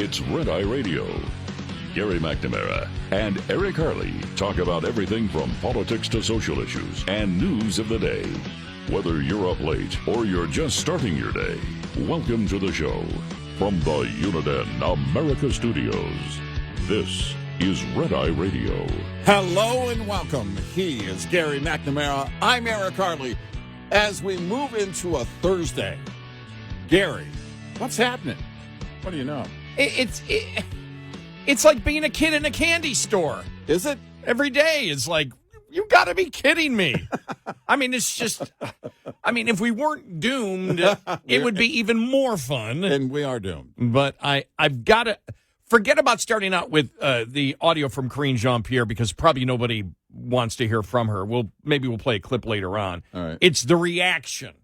It's Red Eye Radio. Gary McNamara and Eric Harley talk about everything from politics to social issues and news of the day. Whether you're up late or you're just starting your day, welcome to the show. From the Uniden America Studios, this is Red Eye Radio. Hello and welcome. He is Gary McNamara. I'm Eric Harley. As we move into a Thursday, Gary, what's happening? What do you know? It's like being a kid in a candy store. Is it? Every day is like, you got to be kidding me. I mean, it's just, if we weren't doomed, it would be even more fun. And we are doomed. But I've got to forget about starting out with the audio from Karine Jean-Pierre because probably nobody wants to hear from her. Maybe we'll play a clip later on. All right. It's the reaction.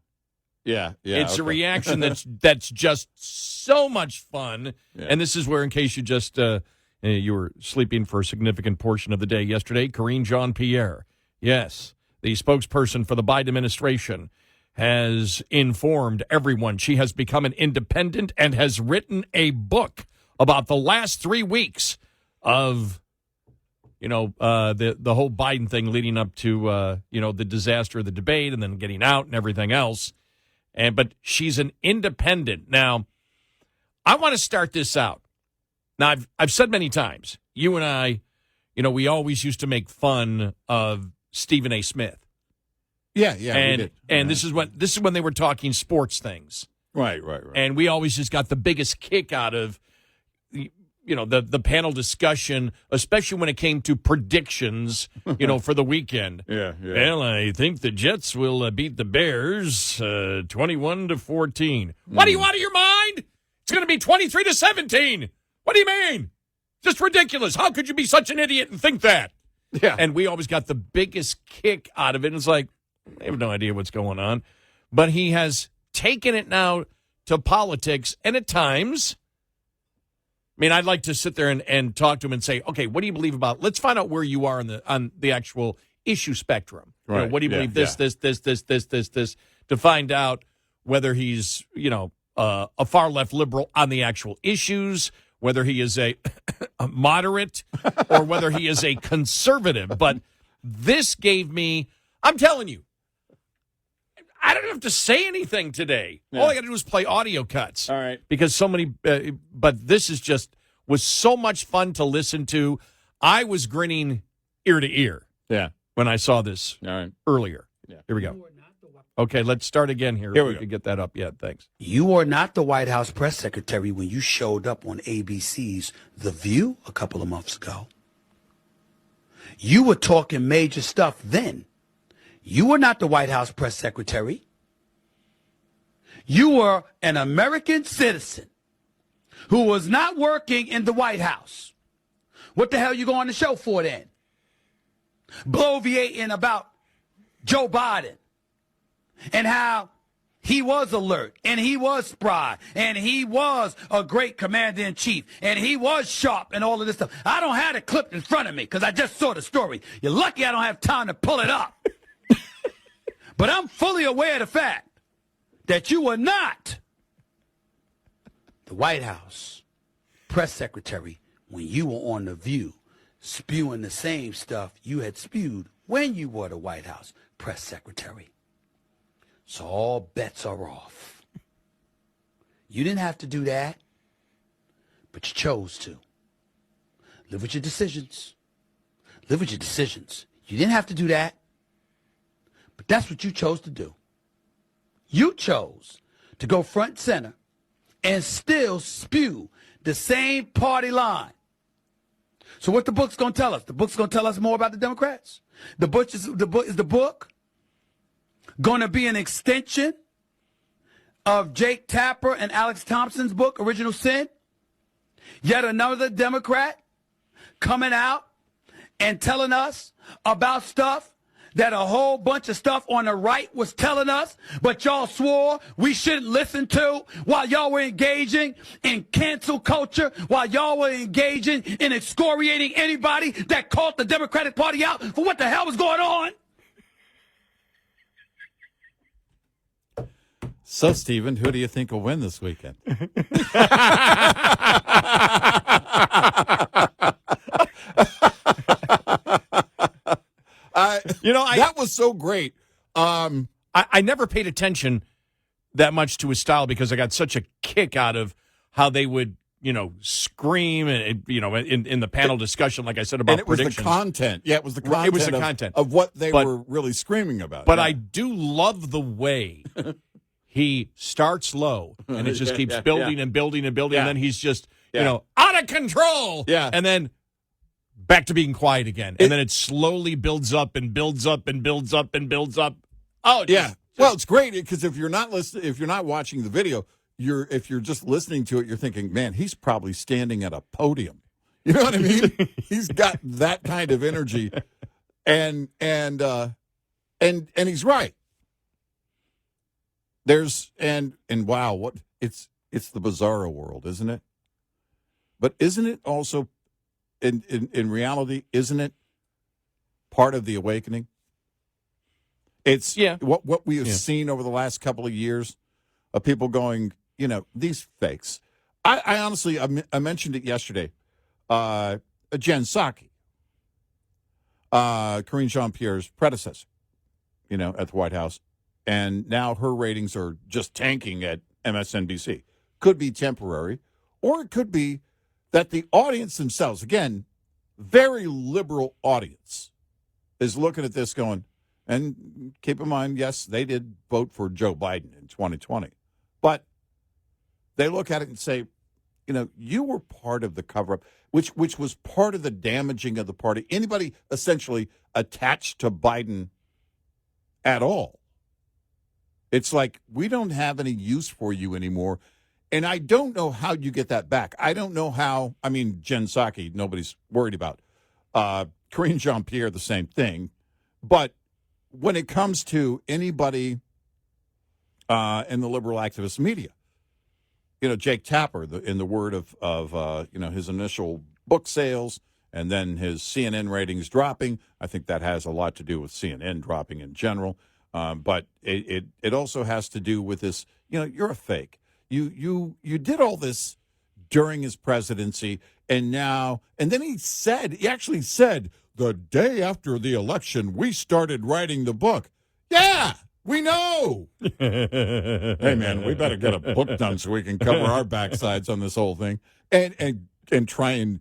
Yeah. It's a reaction that's just so much fun. Yeah. And this is where, in case you just you were sleeping for a significant portion of the day yesterday, Karine Jean-Pierre, yes, the spokesperson for the Biden administration, has informed everyone she has become an independent and has written a book about the last 3 weeks of, the whole Biden thing leading up to, the disaster of the debate and then getting out and everything else. But she's an independent. Now, I want to start this out. Now, I've said many times, you and I, we always used to make fun of Stephen A. Smith. Yeah, and we did. And this is when they were talking sports things. Right. And we always just got the biggest kick out of the panel discussion, especially when it came to predictions, for the weekend. Yeah. Well, I think the Jets will beat the Bears 21-14. What are you out of your mind? It's going to be 23-17. What do you mean? Just ridiculous. How could you be such an idiot and think that? Yeah. And we always got the biggest kick out of it. It's like, I have no idea what's going on. But he has taken it now to politics, and at times, I'd like to sit there and talk to him and say, okay, what do you believe about? Let's find out where you are on the actual issue spectrum. Right. What do you believe? This, to find out whether he's a far left liberal on the actual issues, whether he is a moderate or whether he is a conservative. But this gave me, I'm telling you, I don't have to say anything today. Yeah. All I got to do is play audio cuts. All right. Because so many, but this was so much fun to listen to. I was grinning ear to ear. Yeah. When I saw this earlier. Yeah. Here we go. Okay, let's start again here. Here we go. Could get that up yet. Thanks. You were not the White House press secretary when you showed up on ABC's The View a couple of months ago. You were talking major stuff then. You were not the White House press secretary. You were an American citizen who was not working in the White House. What the hell you go on the show for then? Bloviating about Joe Biden and how he was alert and he was spry and he was a great commander-in-chief and he was sharp and all of this stuff. I don't have it clipped in front of me because I just saw the story. You're lucky I don't have time to pull it up. But I'm fully aware of the fact that you were not the White House press secretary when you were on The View spewing the same stuff you had spewed when you were the White House press secretary. So all bets are off. You didn't have to do that, but you chose to. Live with your decisions. Live with your decisions. You didn't have to do that, but that's what you chose to do. You chose to go front and center and still spew the same party line. So what the book's going to tell us? The book's going to tell us more about the Democrats. The book going to be an extension of Jake Tapper and Alex Thompson's book, Original Sin? Yet another Democrat coming out and telling us about stuff that a whole bunch of stuff on the right was telling us, but y'all swore we shouldn't listen to while y'all were engaging in cancel culture, while y'all were engaging in excoriating anybody that called the Democratic Party out for what the hell was going on. So, Stephen, who do you think will win this weekend? That was so great. I never paid attention that much to his style because I got such a kick out of how they would, scream and, in the panel discussion, like I said, about and it was predictions. the content. Yeah, it was the content. It was the content of what they were really screaming about. But I do love the way he starts low and it just keeps building and building and building. And then he's just, out of control. Yeah. And then back to being quiet again. And then it slowly builds up and builds up and builds up and builds up. Oh, Well, it's great because if you're not watching the video, if you're just listening to it, you're thinking, man, he's probably standing at a podium. You know what I mean? He's got that kind of energy, and he's right. Wow, what it's the bizarro world, isn't it? But isn't it also, in reality, isn't it part of the awakening? It's what we have seen over the last couple of years of people going, these fakes. I honestly, I mentioned it yesterday. Jen Psaki, Karine Jean-Pierre's predecessor, at the White House, and now her ratings are just tanking at MSNBC. Could be temporary, or it could be that the audience themselves, again, very liberal audience, is looking at this going, and keep in mind, yes, they did vote for Joe Biden in 2020. But they look at it and say, you were part of the cover-up, which was part of the damaging of the party. Anybody essentially attached to Biden at all, it's like, we don't have any use for you anymore. And I don't know how you get that back. I don't know how. I mean, Jen Psaki, nobody's worried about. Karine Jean-Pierre, the same thing. But when it comes to anybody in the liberal activist media, Jake Tapper, in the word of his initial book sales and then his CNN ratings dropping, I think that has a lot to do with CNN dropping in general. But it also has to do with this, you're a fake. You did all this during his presidency, and then he actually said, the day after the election, we started writing the book. Yeah, we know. Hey, man, we better get a book done so we can cover our backsides on this whole thing and try and,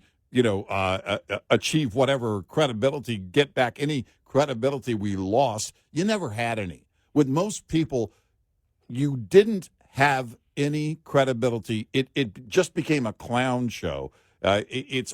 achieve whatever credibility, get back any credibility we lost. You never had any. With most people, you didn't have any credibility. It just became a clown show. I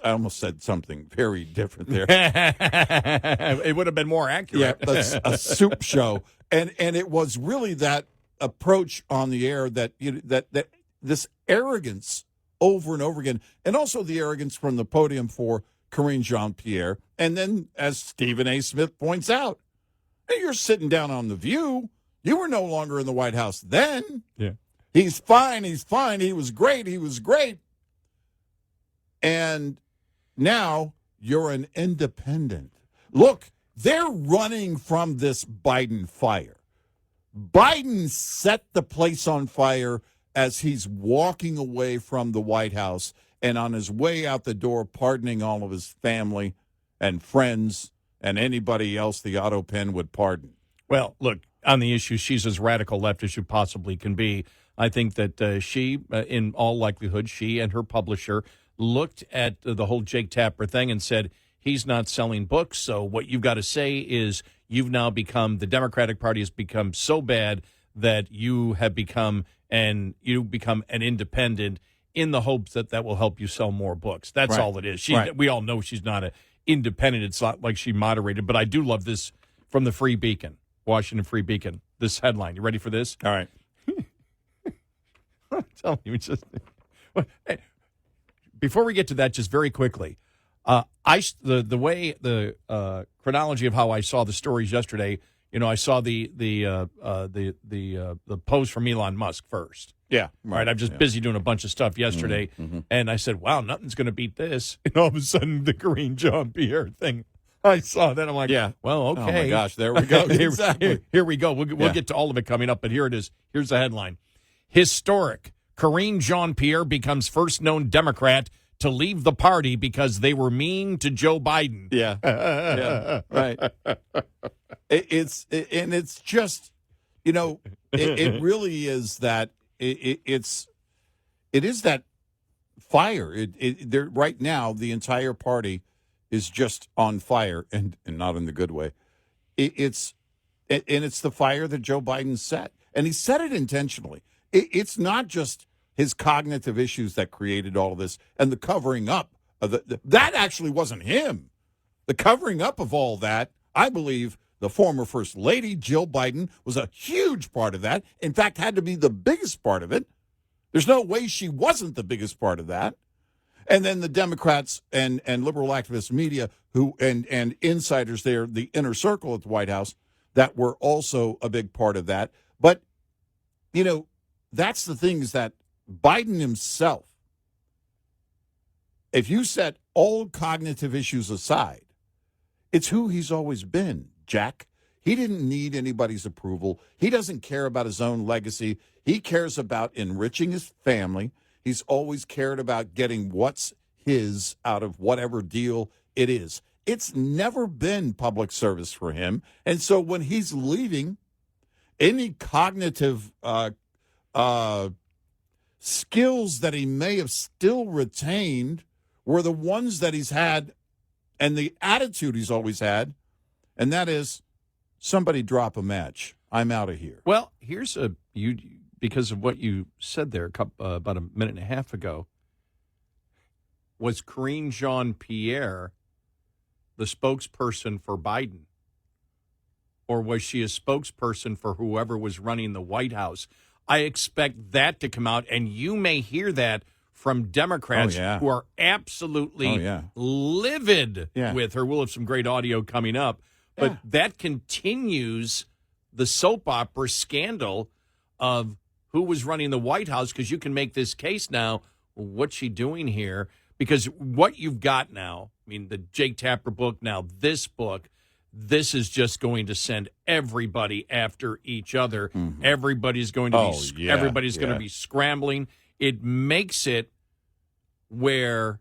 almost said something very different there. It would have been more accurate. Yeah, a soup show, and it was really that approach on the air that that this arrogance over and over again, and also the arrogance from the podium for Karine Jean-Pierre, and then as Stephen A. Smith points out, hey, you're sitting down on The View. You were no longer in the White House then. Yeah, he's fine. He's fine. He was great. He was great. And now you're an independent. Look, they're running from this Biden fire. Biden set the place on fire as he's walking away from the White House and on his way out the door, pardoning all of his family and friends and anybody else the auto pen would pardon. Well, look, on the issue, she's as radical left as you possibly can be. I think that she, in all likelihood, she and her publisher looked at the whole Jake Tapper thing and said, he's not selling books, so what you've got to say is you've now become, the Democratic Party has become so bad that you have become an independent in the hopes that that will help you sell more books. That's all it is. We all know she's not an independent. It's not like she moderated, but I do love this from the Free Beacon, Washington Free Beacon, this headline. You ready for this? All right. I'm telling you, it's just... Before we get to that, just very quickly, the way the chronology of how I saw the stories yesterday, I saw the post from Elon Musk first. Yeah, right. I'm just busy doing a bunch of stuff yesterday, and I said, "Wow, nothing's going to beat this." And all of a sudden, the Karine Jean-Pierre thing. I saw that. I'm like, yeah. Well, okay. Oh my gosh, there we go. Exactly. Here we go. We'll get to all of it coming up, but here it is. Here's the headline. Historic. Karine Jean-Pierre becomes first known Democrat to leave the party because they were mean to Joe Biden. Yeah, yeah, right. It's just, it really is that it is that fire. Right now, the entire party is just on fire, and not in the good way. It's the fire that Joe Biden set, and he set it intentionally. It's not just his cognitive issues that created all of this, and the covering up of that actually wasn't him. The covering up of all that, I believe, the former First Lady Jill Biden was a huge part of that. In fact, had to be the biggest part of it. There's no way she wasn't the biggest part of that. And then the Democrats and liberal activist media and insiders there, the inner circle at the White House, that were also a big part of that. But, that's the thing, is that Biden himself, if you set all cognitive issues aside, it's who he's always been, Jack. He didn't need anybody's approval. He doesn't care about his own legacy. He cares about enriching his family. He's always cared about getting what's his out of whatever deal it is. It's never been public service for him. And so when he's leaving, any cognitive skills that he may have still retained were the ones that he's had and the attitude he's always had, and that is, somebody drop a match. I'm out of here. Well, here's because of what you said there about a minute and a half ago. Was Karine Jean-Pierre the spokesperson for Biden? Or was she a spokesperson for whoever was running the White House? I expect that to come out, and you may hear that from Democrats who are absolutely livid with her. We'll have some great audio coming up. But that continues the soap opera scandal of who was running the White House, because you can make this case now, what's she doing here? Because what you've got now, I mean, the Jake Tapper book, now this book, this is just going to send everybody after each other. Mm-hmm. Everybody's going to going to be scrambling. It makes it where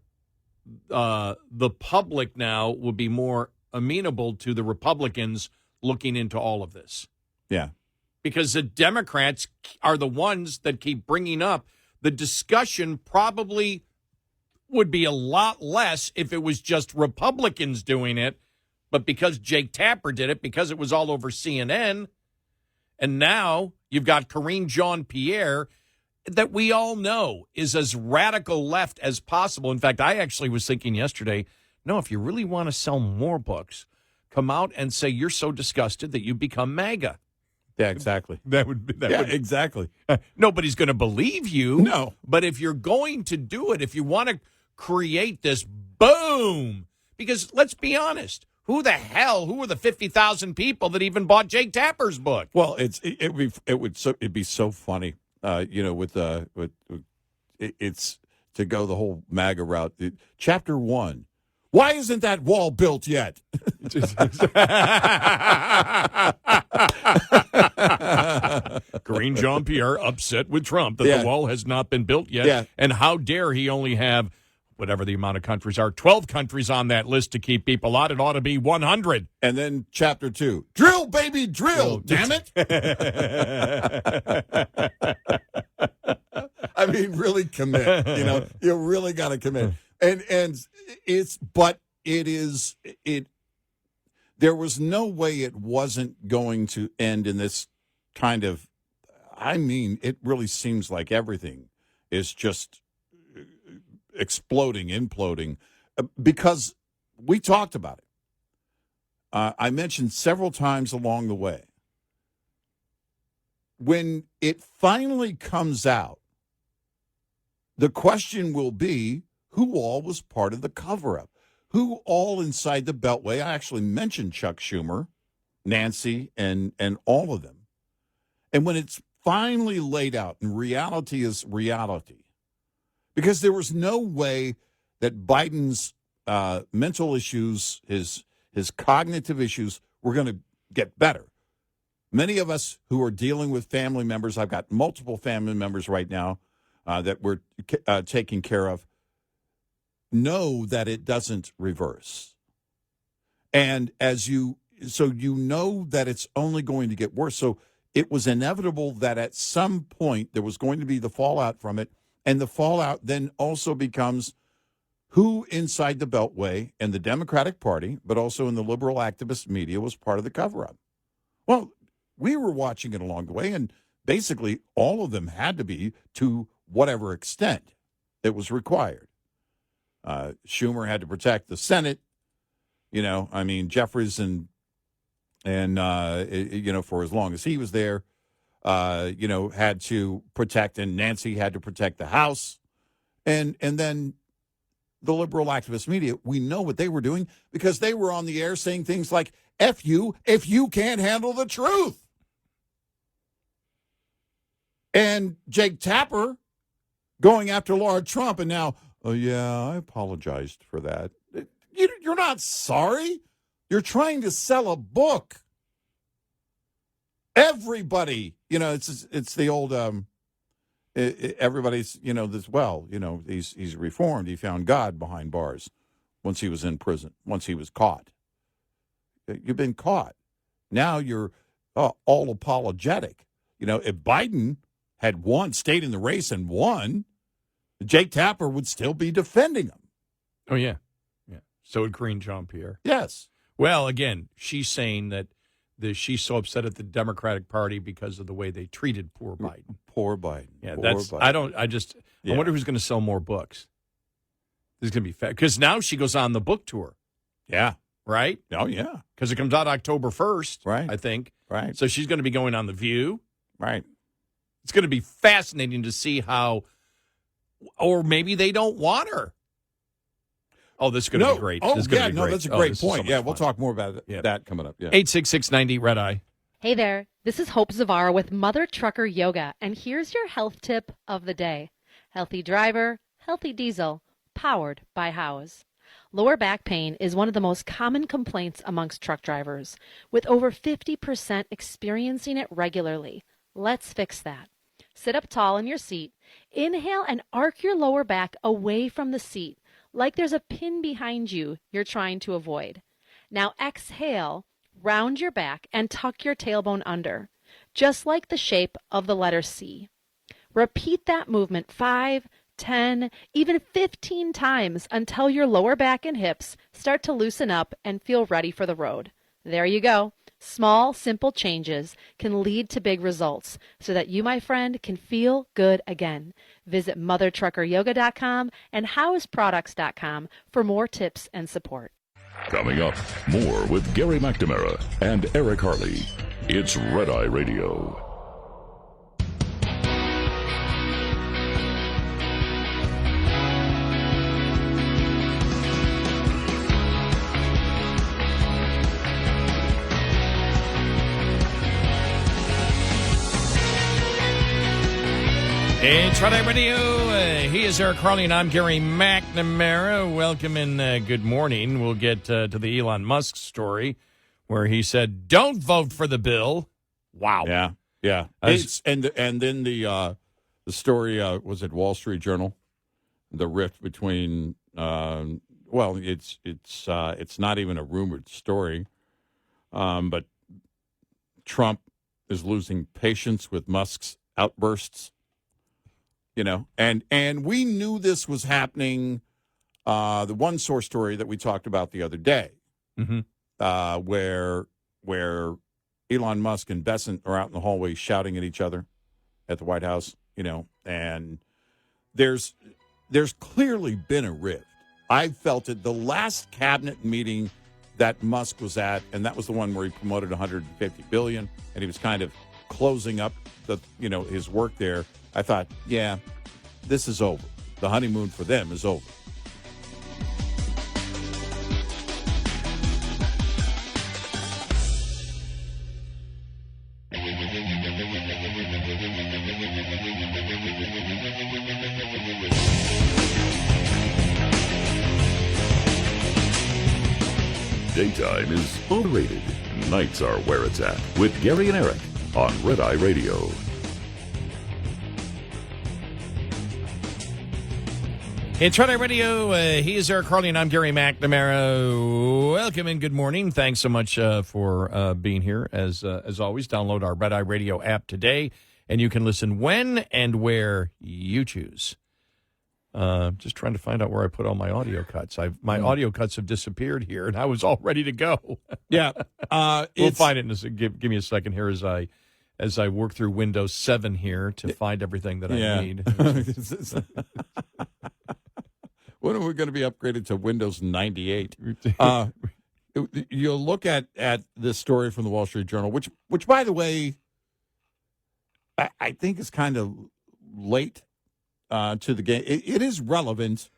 the public now will be more amenable to the Republicans looking into all of this. Yeah. Because the Democrats are the ones that keep bringing up the discussion. Probably would be a lot less if it was just Republicans doing it. But because Jake Tapper did it, because it was all over CNN, and now you've got Karine Jean-Pierre, that we all know is as radical left as possible. In fact, I actually was thinking yesterday, no, if you really want to sell more books, come out and say you're so disgusted that you become MAGA. Yeah, exactly. Exactly. Nobody's going to believe you. No. But if you're going to do it, if you want to create this boom, because let's be honest, who were the 50,000 people that even bought Jake Tapper's book? Well, it'd be so funny, it's to go the whole MAGA route. Chapter 1. Why isn't that wall built yet? Karine Jean-Pierre upset with Trump that the wall has not been built yet. Yeah. And how dare he only have whatever the amount of countries are, 12 countries on that list to keep people out. It ought to be 100. And then chapter 2, drill, baby, drill, damn it. I mean, really commit. You really got to commit. And there was no way it wasn't going to end in this kind of, it really seems like everything is just exploding, imploding, because we talked about it. I mentioned several times along the way. When it finally comes out, the question will be, who all was part of the cover-up? Who all inside the Beltway? I actually mentioned Chuck Schumer, Nancy, and all of them. And when it's finally laid out, and reality is reality, because there was no way that Biden's mental issues, his cognitive issues, were going to get better. Many of us who are dealing with family members, I've got multiple family members right now that we're taking care of, know that it doesn't reverse. And so you know that it's only going to get worse. So it was inevitable that at some point there was going to be the fallout from it. And the fallout then also becomes who inside the Beltway and the Democratic Party, but also in the liberal activist media, was part of the cover-up. Well, we were watching it along the way, and basically all of them had to be to whatever extent it was required. Schumer had to protect the Senate. Jeffries and for as long as he was there, had to protect, and Nancy had to protect the House. And then the liberal activist media, we know what they were doing because they were on the air saying things like, F you if you can't handle the truth. And Jake Tapper going after Lord Trump, and now, oh, yeah, I apologized for that. You're not sorry. You're trying to sell a book. Everybody, it's the old, everybody's, he's reformed. He found God behind bars once he was in prison, once he was caught. You've been caught. Now you're all apologetic. If Biden had stayed in the race and won, Jake Tapper would still be defending him. Oh, yeah. Yeah. So would Karine Jean-Pierre. Yes. Well, again, she's saying that she's so upset at the Democratic Party because of the way they treated poor Biden. Poor Biden. Yeah, poor that's. Biden. I wonder who's going to sell more books. This is going to be fat because now she goes on the book tour. Yeah. Right? Oh, yeah. Because it comes out October 1st, right? I think. Right. So she's going to be going on The View. Right. It's going to be fascinating to see how, or maybe they don't want her. Oh, this is going to be great. Oh, this is going yeah, to be great. That's a great point. So we'll talk more about that coming up. Yeah. 86690 Red Eye. Hey there, this is Hope Zavara with Mother Trucker Yoga, and here's your health tip of the day. Healthy driver, healthy diesel, powered by Howes. Lower back pain is one of the most common complaints amongst truck drivers, with over 50% experiencing it regularly. Let's fix that. Sit up tall in your seat, inhale and arc your lower back away from the seat, like there's a pin behind you you're trying to avoid. Now exhale, round your back, and tuck your tailbone under, just like the shape of the letter C. Repeat that movement 5, 10, even 15 times until your lower back and hips start to loosen up and feel ready for the road. There you go. Small, simple changes can lead to big results so that you, my friend, can feel good again. Visit mothertruckeryoga.com and houseproducts.com for more tips and support. Coming up, more with Gary McNamara and Eric Harley. It's Red Eye Radio. It's Red Eye Radio. He is Eric Harley, and I'm Gary McNamara. Welcome and good morning. We'll get to the Elon Musk story where he said, don't vote for the bill. Wow. Yeah. And then the story was at Wall Street Journal, the rift between, it's not even a rumored story, but Trump is losing patience with Musk's outbursts. And we knew this was happening. The one source story that we talked about the other day, where Elon Musk and Bessent are out in the hallway shouting at each other at the White House, and there's clearly been a rift. I felt it the last cabinet meeting that Musk was at, and that was the one where he promoted $150 billion, and he was kind of closing up his work there. I thought, yeah, this is over. The honeymoon for them is over. Daytime is overrated. nights are where it's at with Gary and Eric on Red Eye Radio. It's Red Eye Radio. He is Eric Harley, and I'm Gary McNamara. Welcome and good morning. Thanks so much for being here. As always, download our Red Eye Radio app today, and you can listen when and where you choose. Just trying to find out where I put all my audio cuts. My audio cuts have disappeared here, and I was all ready to go. Yeah, we'll find it in a second. Give me a second here as I work through Windows 7 here to find everything that I need. When are we going to be upgraded to Windows 98? You'll look at this story from the Wall Street Journal, which by the way, I think is kind of late to the game. It is relevant,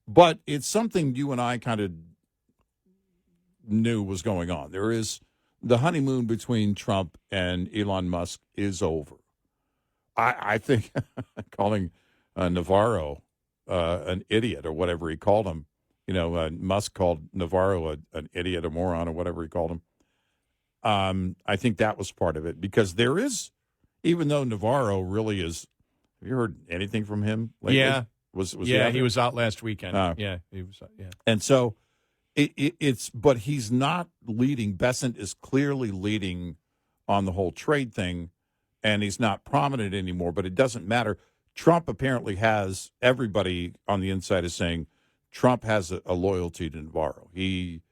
but it's something you and I kind of knew was going on. There is the honeymoon between Trump and Elon Musk is over. I think calling Navarro an idiot or whatever he called him, Musk called Navarro an idiot, a moron, or whatever he called him. I think that was part of it because there is, even though Navarro really is. Have you heard anything from him lately? Yeah. Was he was out last weekend. Yeah, he was. Yeah. And so but he's not leading. Bessent is clearly leading on the whole trade thing, and he's not prominent anymore, but it doesn't matter. Trump apparently has, everybody on the inside is saying Trump has a loyalty to Navarro. He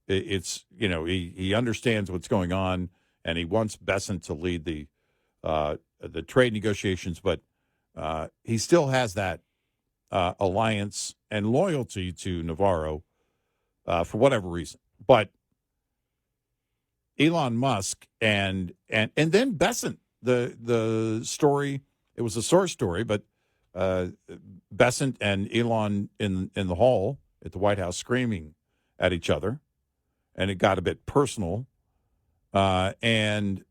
understands what's going on, and he wants Bessent to lead the trade negotiations, but he still has that alliance and loyalty to Navarro for whatever reason. But Elon Musk and then Bessent, the story. It was a source story, but Bessent and Elon in the hall at the White House screaming at each other, and it got a bit personal. And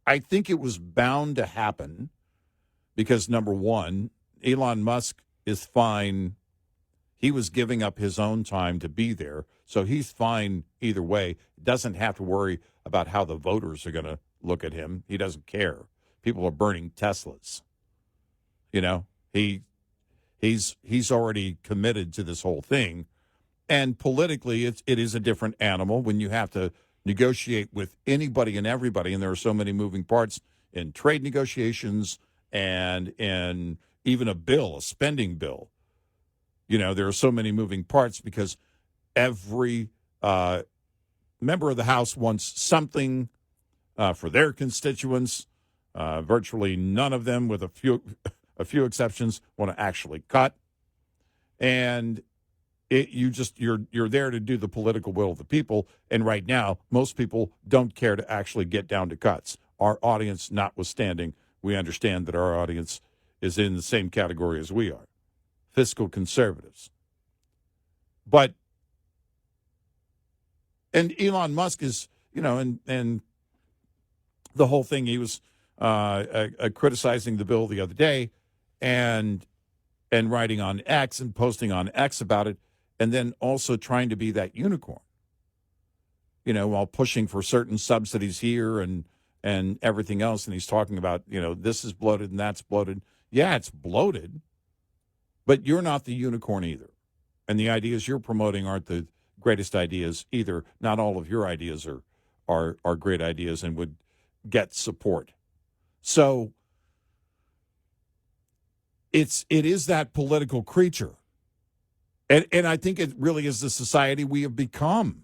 I think it was bound to happen because, number one, Elon Musk is fine. He was giving up his own time to be there, so he's fine either way. Doesn't have to worry about how the voters are going to look at him. He doesn't care. People are burning Teslas. He's already committed to this whole thing. And politically, it is a different animal when you have to negotiate with anybody and everybody, and there are so many moving parts in trade negotiations and even a spending bill. There are so many moving parts because every member of the House wants something for their constituents. Virtually none of them, with a few exceptions, want to actually cut. And you're there to do the political will of the people. And right now, most people don't care to actually get down to cuts. Our audience notwithstanding, we understand that our audience is in the same category as we are, fiscal conservatives. And Elon Musk is, and the whole thing, he was criticizing the bill the other day and writing on X and posting on X about it, and then also trying to be that unicorn, while pushing for certain subsidies here and everything else. And he's talking about, this is bloated and that's bloated. Yeah, it's bloated, but you're not the unicorn either. And the ideas you're promoting aren't the greatest ideas either. Not all of your ideas are great ideas and would get support. So it is that political creature. And I think it really is the society we have become.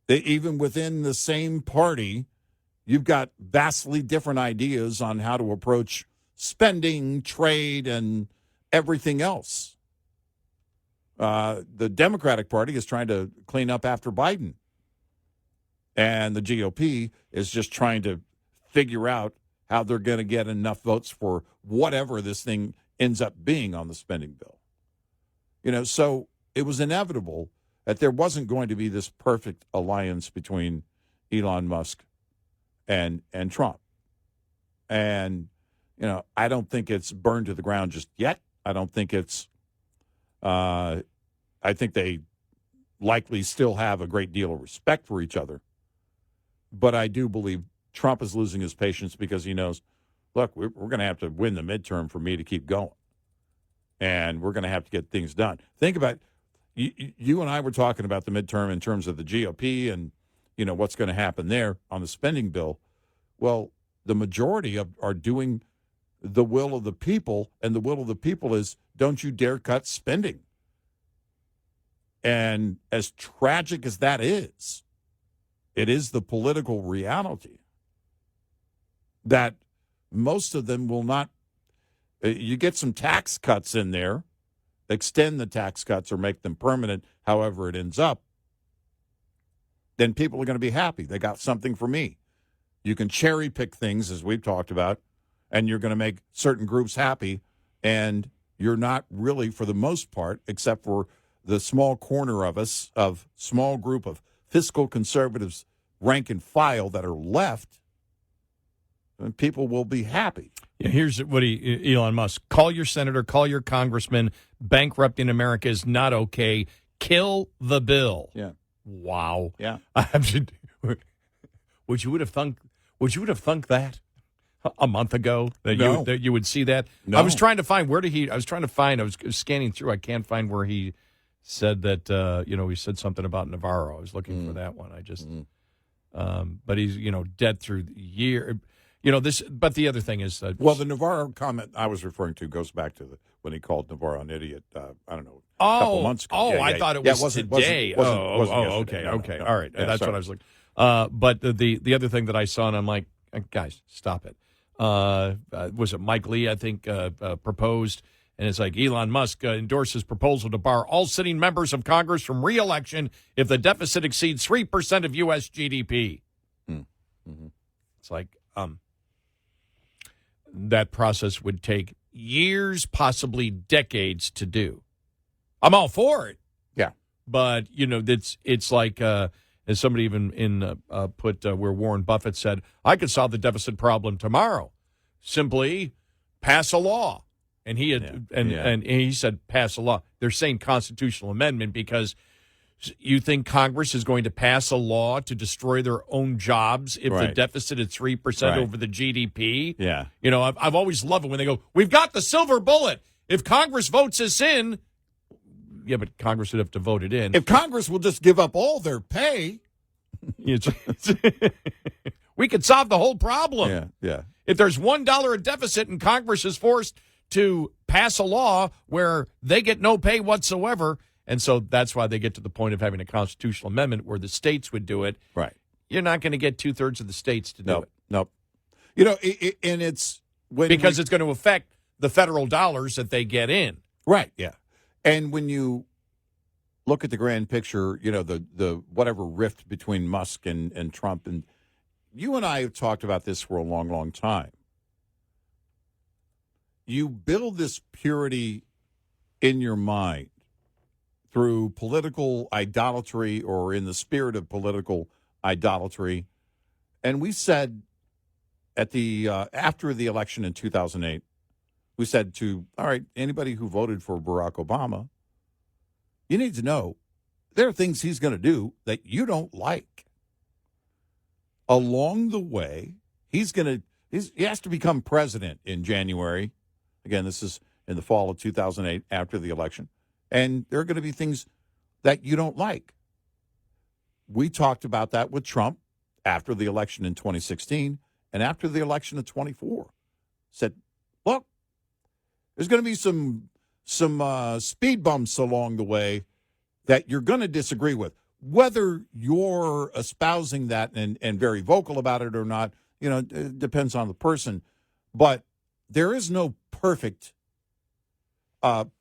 That even within the same party, you've got vastly different ideas on how to approach spending, trade, and everything else. The Democratic Party is trying to clean up after Biden. And the GOP is just trying to figure out how they're going to get enough votes for whatever this thing ends up being on the spending bill. So it was inevitable that there wasn't going to be this perfect alliance between Elon Musk and Trump. And, I don't think it's burned to the ground just yet. I don't think it's, I think they likely still have a great deal of respect for each other. But I do believe Trump is losing his patience because he knows, look, we're going to have to win the midterm for me to keep going. And we're going to have to get things done. Think about, you and I were talking about the midterm in terms of the GOP and, what's going to happen there on the spending bill. Well, the majority are doing the will of the people, and the will of the people is don't you dare cut spending. And as tragic as that is, it is the political reality that most of them will not. You get some tax cuts in there, extend the tax cuts or make them permanent, however it ends up, then people are going to be happy. They got something for me. You can cherry pick things, as we've talked about, and you're going to make certain groups happy, and you're not really, for the most part, except for the small corner of us, of small group of fiscal conservatives, rank and file that are left, and people will be happy. Yeah, here's what Elon Musk, call your senator, call your congressman, bankrupting America is not okay, kill the bill. Yeah. Wow. Yeah. Would you have thunk that a month ago that you would see that? No. I was trying to find I was scanning through. I can't find where he said that, he said something about Navarro. I was looking for that one. I just, but he's, dead through the year. But the other thing is, well, the Navarro comment I was referring to goes back to when he called Navarro an idiot. I don't know, a couple months ago. Oh, I thought it was today. Okay. All right, that's what I was looking. But the other thing that I saw, and I'm like, guys, stop it. Was it Mike Lee? I think proposed, and it's like Elon Musk endorses proposal to bar all sitting members of Congress from re-election if the deficit exceeds 3% of U.S. GDP. Mm-hmm. It's like that process would take years, possibly decades to do. I'm all for it. Yeah. But, it's like, as somebody even put where Warren Buffett said, I could solve the deficit problem tomorrow. Simply pass a law. And he and he said pass a law. They're saying constitutional amendment because you think Congress is going to pass a law to destroy their own jobs if the deficit is 3% over the GDP? Yeah. I've always loved it when they go, we've got the silver bullet. If Congress votes us in, yeah, but Congress would have to vote it in. If Congress will just give up all their pay, we could solve the whole problem. Yeah. If there's $1 a deficit and Congress is forced to pass a law where they get no pay whatsoever, and so that's why they get to the point of having a constitutional amendment where the states would do it. Right. You're not going to get 2/3 of the states to do it. Nope. And it's because it's going to affect the federal dollars that they get in. Right. Yeah. And when you look at the grand picture, the whatever rift between Musk and Trump, and you and I have talked about this for a long, long time. You build this purity in your mind through political idolatry or in the spirit of political idolatry. And we said at the after the election in 2008, we said all right, anybody who voted for Barack Obama, you need to know there are things he's going to do that you don't like. Along the way, he has to become president in January. Again, this is in the fall of 2008 after the election. And there are going to be things that you don't like. We talked about that with Trump after the election in 2016 and after the election of 24. Said, look, there's going to be some speed bumps along the way that you're going to disagree with. Whether you're espousing that and very vocal about it or not, it depends on the person. But there is no perfect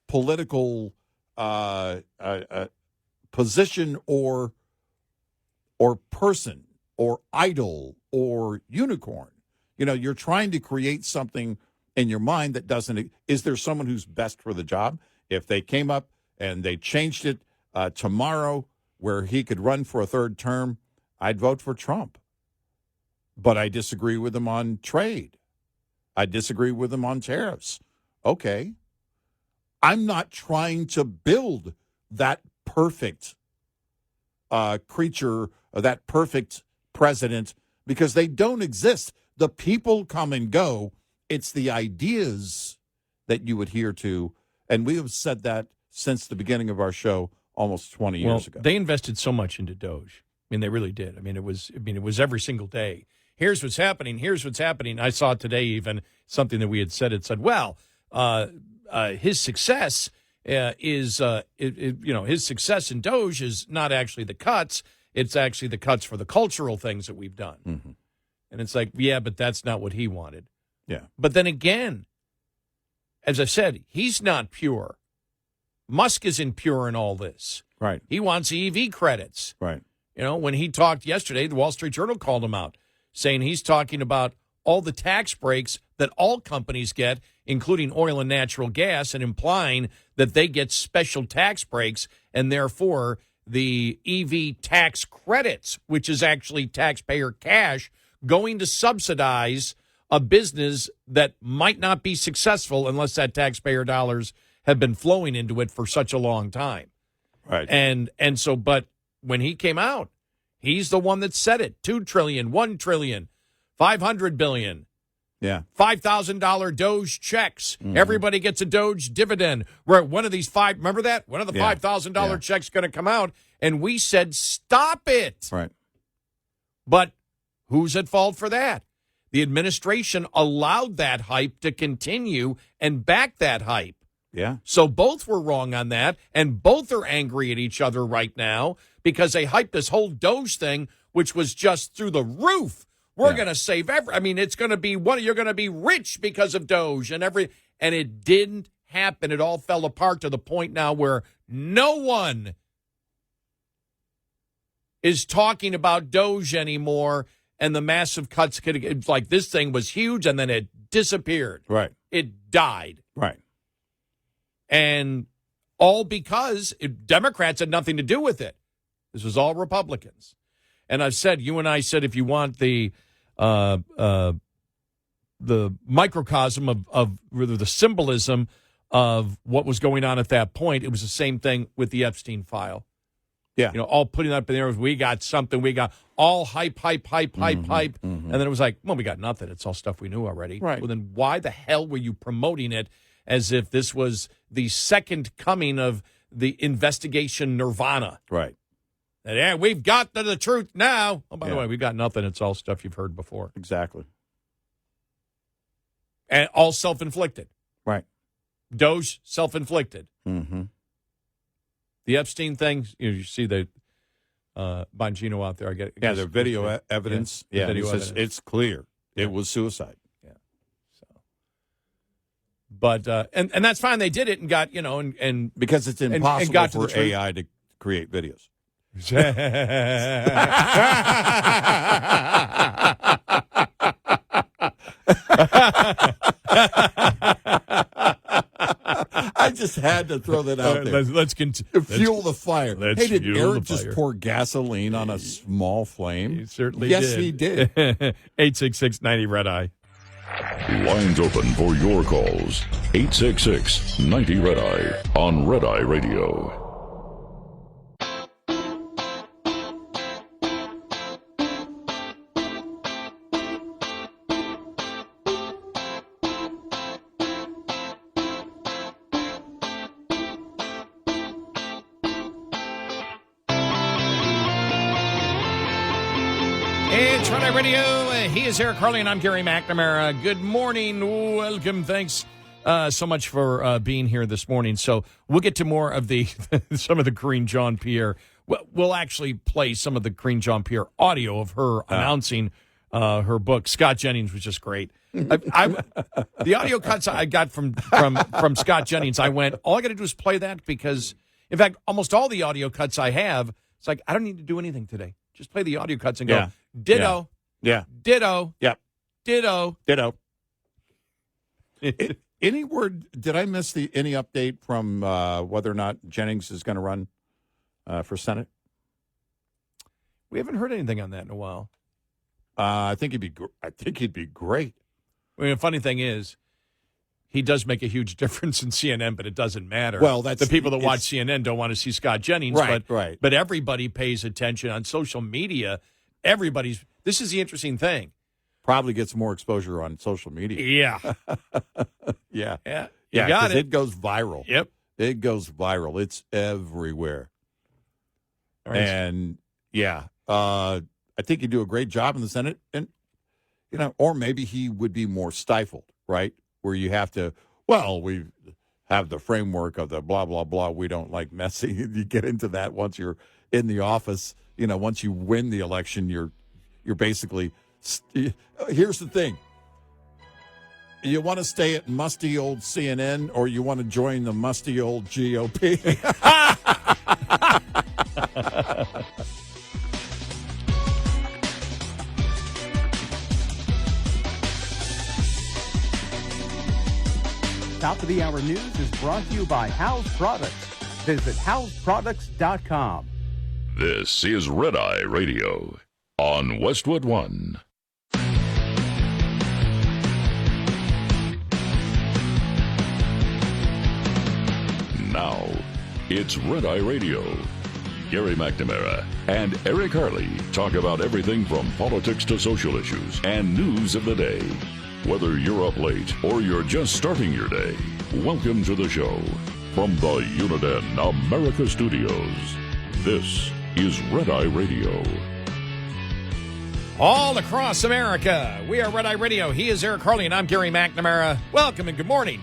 political position or person or idol or unicorn. You're trying to create something in your mind that doesn't. Is there someone who's best for the job? If they came up and they changed it tomorrow where he could run for a third term, I'd vote for Trump. But I disagree with him on trade. I disagree with him on tariffs. Okay. I'm not trying to build that perfect creature, that perfect president, because they don't exist. The people come and go. It's the ideas that you adhere to. And we have said that since the beginning of our show almost 20 years ago. They invested so much into Doge. I mean, they really did. It was every single day. Here's what's happening. Here's what's happening. I saw today even something that we had said. It said, well, his success his success in Doge is not actually the cuts. It's actually the cuts for the cultural things that we've done. Mm-hmm. And it's like, yeah, but that's not what he wanted. Yeah. But then again, as I said, he's not pure. Musk isn't pure in all this. Right. He wants EV credits. Right. When he talked yesterday, the Wall Street Journal called him out, saying he's talking about all the tax breaks that all companies get, including oil and natural gas, and implying that they get special tax breaks, and therefore the EV tax credits, which is actually taxpayer cash, going to subsidize a business that might not be successful unless that taxpayer dollars have been flowing into it for such a long time. Right. And so, but when he came out, he's the one that said it. $2 trillion, $1 trillion, $500 billion. Yeah. $5,000 Doge checks. Mm-hmm. Everybody gets a Doge dividend. Where one of these remember that? One of the $5,000 checks going to come out. And we said, stop it. Right. But who's at fault for that? The administration allowed that hype to continue and back that hype. Yeah. So both were wrong on that, and both are angry at each other right now because they hyped this whole Doge thing, which was just through the roof. We're going to save it's going to be you're going to be rich because of Doge and it didn't happen. It all fell apart to the point now where no one is talking about Doge anymore, and the massive cuts. It's like this thing was huge and then it disappeared. Right. It died. Right. And all because Democrats had nothing to do with it. This was all Republicans. And I've said, you and I said, if you want the microcosm of really the symbolism of what was going on at that point, it was the same thing with the Epstein file. Yeah. All putting up in there, we got something, we got all hype. Mm-hmm. And then it was like, well, we got nothing. It's all stuff we knew already. Right. Well, then why the hell were you promoting it as if this was the second coming of the investigation nirvana? Right. And, yeah, we've got to the truth now. Oh, by the way, we've got nothing. It's all stuff you've heard before. Exactly. And all self-inflicted. Right. Doge, self-inflicted. Mm-hmm. The Epstein thing, you see the Bongino out there. The video evidence. Yeah, video evidence. It's clear. It was suicide. Yeah. So, but and that's fine. They did it and got and because it's impossible and for AI to create videos. I just had to throw that out there. Let's fuel the fire. Hey, did fuel Eric the fire. just pour gasoline on a small flame? He certainly yes, did. He did. 866-90 Red Eye. Lines open for your calls. 866-90 Red Eye on Red Eye Radio. It's Red Eye Radio. He is Eric Harley, and I'm Gary McNamara. Good morning. Welcome. Thanks so much for being here this morning. So we'll get to more of some of the Karine Jean-Pierre. We'll actually play some of the Karine Jean-Pierre audio of her announcing her book. Scott Jennings was just great. The audio cuts I got from Scott Jennings, I went, all I got to do is play that because, in fact, almost all the audio cuts I have, it's like, I don't need to do anything today. Just play the audio cuts and go, ditto. Yeah. Ditto. Yep. Ditto. Ditto. Any word, did I miss any update from whether or not Jennings is going to run for Senate? We haven't heard anything on that in a while. I think he'd be great. I mean, the funny thing is, he does make a huge difference in CNN, but it doesn't matter. Well, that's the people that watch CNN don't want to see Scott Jennings, right. But everybody pays attention on social media. This is the interesting thing. Probably gets more exposure on social media. Yeah. Yeah. Yeah. Yeah, You got it. It goes viral. Yep. It goes viral. It's everywhere. Right. And, I think he'd do a great job in the Senate. And, or maybe he would be more stifled, right? Where you have to, we have the framework of the blah, blah, blah. We don't like messy. You get into that once you're in the office. Once you win the election, you're basically, here's the thing. You want to stay at musty old CNN or you want to join the musty old GOP? Top of the Hour News is brought to you by House Products. Visit houseproducts.com. This is Red Eye Radio on Westwood One. Now, it's Red Eye Radio. Gary McNamara and Eric Harley talk about everything from politics to social issues and news of the day. Whether you're up late or you're just starting your day, welcome to the show. From the Uniden America Studios, this is Red Eye Radio. All across America, we are Red Eye Radio. He is Eric Harley, and I'm Gary McNamara. Welcome and good morning.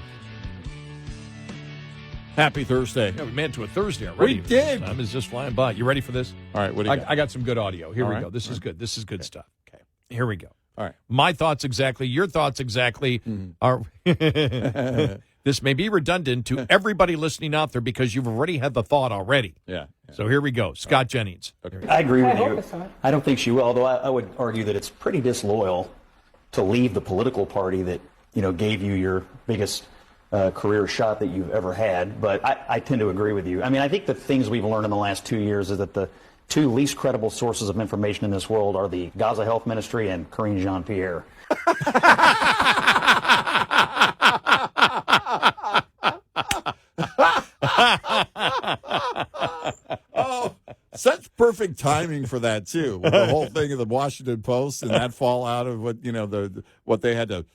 Happy Thursday. Yeah, we made it to a Thursday already. We did. Time is just flying by. You ready for this? All right, what do you got? I got some good audio. Here All we right. go. This is good. This is good stuff. Okay. Here we go. All right. My thoughts exactly, your thoughts exactly are... This may be redundant to everybody listening out there because you've already had the thought already. Yeah. So here we go. Scott Jennings. Okay. I agree with you. I don't think she will, although I would argue that it's pretty disloyal to leave the political party that, gave you your biggest career shot that you've ever had. But I tend to agree with you. I mean, I think the things we've learned in the last 2 years is that the two least credible sources of information in this world are the Gaza Health Ministry and Karine Jean-Pierre. Oh, such perfect timing for that too. With the whole thing of the Washington Post and that fallout of what what they had to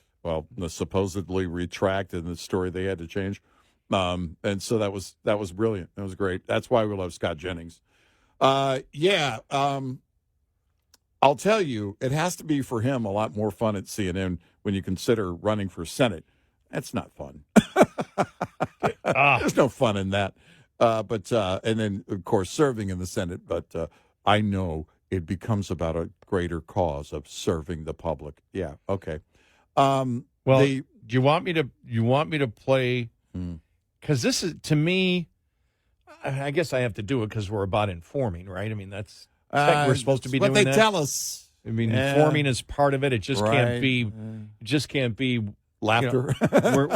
supposedly retract in the story they had to change, and so that was brilliant. That was great. That's why we love Scott Jennings. I'll tell you, it has to be for him a lot more fun at CNN when you consider running for Senate. That's not fun. There's no fun in that. But and then, of course, serving in the Senate. But I know it becomes about a greater cause of serving the public. Yeah. Okay. Do you want me to play? Because this is, to me, I guess I have to do it because we're about informing, right? I mean, that's we're supposed to be doing what they that. tell us. I mean, informing is part of it. It just can't be. Just can't be. Laughter.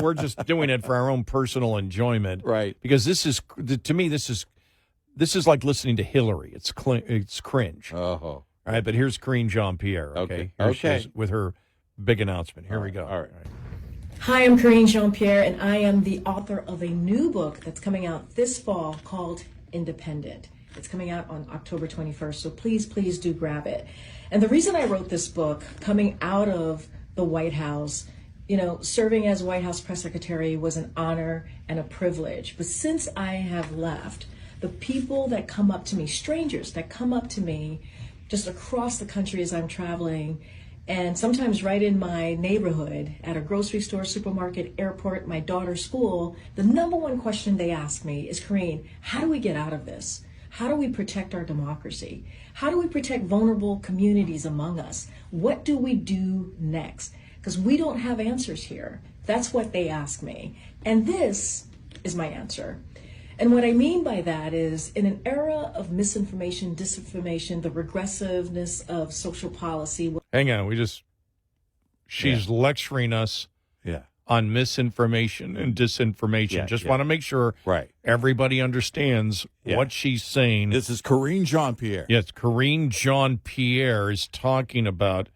We're just doing it for our own personal enjoyment, right? Because this is, to me, this is like listening to Hillary. It's cringe. Oh, right. But here's Karine Jean-Pierre. Okay. Here she is with her big announcement. Here we go. All right. Hi, I'm Karine Jean-Pierre, and I am the author of a new book that's coming out this fall called Independent. It's coming out on October 21st, so please do grab it. And the reason I wrote this book, coming out of the White House, serving as White House press secretary was an honor and a privilege. But since I have left, the people that come up to me, strangers that come up to me just across the country as I'm traveling, and sometimes right in my neighborhood, at a grocery store, supermarket, airport, my daughter's school, the number one question they ask me is, Karine, how do we get out of this? How do we protect our democracy? How do we protect vulnerable communities among us? What do we do next? Because we don't have answers here. That's what they ask me. And this is my answer. And what I mean by that is, in an era of misinformation, disinformation, the regressiveness of social policy. Hang on, she's lecturing us on misinformation and disinformation. Just want to make sure everybody understands what she's saying. This is Karine Jean-Pierre. Yes, Karine Jean-Pierre is talking about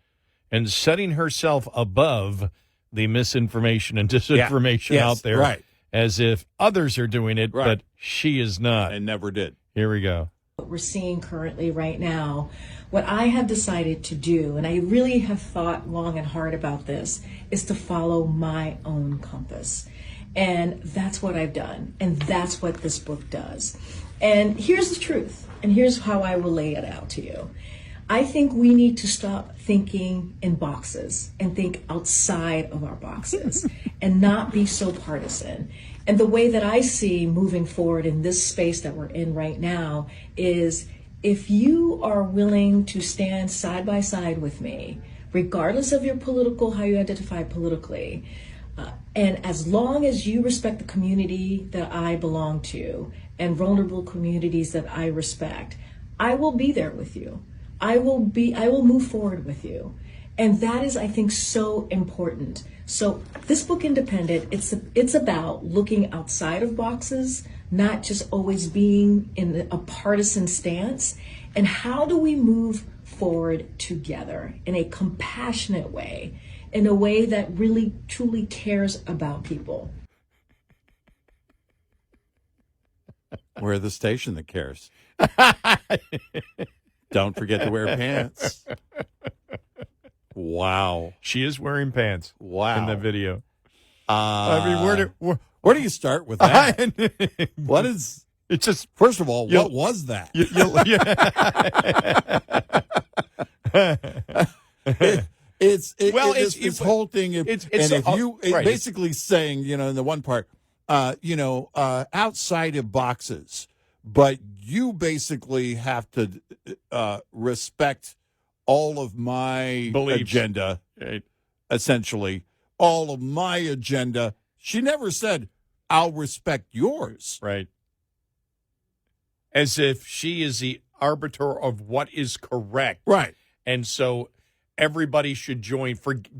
and setting herself above the misinformation and disinformation out there, right, as if others are doing it, right, but she is not. and never did. Here we go. What we're seeing currently right now, what I have decided to do, and I really have thought long and hard about this, is to follow my own compass. And that's what I've done. And that's what this book does. And here's the truth. And here's how I will lay it out to you. I think we need to stop thinking in boxes and think outside of our boxes and not be so partisan. And the way that I see moving forward in this space that we're in right now is if you are willing to stand side by side with me, regardless of your how you identify politically, and as long as you respect the community that I belong to and vulnerable communities that I respect, I will be there with you. I will move forward with you. And that is, I think, so important. So this book, Independent, it's about looking outside of boxes, not just always being in a partisan stance. And how do we move forward together in a compassionate way, in a way that really, truly cares about people? We're the station that cares. Don't forget to wear pants. Wow. She is wearing pants. Wow. In the video. I mean, where do you start with that? What is... It's just... First of all, what was that? This whole thing... basically saying, in the one part, outside of boxes, but you basically have to respect all of my beliefs. Agenda, right. Essentially, all of my agenda. She never said, I'll respect yours. Right. As if she is the arbiter of what is correct. Right. And so everybody should join.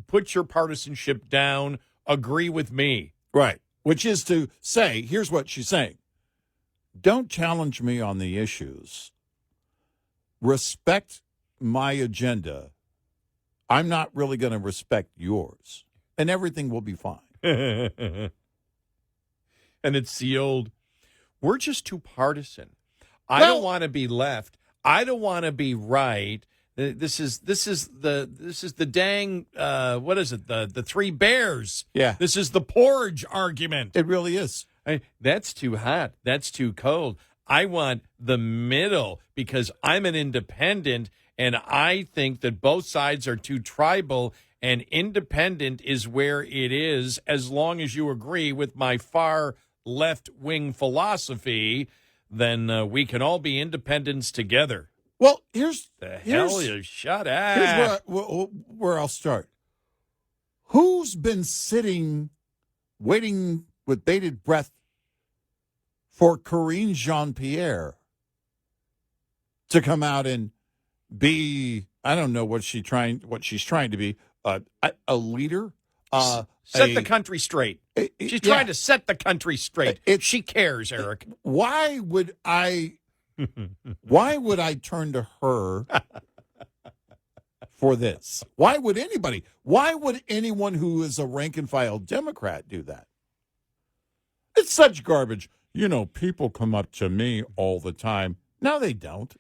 Put your partisanship down. Agree with me. Right. Which is to say, here's what she's saying. Don't challenge me on the issues. Respect my agenda. I'm not really going to respect yours. And everything will be fine. And it's the old, we're just too partisan. I don't want to be left. I don't want to be right. This is the dang what is it? The three bears. Yeah. This is the porridge argument. It really is. That's too hot. That's too cold. I want the middle because I'm an independent and I think that both sides are too tribal and independent is where it is as long as you agree with my far left-wing philosophy, then we can all be independents together. Well, here's shut up. Here's where I'll start. Who's been sitting, waiting with bated breath for Karine Jean-Pierre to come out and be, I don't know what she's trying to be, a leader? Set the country straight. She's trying to set the country straight. She cares, Eric. Why would I turn to her for this? Why would anyone who is a rank and file Democrat do that? It's such garbage. People come up to me all the time. No, they don't.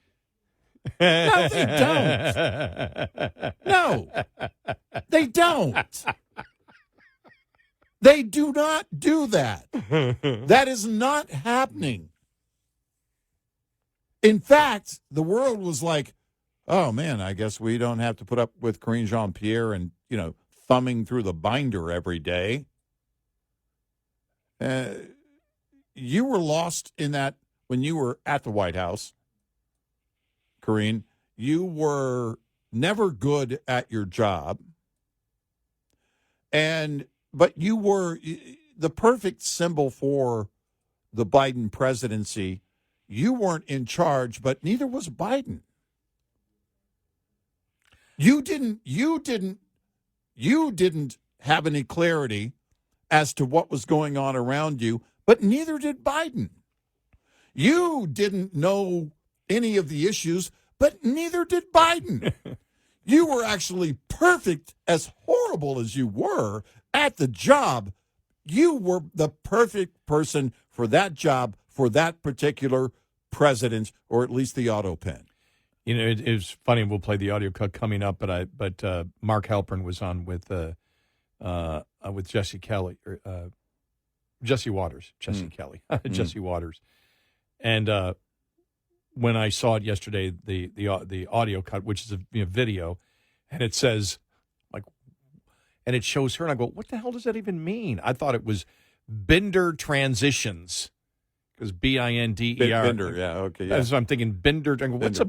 No, they don't. No, they don't. They do not do that. That is not happening. In fact, the world was like, oh, man, I guess we don't have to put up with Karine Jean-Pierre and, thumbing through the binder every day. You were lost in that when you were at the White House, Karine. You were never good at your job. But you were the perfect symbol for the Biden presidency. You weren't in charge, but neither was Biden. You didn't have any clarity as to what was going on around you, but neither did Biden. You didn't know any of the issues, but neither did Biden. You were actually perfect, as horrible as you were at the job, you were the perfect person for that job, for that particular president, or at least the auto pen. You know, it was funny. We'll play the audio cut coming up, but Mark Halpern was on with Jesse Kelly, or Jesse Waters, Kelly, Jesse Waters, and when I saw it yesterday, the audio cut, which is a video, and it says and it shows her, and I go, what the hell does that even mean? I thought it was Bender Transitions. Because Binder, Bender, yeah, okay, yeah. That's what I'm thinking. Bender. I go, what's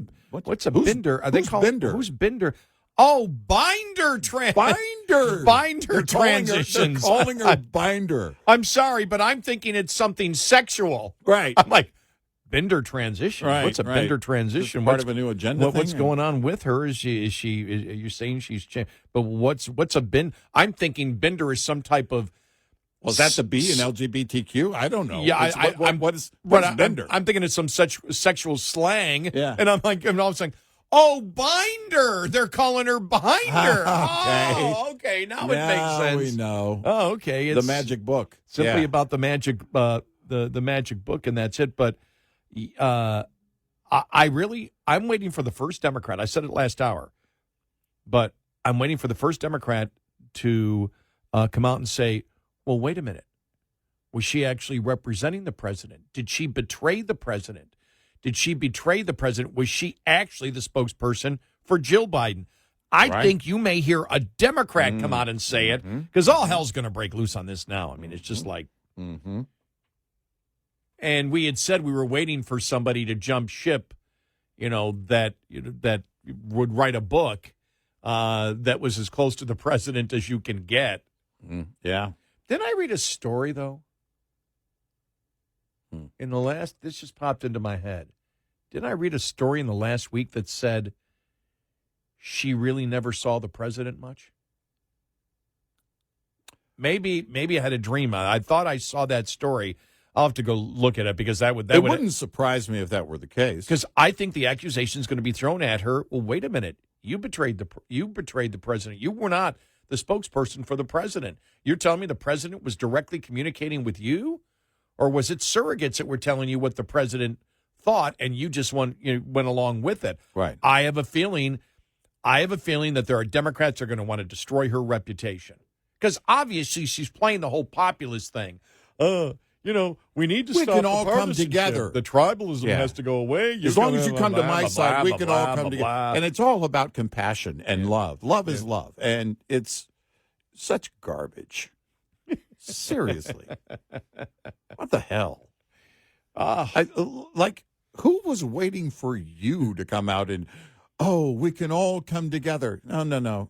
a who's, Bender? Are who's Bender? Who's Bender? Oh, Binder Binder Transitions. They're calling her Binder. I'm sorry, but I'm thinking it's something sexual. Right. I'm like, Bender Transition. Right, What's a Bender Transition? Part of a new agenda. What's going on with her? Are you saying she's changed? But what's a Bender? I'm thinking Bender is some type of. Well, is that the B in LGBTQ? I don't know. Yeah, what is Bender? I'm thinking it's some such sexual slang. Yeah. And I'm like, and all of a sudden, oh, Binder. They're calling her Binder. Okay. Oh, okay. Now it makes sense. We know. Oh, okay. It's the magic book. Simply about the magic, the magic book, and that's it. But I'm waiting for the first Democrat. I said it last hour, but I'm waiting for the first Democrat to come out and say, well, wait a minute. Was she actually representing the president? Did she betray the president? Did she betray the president? Was she actually the spokesperson for Jill Biden? I think you may hear a Democrat come out and say it, because all hell's going to break loose on this now. I mean, it's just like. And we had said we were waiting for somebody to jump ship, that would write a book that was as close to the president as you can get. Yeah. Didn't I read a story, though? This just popped into my head. Didn't I read a story in the last week that said she really never saw the president much? Maybe I had a dream. I thought I saw that story. I'll have to go look at it, because it wouldn't surprise me if that were the case. Because I think the accusation is going to be thrown at her. Well, wait a minute. You betrayed the president. You were not the spokesperson for the president. You're telling me the president was directly communicating with you? Or was it surrogates that were telling you what the president thought and you just went along with it? Right. I have a feeling that there are Democrats that are going to want to destroy her reputation. Because obviously she's playing the whole populist thing. We need to stop. We can all the come together. The tribalism has to go away. As long as you come to my side, we can all come together. And it's all about compassion and love. Love is love. And it's such garbage. Seriously. What the hell? Who was waiting for you to come out and, we can all come together? No. No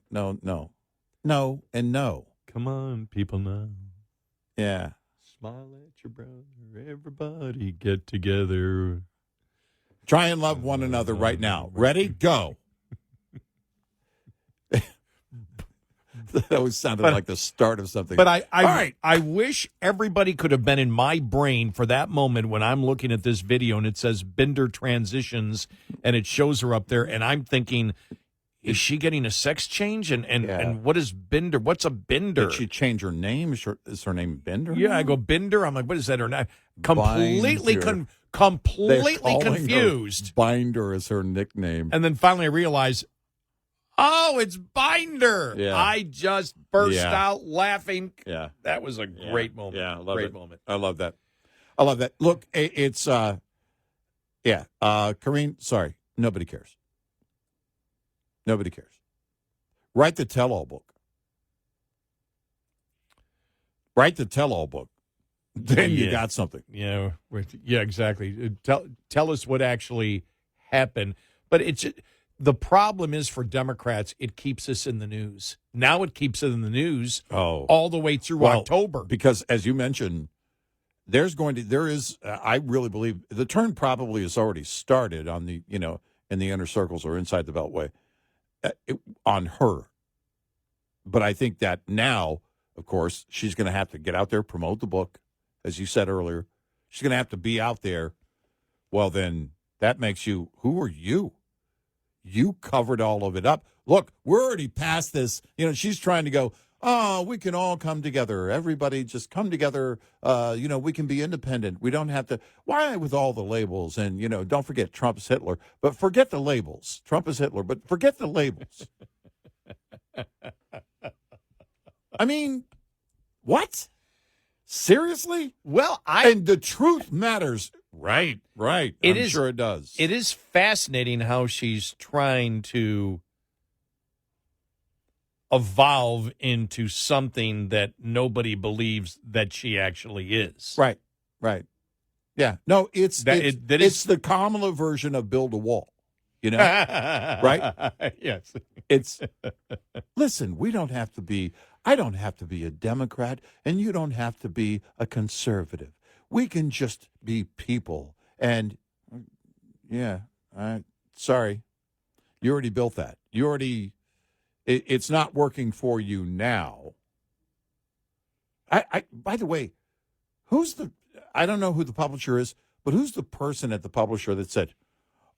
and no. Come on, people now. Yeah. Smile at your brother. Everybody get together. Try and love one another right now. Ready? Go. That always sounded like the start of something. But I wish everybody could have been in my brain for that moment when I'm looking at this video and it says Bender Transitions and it shows her up there, and I'm thinking, is she getting a sex change? And what is Bender? What's a Bender? Did she change her name? Is her name Bender? Yeah, I go Bender. I'm like, what is that? Her name? Completely confused. Binder is her nickname. And then finally I realize, it's Binder. Yeah. I just burst out laughing. Yeah. That was a great moment. Yeah, I love great moment. I love that. Look, it's Karine, sorry, nobody cares. Nobody cares. Write the tell-all book. Then you got something. Yeah, exactly. Tell us what actually happened. But the problem is for Democrats, it keeps us in the news. Now it keeps it in the news all the way through October. Because as you mentioned, there is, I really believe, the turn probably has already started on the, in the inner circles or inside the Beltway. On her. But I think that now, of course, she's going to have to get out there, promote the book, as you said earlier. She's going to have to be out there. Well, then that makes you, who are you? You covered all of it up. Look, we're already past this. She's trying to go, oh, we can all come together. Everybody just come together. We can be independent. We don't have to. Why with all the labels? And, don't forget Trump's Hitler. But forget the labels. Trump is Hitler, but forget the labels. I mean, what? Seriously? Well, and the truth matters. Right. I'm sure it does. It is fascinating how she's trying to evolve into something that nobody believes that she actually is. Right. Yeah. No, it's the Kamala version of build a wall. Right? Yes. Listen, I don't have to be a Democrat, and you don't have to be a conservative. We can just be people. And, sorry, you already built that. It's not working for you now. By the way, I don't know who the publisher is, but who's the person at the publisher that said,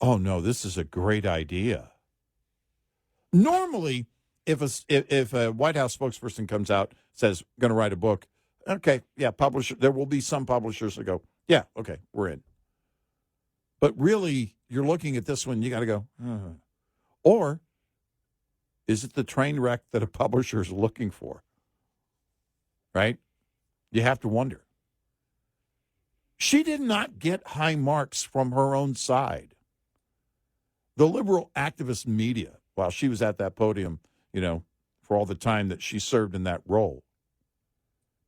oh, no, this is a great idea? Normally, if a White House spokesperson comes out, says, going to write a book, okay, yeah, publisher. There will be some publishers that go, yeah, okay, we're in. But really, you're looking at this one, you got to go, or is it the train wreck that a publisher is looking for? Right? You have to wonder. She did not get high marks from her own side. The liberal activist media, while she was at that podium, for all the time that she served in that role,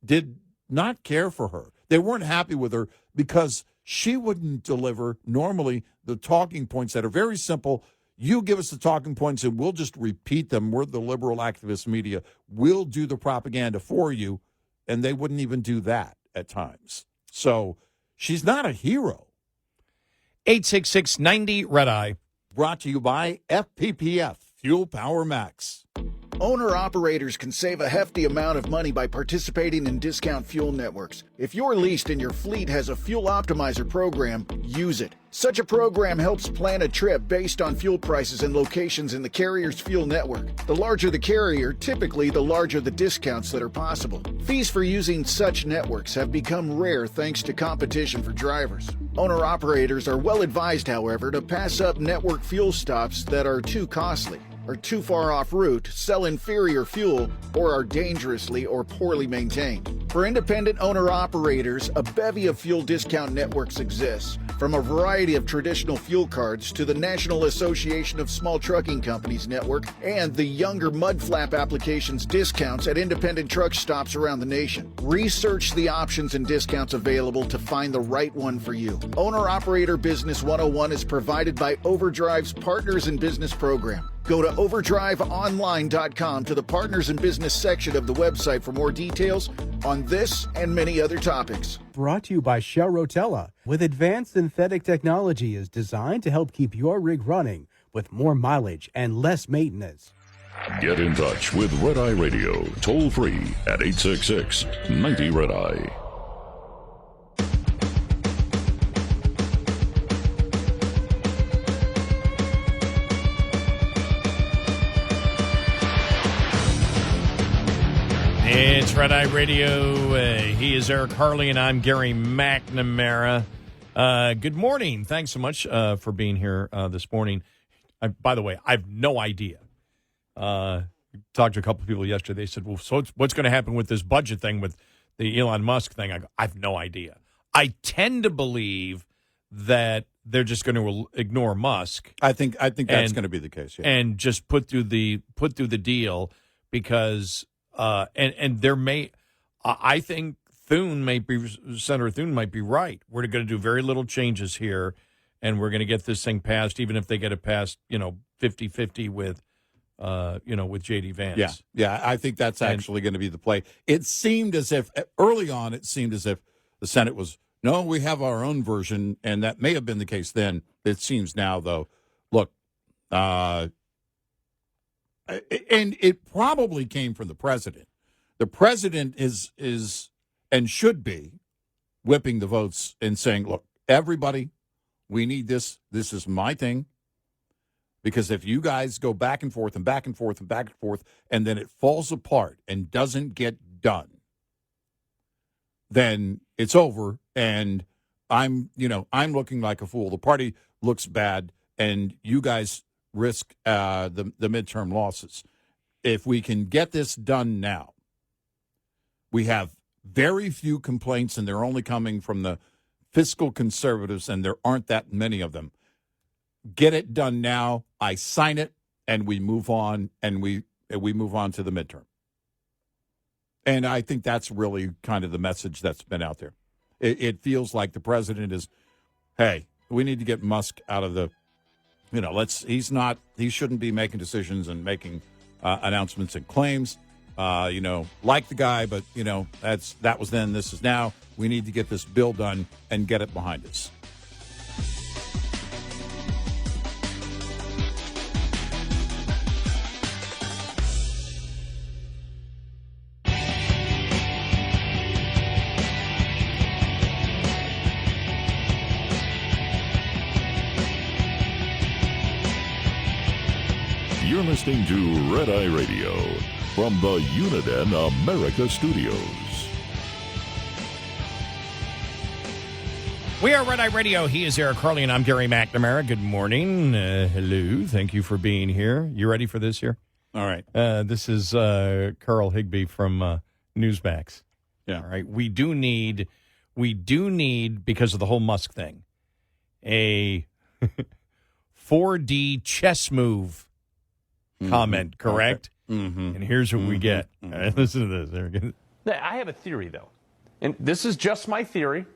did not care for her. They weren't happy with her because she wouldn't deliver normally the talking points that are very simple. You give us the talking points and we'll just repeat them. We're the liberal activist media. We'll do the propaganda for you. And they wouldn't even do that at times. So she's not a hero. 866-90-RED-EYE. Brought to you by FPPF, Fuel Power Max. Owner-operators can save a hefty amount of money by participating in discount fuel networks. If you're leased and your fleet has a fuel optimizer program, use it. Such a program helps plan a trip based on fuel prices and locations in the carrier's fuel network. The larger the carrier, typically the larger the discounts that are possible. Fees for using such networks have become rare thanks to competition for drivers. Owner-operators are well advised, however, to pass up network fuel stops that are too costly, are too far off route, sell inferior fuel, or are dangerously or poorly maintained. For independent owner-operators, a bevy of fuel discount networks exists, from a variety of traditional fuel cards to the National Association of Small Trucking Companies network and the younger mudflap applications discounts at independent truck stops around the nation. Research the options and discounts available to find the right one for you. Owner-Operator Business 101 is provided by Overdrive's Partners in Business program. Go to overdriveonline.com to the Partners in Business section of the website for more details on this and many other topics. Brought to you by Shell Rotella. With advanced synthetic technology is designed to help keep your rig running with more mileage and less maintenance. Get in touch with Red Eye Radio, toll free at 866-90-RED-EYE. It's Red Eye Radio. He is Eric Harley, and I'm Gary McNamara. Good morning. Thanks so much for being here this morning. By the way, I have no idea. Talked to a couple of people yesterday. They said, well, so what's going to happen with this budget thing, with the Elon Musk thing? I go, I have no idea. I tend to believe that they're just going to ignore Musk. I think that's going to be the case, yeah. And just put through the deal because and there may, I think Senator Thune might be right. We're going to do very little changes here, and we're going to get this thing passed, even if they get it passed, 50-50 with J.D. Vance. Yeah, I think that's actually going to be the play. It seemed as if, early on, the Senate was, no, we have our own version, and that may have been the case then. It seems now, though, look, and it probably came from the president. The president is and should be whipping the votes and saying, look, everybody, we need this. This is my thing. Because if you guys go back and forth and back and forth and back and forth, and then it falls apart and doesn't get done, then it's over. And I'm looking like a fool. The party looks bad, and you guys risk the midterm losses. If we can get this done now, we have very few complaints, and they're only coming from the fiscal conservatives, and there aren't that many of them. Get it done now. I sign it, and we move on, and we move on to the midterm. And I think that's really kind of the message that's been out there. It feels like the president is, hey, we need to get Musk out of the, he shouldn't be making decisions and making announcements and claims. Like the guy, but that was then, this is now. We need to get this bill done and get it behind us. You're listening to Red Eye Radio from the Uniden America Studios. We are Red Eye Radio. He is Eric Harley, and I'm Gary McNamara. Good morning. Hello. Thank you for being here. You ready for this here? All right. This is Carl Higbee from Newsmax. Yeah. All right. We do need, because of the whole Musk thing, a 4D chess move comment, correct? Okay. Mm-hmm. And here's what we get. All right, listen to this. There we go. I have a theory, though. And this is just my theory,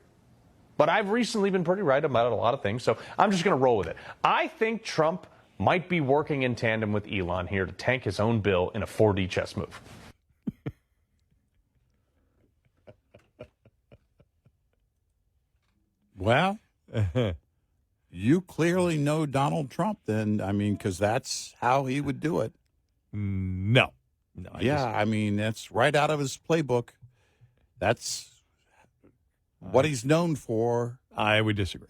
but I've recently been pretty right about a lot of things, so I'm just going to roll with it. I think Trump might be working in tandem with Elon here to tank his own bill in a 4D chess move. Well, you clearly know Donald Trump, then, because that's how he would do it. No. That's right out of his playbook. That's what he's known for. I would disagree.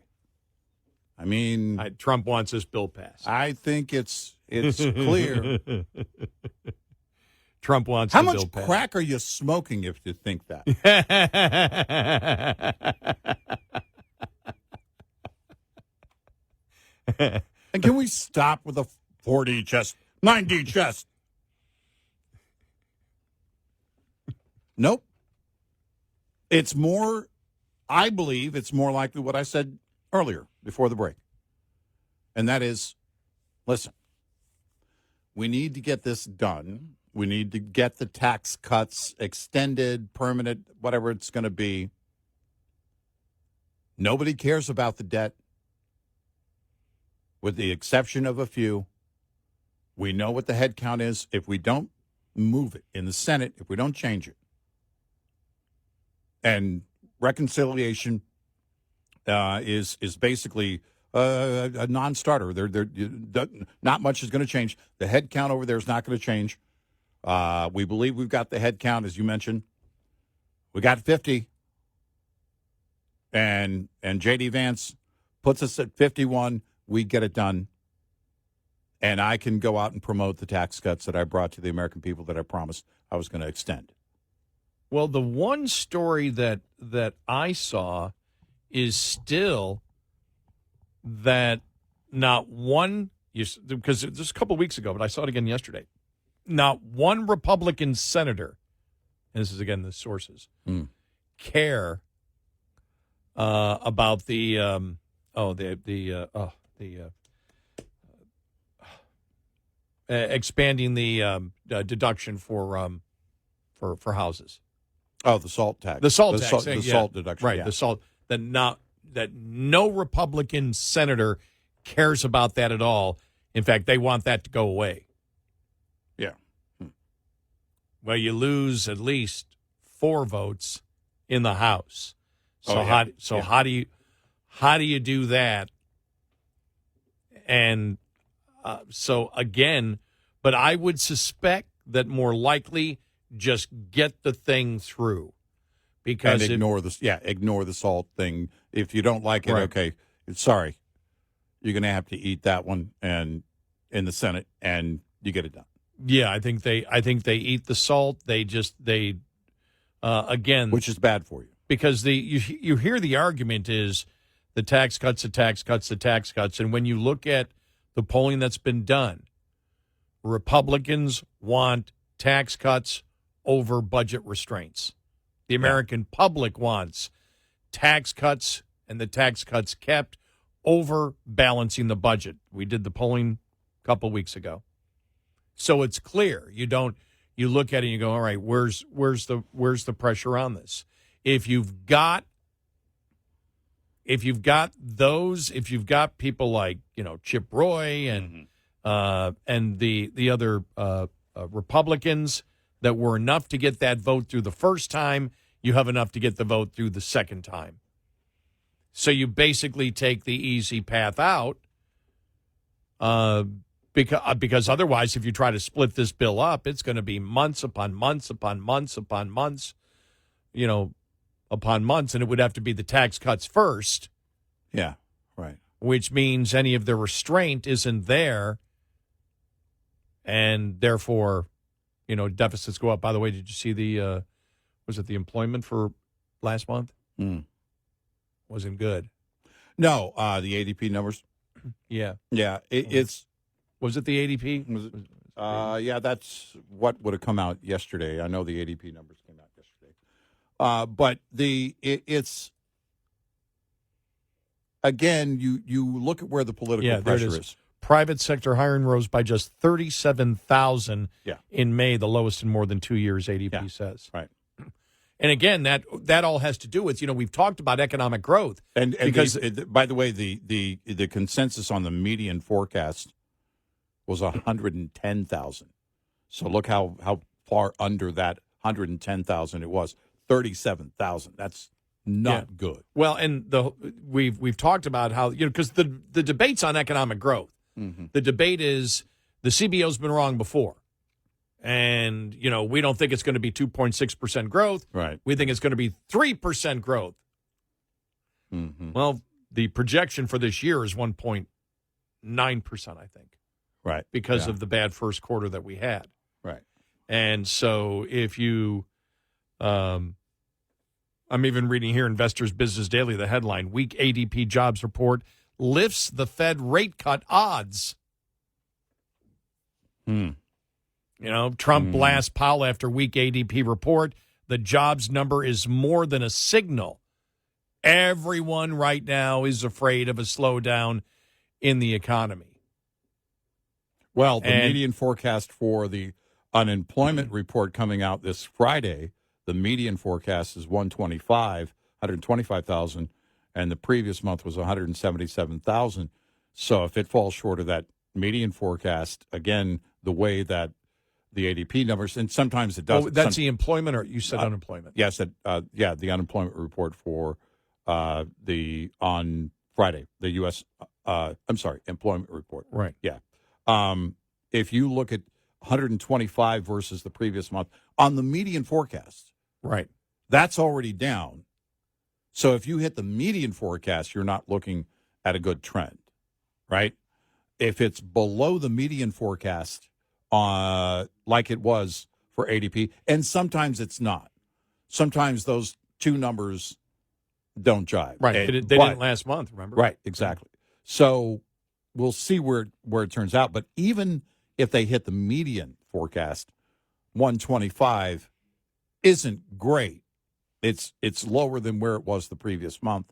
Trump wants this bill passed. I think it's clear. Trump wants How the bill much passed. crack are you smoking if you think that? And can we stop with a 4D chess, 9D chess? Nope. I believe it's more likely what I said earlier before the break. And that is, listen, we need to get this done. We need to get the tax cuts extended, permanent, whatever it's going to be. Nobody cares about the debt, with the exception of a few. We know what the head count is. If we don't move it in the Senate, if we don't change it, and reconciliation is basically a non-starter. Not much is going to change. The head count over there is not going to change. We believe we've got the head count, as you mentioned. We got 50. And J.D. Vance puts us at 51. We get it done. And I can go out and promote the tax cuts that I brought to the American people that I promised I was going to extend. Well, the one story that I saw is still that not one, because it was a couple of weeks ago, but I saw it again yesterday, not one Republican senator, and this is again the sources, care about the expanding the deduction for houses. Oh, the salt tax. The salt tax. The salt deduction. Right, yeah. the salt. That no Republican senator cares about that at all. In fact, they want that to go away. Yeah. Well, you lose at least 4 votes in the House. So how do you do that? And so again, but I would suspect that more likely just get the thing through, because and ignore the salt thing. If you don't like it, Right. Okay, sorry, you're going to have to eat that one, and in the Senate, and you get it done. Yeah, I think they eat the salt. Again, which is bad for you, because you hear the argument is the tax cuts, and when you look at the polling that's been done, Republicans want tax cuts over budget restraints. The American public wants tax cuts, and the tax cuts kept over balancing the budget. We did the polling a couple weeks ago. So it's clear. You look at it and you go, all right, where's the pressure on this? If you've got people like, Chip Roy and the other Republicans that were enough to get that vote through the first time, you have enough to get the vote through the second time. So you basically take the easy path out, because otherwise, if you try to split this bill up, it's going to be months upon months upon months upon months, upon months, and it would have to be the tax cuts first. Yeah, right. Which means any of the restraint isn't there, and therefore, deficits go up. By the way, did you see the employment for last month? Wasn't good. No, the ADP numbers. Yeah. It's. Was it the ADP? Yeah, that's what would have come out yesterday. I know the ADP numbers came out yesterday. But it's again, you look at where the political pressure is. Private sector hiring rose by just 37,000 in May, the lowest in more than 2 years, ADP says. Right. And again, that all has to do with, we've talked about economic growth. And because by the way, the consensus on the median forecast was 110,000. So look how far under that 110,000 it was. 37,000. That's not good. Well, and we've talked about how, because the debate's on economic growth. Mm-hmm. The debate is the CBO's been wrong before. And, we don't think it's going to be 2.6% growth. Right. We think it's going to be 3% growth. Mm-hmm. Well, the projection for this year is 1.9%, I think. Right. Because of the bad first quarter that we had. Right. And so if you, I'm even reading here, Investors Business Daily, the headline, weak ADP jobs report lifts the Fed rate cut odds. Trump blasts Powell after weak ADP report. The jobs number is more than a signal. Everyone right now is afraid of a slowdown in the economy. Well, the median forecast for the unemployment report coming out this Friday, the median forecast is 125,000, and the previous month was 177,000. So if it falls short of that median forecast, again, the way that the ADP numbers, and sometimes it does. Oh, that's the employment, or you said unemployment? Yes, the unemployment report for on Friday, the U.S. Employment report. Right. Yeah. If you look at 125 versus the previous month on the median forecast, right, that's already down. So if you hit the median forecast, you're not looking at a good trend, right? If it's below the median forecast, like it was for ADP, and sometimes it's not. Sometimes those two numbers don't jive. Right. They didn't last month, remember? Right, exactly. So we'll see where it turns out. But even if they hit the median forecast, 125 isn't great. It's lower than where it was the previous month.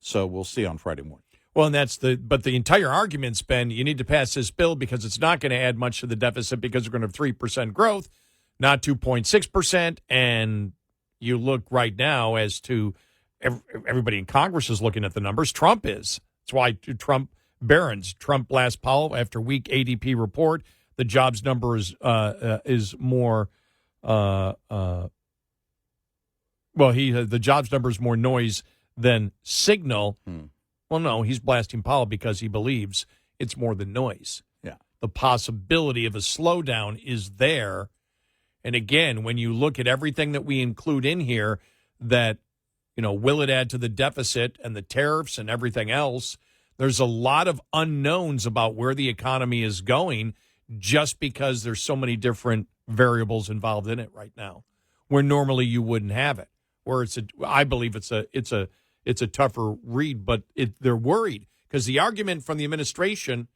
So we'll see on Friday morning. Well, and but the entire argument's been you need to pass this bill because it's not going to add much to the deficit because we're going to have 3% growth, not 2.6%. And you look right now as to everybody in Congress is looking at the numbers. Trump is. That's why Trump blasts Powell after weak ADP report. The jobs number is more. The jobs number is more noise than signal. Well, no, he's blasting Powell because he believes it's more than noise. Yeah, the possibility of a slowdown is there. And again, when you look at everything that we include in here, that will it add to the deficit and the tariffs and everything else? There's a lot of unknowns about where the economy is going just because there's so many different variables involved in it right now, where normally you wouldn't have it. Where I believe it's a tougher read, but they're worried because the argument from the administration,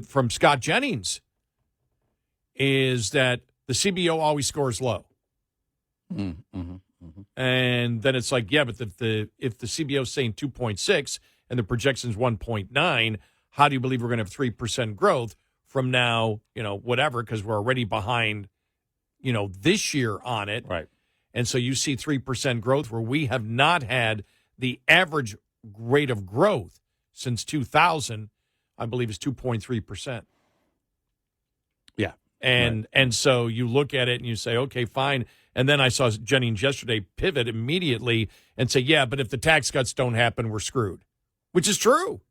from Scott Jennings, is that the CBO always scores low. And then it's like, yeah, but if the CBO is saying 2.6 and the projection's 1.9, how do you believe we're going to have 3% growth from now, whatever, because we're already behind, this year on it. Right. And so you see 3% growth where we have not had the average rate of growth since 2000, I believe, is 2.3%. Yeah. And so you look at it and you say, okay, fine. And then I saw Jennings yesterday pivot immediately and say, yeah, but if the tax cuts don't happen, we're screwed, which is true.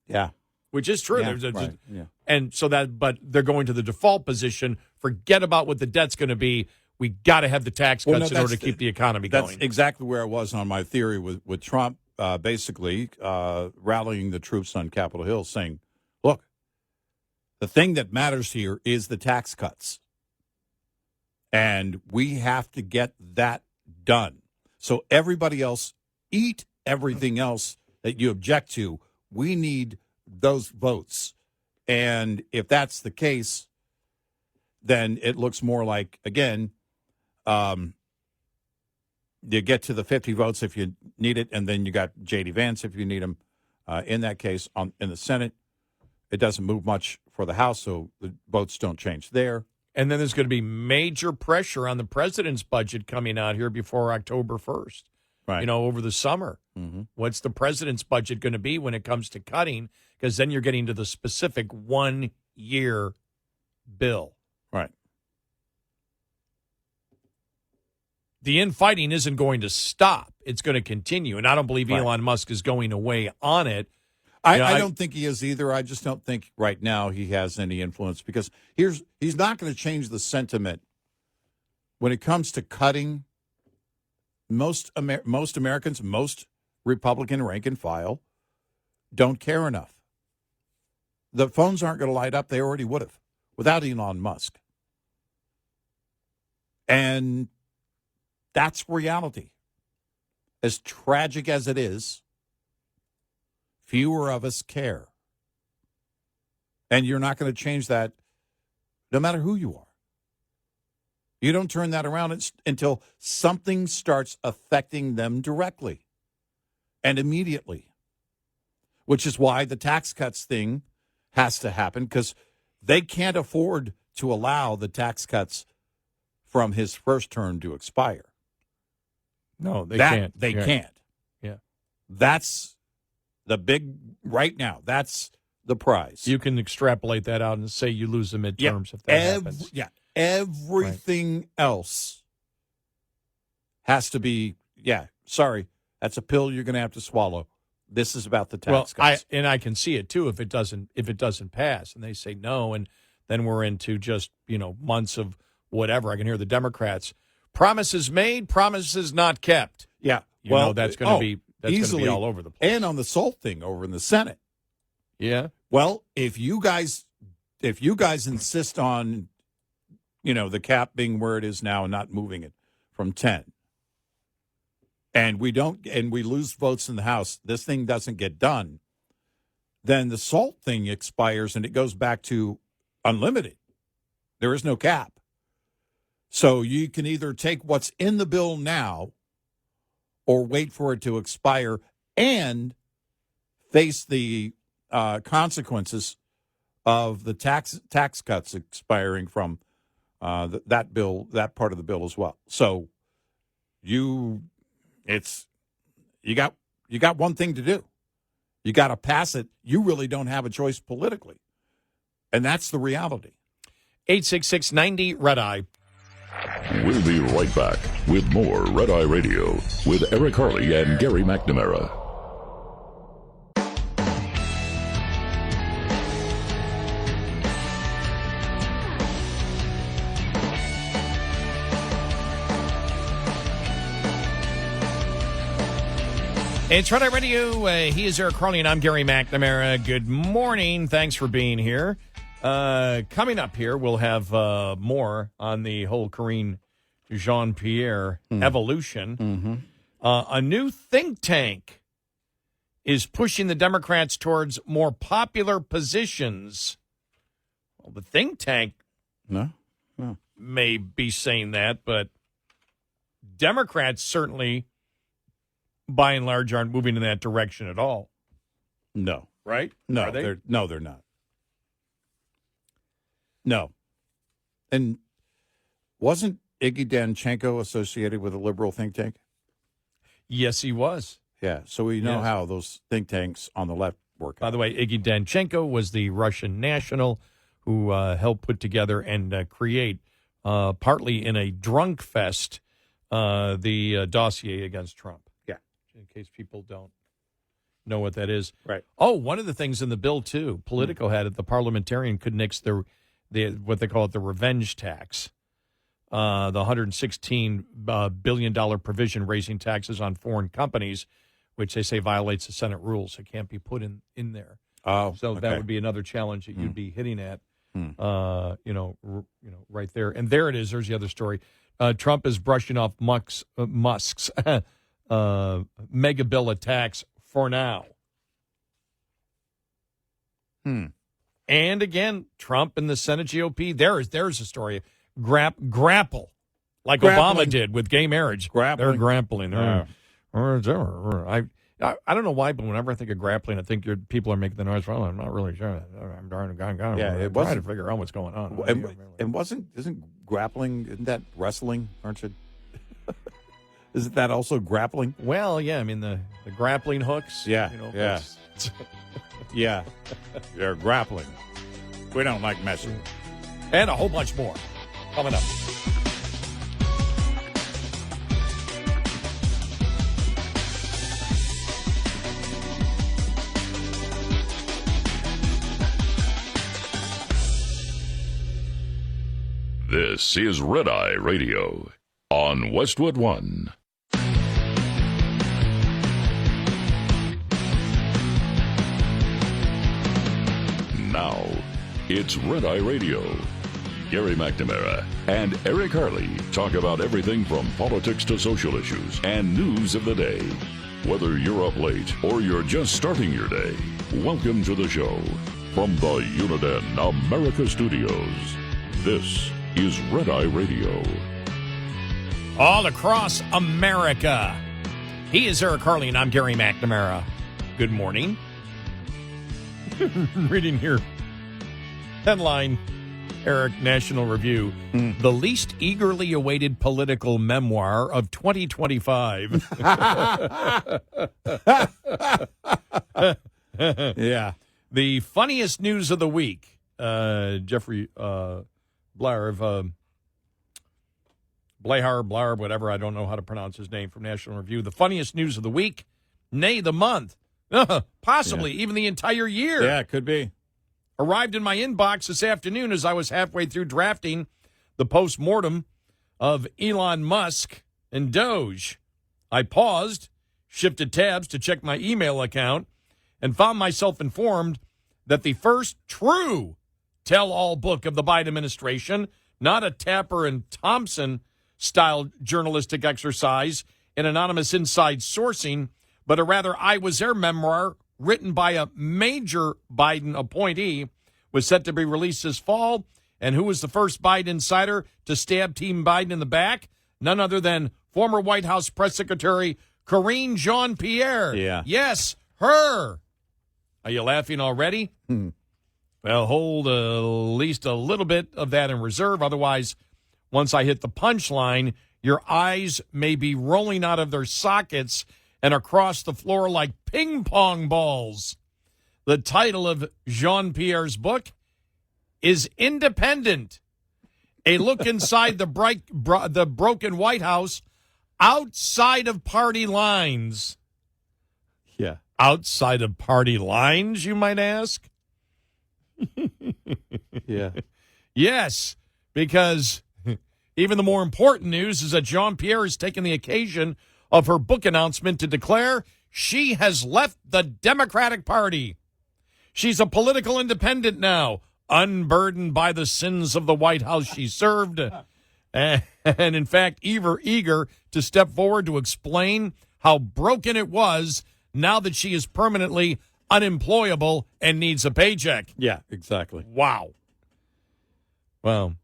Yeah. Which is true. Yeah, And so but they're going to the default position. Forget about what the debt's going to be. We got to have the tax cuts in order to keep the economy going. That's exactly where I was on my theory with Trump, basically rallying the troops on Capitol Hill, saying, look, the thing that matters here is the tax cuts. And we have to get that done. So everybody else, eat everything else that you object to. We need those votes. And if that's the case, then it looks more like, again, you get to the 50 votes if you need it, and then you got J.D. Vance if you need him. In that case, in the Senate, it doesn't move much for the House, so the votes don't change there. And then there's going to be major pressure on the president's budget coming out here before October 1st, right? Over the summer. Mm-hmm. What's the president's budget going to be when it comes to cutting? Because then you're getting to the specific 1-year bill. Right. The infighting isn't going to stop. It's going to continue. And I don't believe Elon Musk is going away on it. I don't think he is either. I just don't think right now he has any influence because he's not going to change the sentiment when it comes to cutting. Most Americans, most Republican rank and file, don't care enough. The phones aren't going to light up. They already would have without Elon Musk. And that's reality. As tragic as it is, fewer of us care. And you're not going to change that no matter who you are. You don't turn that around until something starts affecting them directly and immediately, which is why the tax cuts thing has to happen because they can't afford to allow the tax cuts from his first term to expire. No, they can't. They can't. Yeah. That's the big, right now, that's the prize. You can extrapolate that out and say you lose the midterms if that happens. Yeah. Everything else has to be, sorry, that's a pill you're going to have to swallow. This is about the tax cuts. I can see it too if it doesn't pass and they say no, and then we're into just, months of whatever. I can hear the Democrats. Promises made, promises not kept. Yeah. That's going to be easily all over the place. And on the SALT thing over in the Senate. Yeah. Well, if you guys insist on, the cap being where it is now and not moving it from 10, and we lose votes in the House, this thing doesn't get done, then the SALT thing expires and it goes back to unlimited. There is no cap. So you can either take what's in the bill now or wait for it to expire and face the consequences of the tax cuts expiring from that bill, that part of the bill as well. So you got one thing to do. You got to pass it. You really don't have a choice politically. And that's the reality. 866-90-RED-EYE. We'll be right back with more Red Eye Radio with Eric Harley and Gary McNamara. It's Red Eye Radio. He is Eric Harley, and I'm Gary McNamara. Good morning. Thanks for being here. Coming up here, we'll have more on the whole Karine Jean-Pierre evolution. Mm-hmm. A new think tank is pushing the Democrats towards more popular positions. Well, the think tank may be saying that, but Democrats certainly, by and large, aren't moving in that direction at all. No. Right? No, Are they? they're not. No. And wasn't Iggy Danchenko associated with a liberal think tank? Yes, he was. Yeah, so we know how those think tanks on the left work. By the way, Iggy Danchenko was the Russian national who helped put together and create, partly in a drunk fest, the dossier against Trump. Yeah. In case people don't know what that is. Right. Oh, one of the things in the bill, too, Politico had it, the parliamentarian could nix the what they call it, the revenge tax, the $116 billion provision raising taxes on foreign companies, which they say violates the Senate rules. It can't be put in there. Oh, so that would be another challenge that you'd be hitting at, right there. And there it is. There's the other story. Trump is brushing off Musk's mega bill attacks for now. And again, Trump and the Senate GOP, there's a story. Grapple, like Obama did with gay marriage. They're grappling. I don't know why, but whenever I think of grappling, I think people are making the noise. Well, I'm not really sure. I'm trying to figure out what's going on. And isn't grappling, isn't that wrestling, aren't you? Isn't that also grappling? Well, yeah, I mean, the grappling hooks. Yeah, yeah. They're grappling. We don't like messing. And a whole bunch more coming up. This is Red Eye Radio on Westwood One. Now, it's Red Eye Radio. Gary McNamara and Eric Harley talk about everything from politics to social issues and news of the day. Whether you're up late or you're just starting your day, welcome to the show. From the Uniden America Studios, this is Red Eye Radio. All across America. He is Eric Harley, and I'm Gary McNamara. Good morning. Reading here. Headline, Eric, National Review. The least eagerly awaited political memoir of 2025. Yeah. The funniest news of the week. Jeffrey Blarb, whatever, I don't know how to pronounce his name, from National Review. The funniest news of the week, nay, the month, possibly even the entire year. Yeah, it could be. Arrived in my inbox this afternoon as I was halfway through drafting the post-mortem of Elon Musk and Doge. I paused, shifted tabs to check my email account, and found myself informed that the first true tell-all book of the Biden administration, not a Tapper and Thompson-style journalistic exercise in anonymous inside sourcing, but a rather I was there memoir written by a major Biden appointee, was set to be released this fall. And who was the first Biden insider to stab Team Biden in the back? None other than former White House Press Secretary Karine Jean-Pierre. Yeah. Yes, her. Are you laughing already? Well, hold at least a little bit of that in reserve. Otherwise, once I hit the punchline, your eyes may be rolling out of their sockets and across the floor like ping pong balls. The title of Jean-Pierre's book is Independent, a look inside the broken White House outside of party lines. Yeah. Outside of party lines, you might ask? Yeah. Yes, because even the more important news is that Jean-Pierre has taken the occasion of her book announcement to declare she has left the Democratic Party. She's a political independent now, unburdened by the sins of the White House she served. And in fact, eager to step forward to explain how broken it was now that she is permanently unemployable and needs a paycheck. Yeah, exactly. Wow. Well,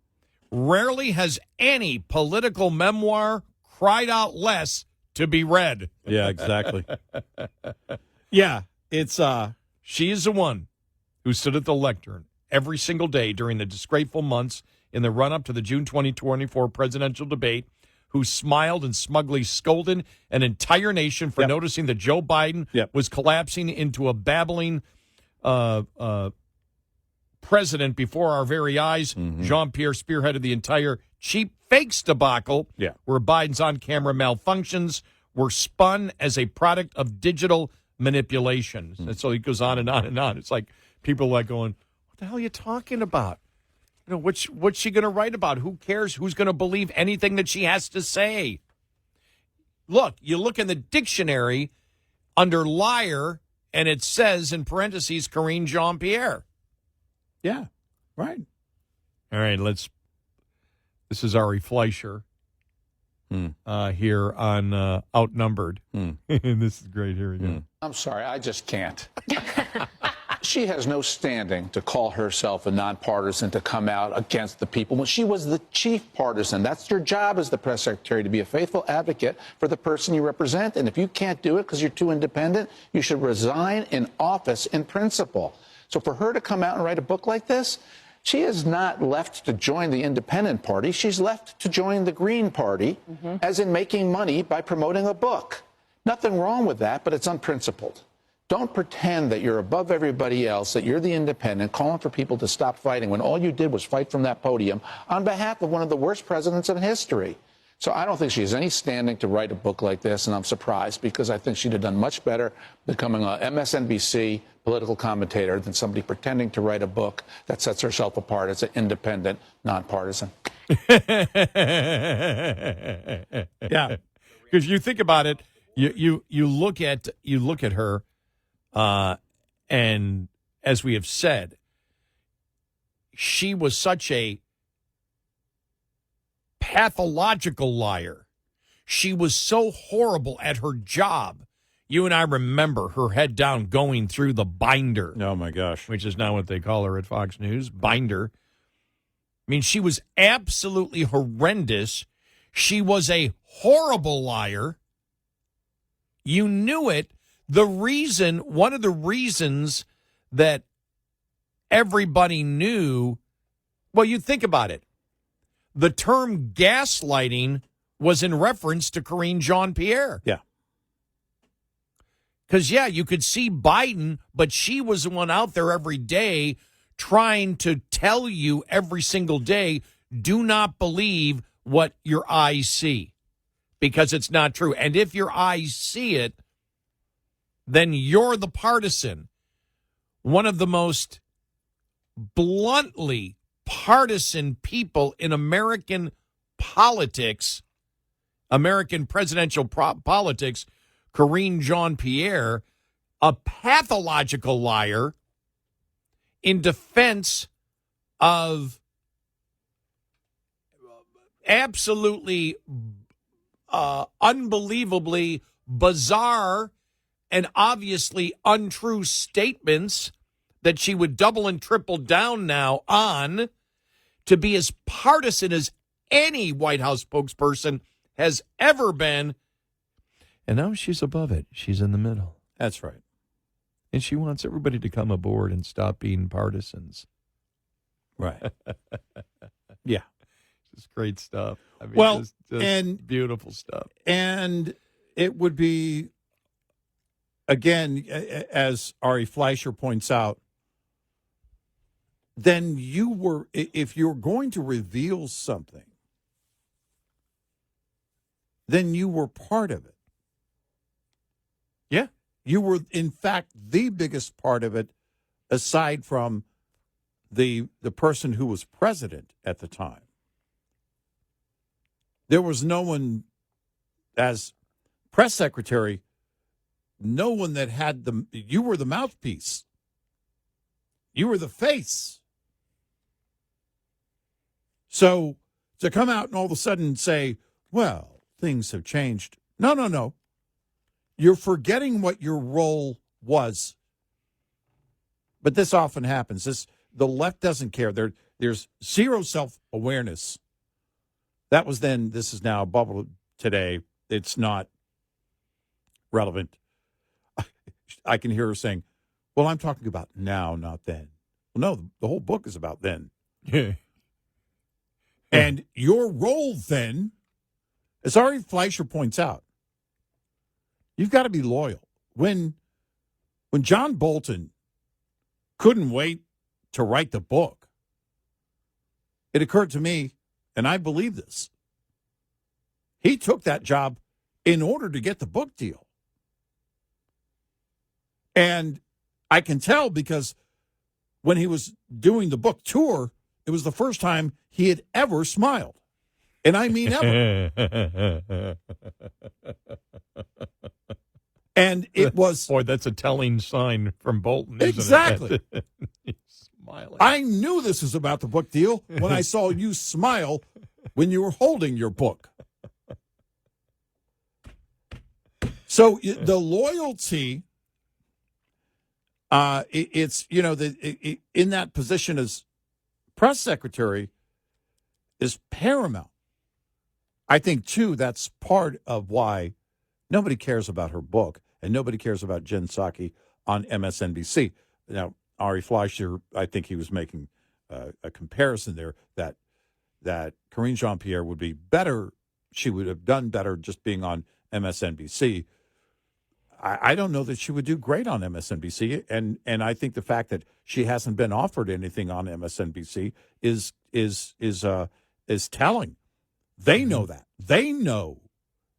rarely has any political memoir cried out less to be read. Yeah, exactly. Yeah, it's She is the one who stood at the lectern every single day during the disgraceful months in the run-up to the June 2024 presidential debate, who smiled and smugly scolded an entire nation for noticing that Joe Biden was collapsing into a babbling president before our very eyes. Jean-Pierre spearheaded the entire cheap fakes debacle, where Biden's on-camera malfunctions were spun as a product of digital manipulation. And so he goes on and on and on. It's like people are like going, what the hell are you talking about? You know, what's she going to write about? Who cares? Who's going to believe anything that she has to say? Look, you look in the dictionary under liar, and it says in parentheses, Karine Jean-Pierre. Yeah, right. All right, this is Ari Fleischer here on Outnumbered. And this is great. Here we go. I'm sorry, I just can't. She has no standing to call herself a nonpartisan, to come out against the people. When she was the chief partisan, that's your job as the press secretary, to be a faithful advocate for the person you represent. And if you can't do it because you're too independent, you should resign in office in principle. So for her to come out and write a book like this, she is not left to join the independent party. She's left to join the Green Party, as in making money by promoting a book. Nothing wrong with that, but it's unprincipled. Don't pretend that you're above everybody else, that you're the independent, calling for people to stop fighting when all you did was fight from that podium on behalf of one of the worst presidents in history. So I don't think she has any standing to write a book like this, and I'm surprised because I think she'd have done much better becoming a MSNBC political commentator than somebody pretending to write a book that sets herself apart as an independent, nonpartisan. Yeah, because you think about it, you look at her. And as we have said, she was such a pathological liar. She was so horrible at her job. You and I remember her head down going through the binder. Oh, my gosh. Which is now what they call her at Fox News, binder. I mean, she was absolutely horrendous. She was a horrible liar. You knew it. One of the reasons that everybody knew, well, you think about it. The term gaslighting was in reference to Karine Jean-Pierre. Yeah. Because, you could see Biden, but she was the one out there every day trying to tell you every single day, do not believe what your eyes see, because it's not true. And if your eyes see it, then you're the partisan. One of the most bluntly partisan people in American politics, American presidential politics, Karine Jean-Pierre, a pathological liar in defense of absolutely unbelievably bizarre and obviously untrue statements that she would double and triple down now on, to be as partisan as any White House spokesperson has ever been. And now she's above it. She's in the middle. That's right. And she wants everybody to come aboard and stop being partisans. Right. Yeah. Just great stuff. I mean, well, just and beautiful stuff. And it would be, again, as Ari Fleischer points out, then if you're going to reveal something, then you were part of it. Yeah. You were, in fact, the biggest part of it, aside from the person who was president at the time. There was no one, as press secretary, no one that had you were the mouthpiece. You were the face. So to come out and all of a sudden say, well, things have changed. No. You're forgetting what your role was. But this often happens. The left doesn't care. There's zero self-awareness. That was then. This is now bubbled today. It's not relevant. I can hear her saying, well, I'm talking about now, not then. Well, no, the whole book is about then. And your role then, as Ari Fleischer points out, you've got to be loyal. When John Bolton couldn't wait to write the book, it occurred to me, and I believe this, he took that job in order to get the book deal. And I can tell because when he was doing the book tour, it was the first time he had ever smiled. And I mean ever. And it was... Boy, that's a telling sign from Bolton, isn't exactly. it? He's smiling. I knew this was about the book deal when I saw you smile when you were holding your book. So the loyalty... it's, in that position as press secretary is paramount. I think, too, that's part of why nobody cares about her book and nobody cares about Jen Psaki on MSNBC. Now, Ari Fleischer, I think he was making a comparison there that Karine Jean-Pierre would be better. She would have done better just being on MSNBC. I don't know that she would do great on MSNBC, and I think the fact that she hasn't been offered anything on MSNBC is telling. They know that. They know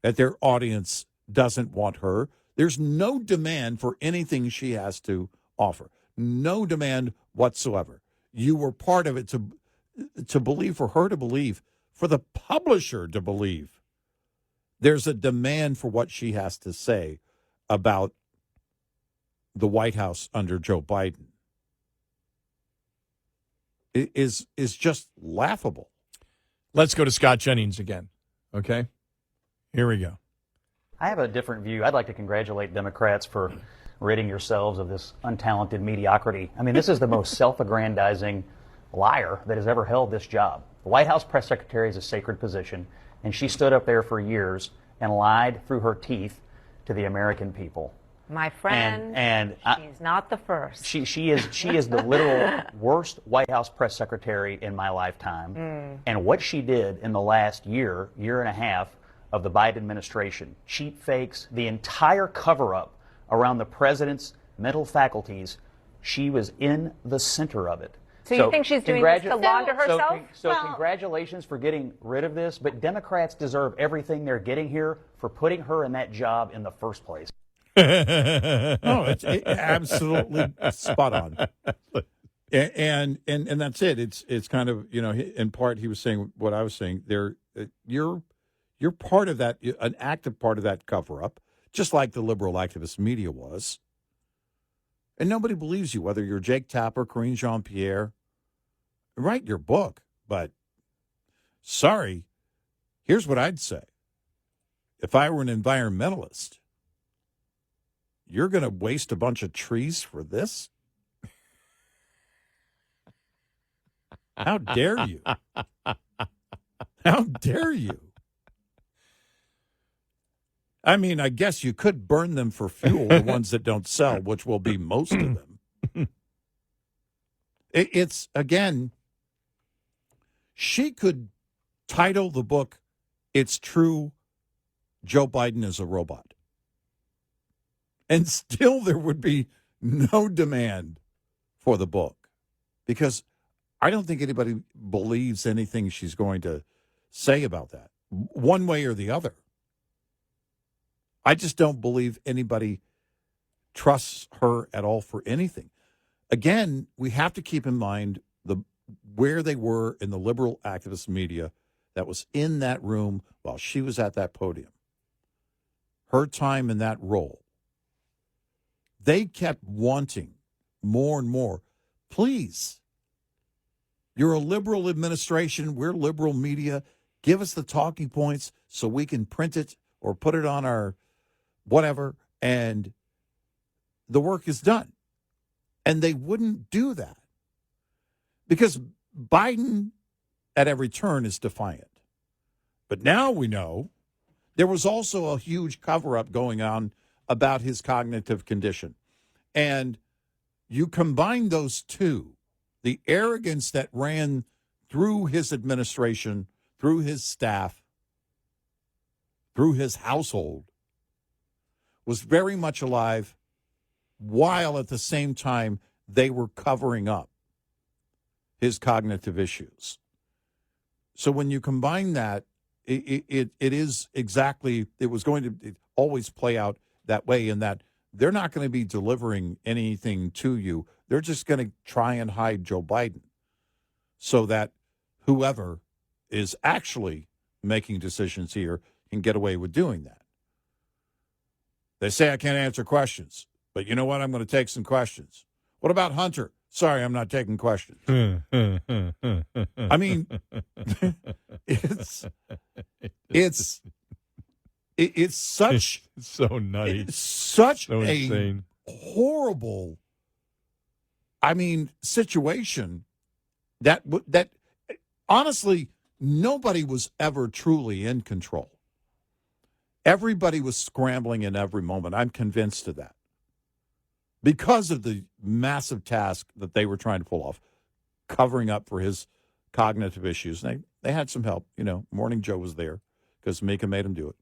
that their audience doesn't want her. There's no demand for anything she has to offer. No demand whatsoever. You were part of it to believe, for her to believe, for the publisher to believe. There's a demand for what she has to say about the White House under Joe Biden. It is just laughable. Let's go to Scott Jennings again, okay? Here we go. I have a different view. I'd like to congratulate Democrats for ridding yourselves of this untalented mediocrity. I mean, this is the most self-aggrandizing liar that has ever held this job. The White House press secretary is a sacred position, and she stood up there for years and lied through her teeth to the American people. My friend, and she's not the first. She is the literal worst White House press secretary in my lifetime. And what she did in the last year and a half of the Biden administration, cheap fakes, the entire cover-up around the president's mental faculties, she was in the center of it. So you think she's doing this to launder herself? So congratulations for getting rid of this, but Democrats deserve everything they're getting here for putting her in that job in the first place. No, it's absolutely spot on. And that's it. It's kind of, in part he was saying what I was saying there. You're part of that, an active part of that cover-up, just like the liberal activist media was. And nobody believes you, whether you're Jake Tapper, Karine Jean-Pierre. Write your book, but sorry, here's what I'd say. If I were an environmentalist, you're going to waste a bunch of trees for this? How dare you? How dare you? I mean, I guess you could burn them for fuel, the ones that don't sell, which will be most of them. It's, again, she could title the book, "It's True, Joe Biden is a Robot." And still there would be no demand for the book. Because I don't think anybody believes anything she's going to say about that, one way or the other. I just don't believe anybody trusts her at all for anything. Again, we have to keep in mind where they were in the liberal activist media that was in that room while she was at that podium. Her time in that role they kept wanting more and more. Please, you're a liberal administration. We're liberal media. Give us the talking points so we can print it or put it on our whatever, and the work is done. And they wouldn't do that because Biden at every turn is defiant. But now we know there was also a huge cover-up going on about his cognitive condition. And you combine those two, the arrogance that ran through his administration, through his staff, through his household, was very much alive, while at the same time they were covering up his cognitive issues. So when you combine that, it is exactly, it was going to always play out that way, in that they're not going to be delivering anything to you. They're just going to try and hide Joe Biden so that whoever is actually making decisions here can get away with doing that. They say I can't answer questions, but you know what? I'm going to take some questions. What about Hunter? Sorry, I'm not taking questions. I mean, it's such it's so nutty. It's such so a insane. Horrible, situation that honestly nobody was ever truly in control. Everybody was scrambling in every moment. I'm convinced of that. Because of the massive task that they were trying to pull off, covering up for his cognitive issues. They had some help. Morning Joe was there because Mika made him do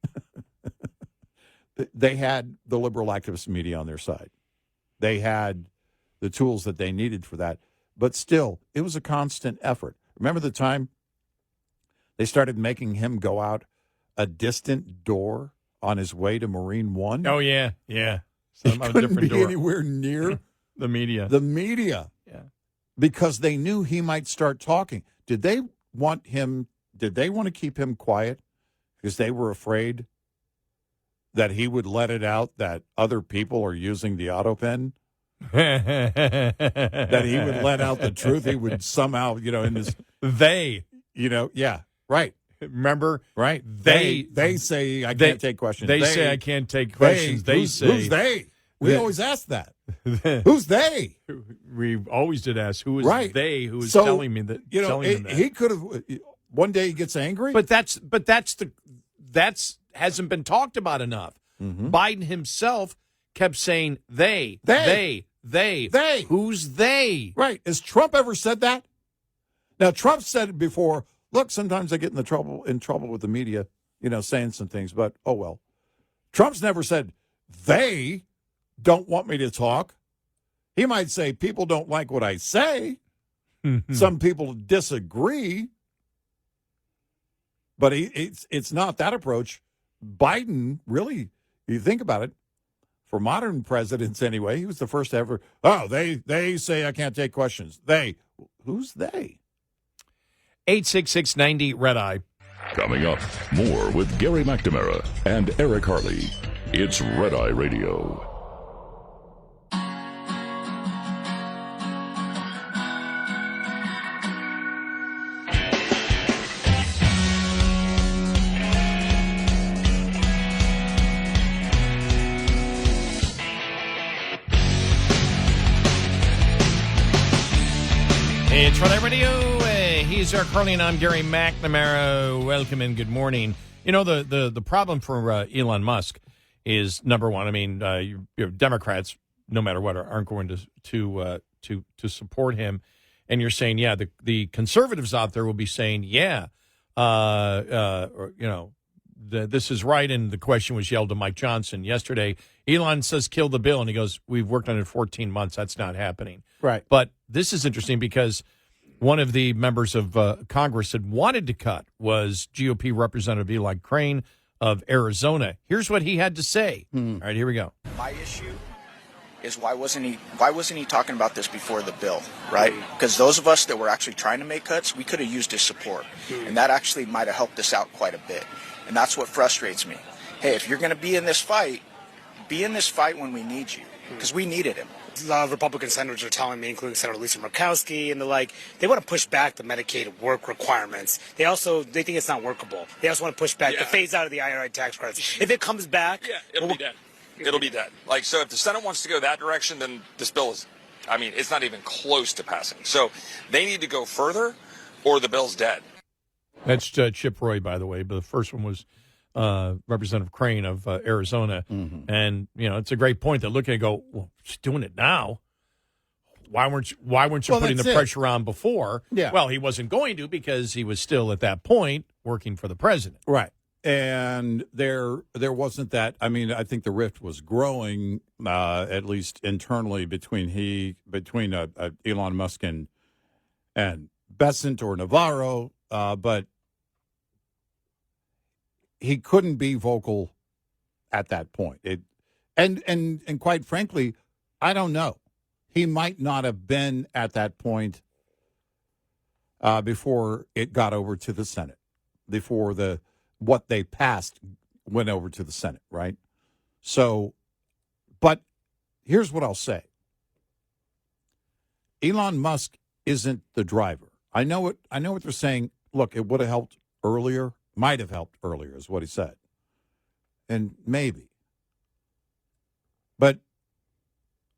it. They had the liberal activist media on their side. They had the tools that they needed for that. But still, it was a constant effort. Remember the time they started making him go out a distant door on his way to Marine One? Oh, yeah, yeah. He couldn't be anywhere near the media. The media. Yeah. Because they knew he might start talking. Did they want to keep him quiet because they were afraid that he would let it out that other people are using the auto pen? That he would let out the truth? He would somehow, in this... yeah, right. Remember? Right. They say I can't take questions. They say I can't take questions. Who's they? We always ask that. Who's they? We always did ask who is they who is telling me that. Telling them that. He could have. One day he gets angry. But that's hasn't been talked about enough. Mm-hmm. Biden himself kept saying they. Who's they? Right. Has Trump ever said that? Now Trump said it before. Look, sometimes I get in trouble with the media, saying some things, but oh well. Trump's never said they don't want me to talk. He might say people don't like what I say. Some people disagree. But it's not that approach. Biden, really, you think about it, for modern presidents anyway, he was the first ever, they say I can't take questions. Who's they? 866-90-RED-EYE. Coming up, more with Gary McNamara and Eric Harley. It's Red Eye Radio. It's Red Eye Radio. He's Eric Harley, and I'm Gary McNamara. Welcome and good morning. The problem for Elon Musk is, number one, I mean, you Democrats, no matter what, aren't going to support him. And you're saying, the conservatives out there will be saying, this is right. And the question was yelled to Mike Johnson yesterday. Elon says, kill the bill. And he goes, we've worked on it 14 months. That's not happening. Right. But this is interesting because one of the members of Congress that wanted to cut was GOP Representative Eli Crane of Arizona. Here's what he had to say. All right, here we go. My issue is why wasn't he talking about this before the bill, right? Because those of us that were actually trying to make cuts, we could have used his support. And that actually might have helped us out quite a bit. And that's what frustrates me. Hey, if you're going to be in this fight, be in this fight when we need you, because we needed him. A lot of Republican senators are telling me, including Senator Lisa Murkowski and the like, they want to push back the Medicaid work requirements. They think it's not workable. They also want to push back the phase out of the IRA tax credits. If it comes back, it'll be dead. It'll be dead. Like, so if the Senate wants to go that direction, then this bill is, I mean, it's not even close to passing. So they need to go further or the bill's dead. That's Chip Roy, by the way, but the first one was Representative Crane of Arizona. Mm-hmm. And, you know, it's a great point. They look at it and go, well, she's doing it now. Why weren't you putting the pressure on before? Yeah. Well, he wasn't going to because he was still at that point working for the president. Right. And there wasn't that. I mean, I think the rift was growing, at least internally, between Elon Musk and Besant or Navarro, but he couldn't be vocal at that point. And quite frankly, I don't know. He might not have been at that point before it got over to the Senate, before what they passed went over to the Senate, right? So, but here's what I'll say. Elon Musk isn't the driver. I know what they're saying. Look, it would have helped earlier, might have helped earlier, is what he said. And maybe. But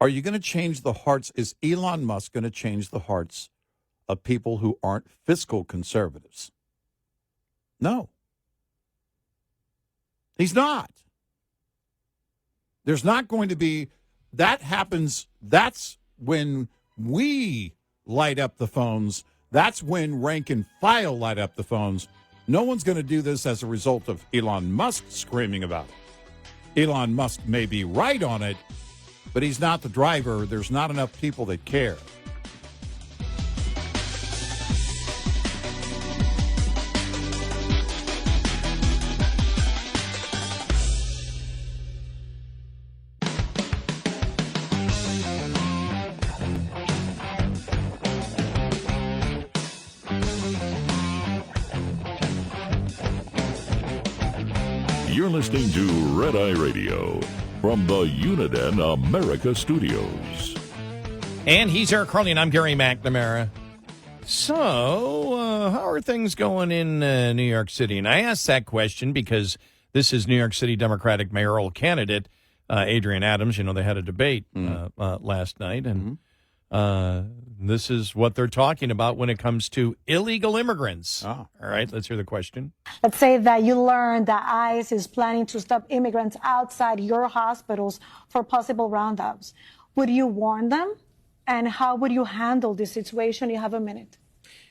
are you going to change the hearts? Is Elon Musk going to change the hearts of people who aren't fiscal conservatives? No. He's not. There's not going to be, that happens, that's when we light up the phones. That's when rank and file light up the phones. No one's going to do this as a result of Elon Musk screaming about it. Elon Musk may be right on it, but he's not the driver. There's not enough people that care. You're listening to Red Eye Radio from the Uniden America Studios. And he's Eric Harley, and I'm Gary McNamara. So, how are things going in New York City? And I asked that question because this is New York City Democratic mayoral candidate Adrian Adams. You know, they had a debate last night, and this is what they're talking about when it comes to illegal immigrants. All right, let's hear the question. Let's say that you learn that ICE is planning to stop immigrants outside your hospitals for possible roundups. Would you warn them? And how would you handle this situation? You have a minute.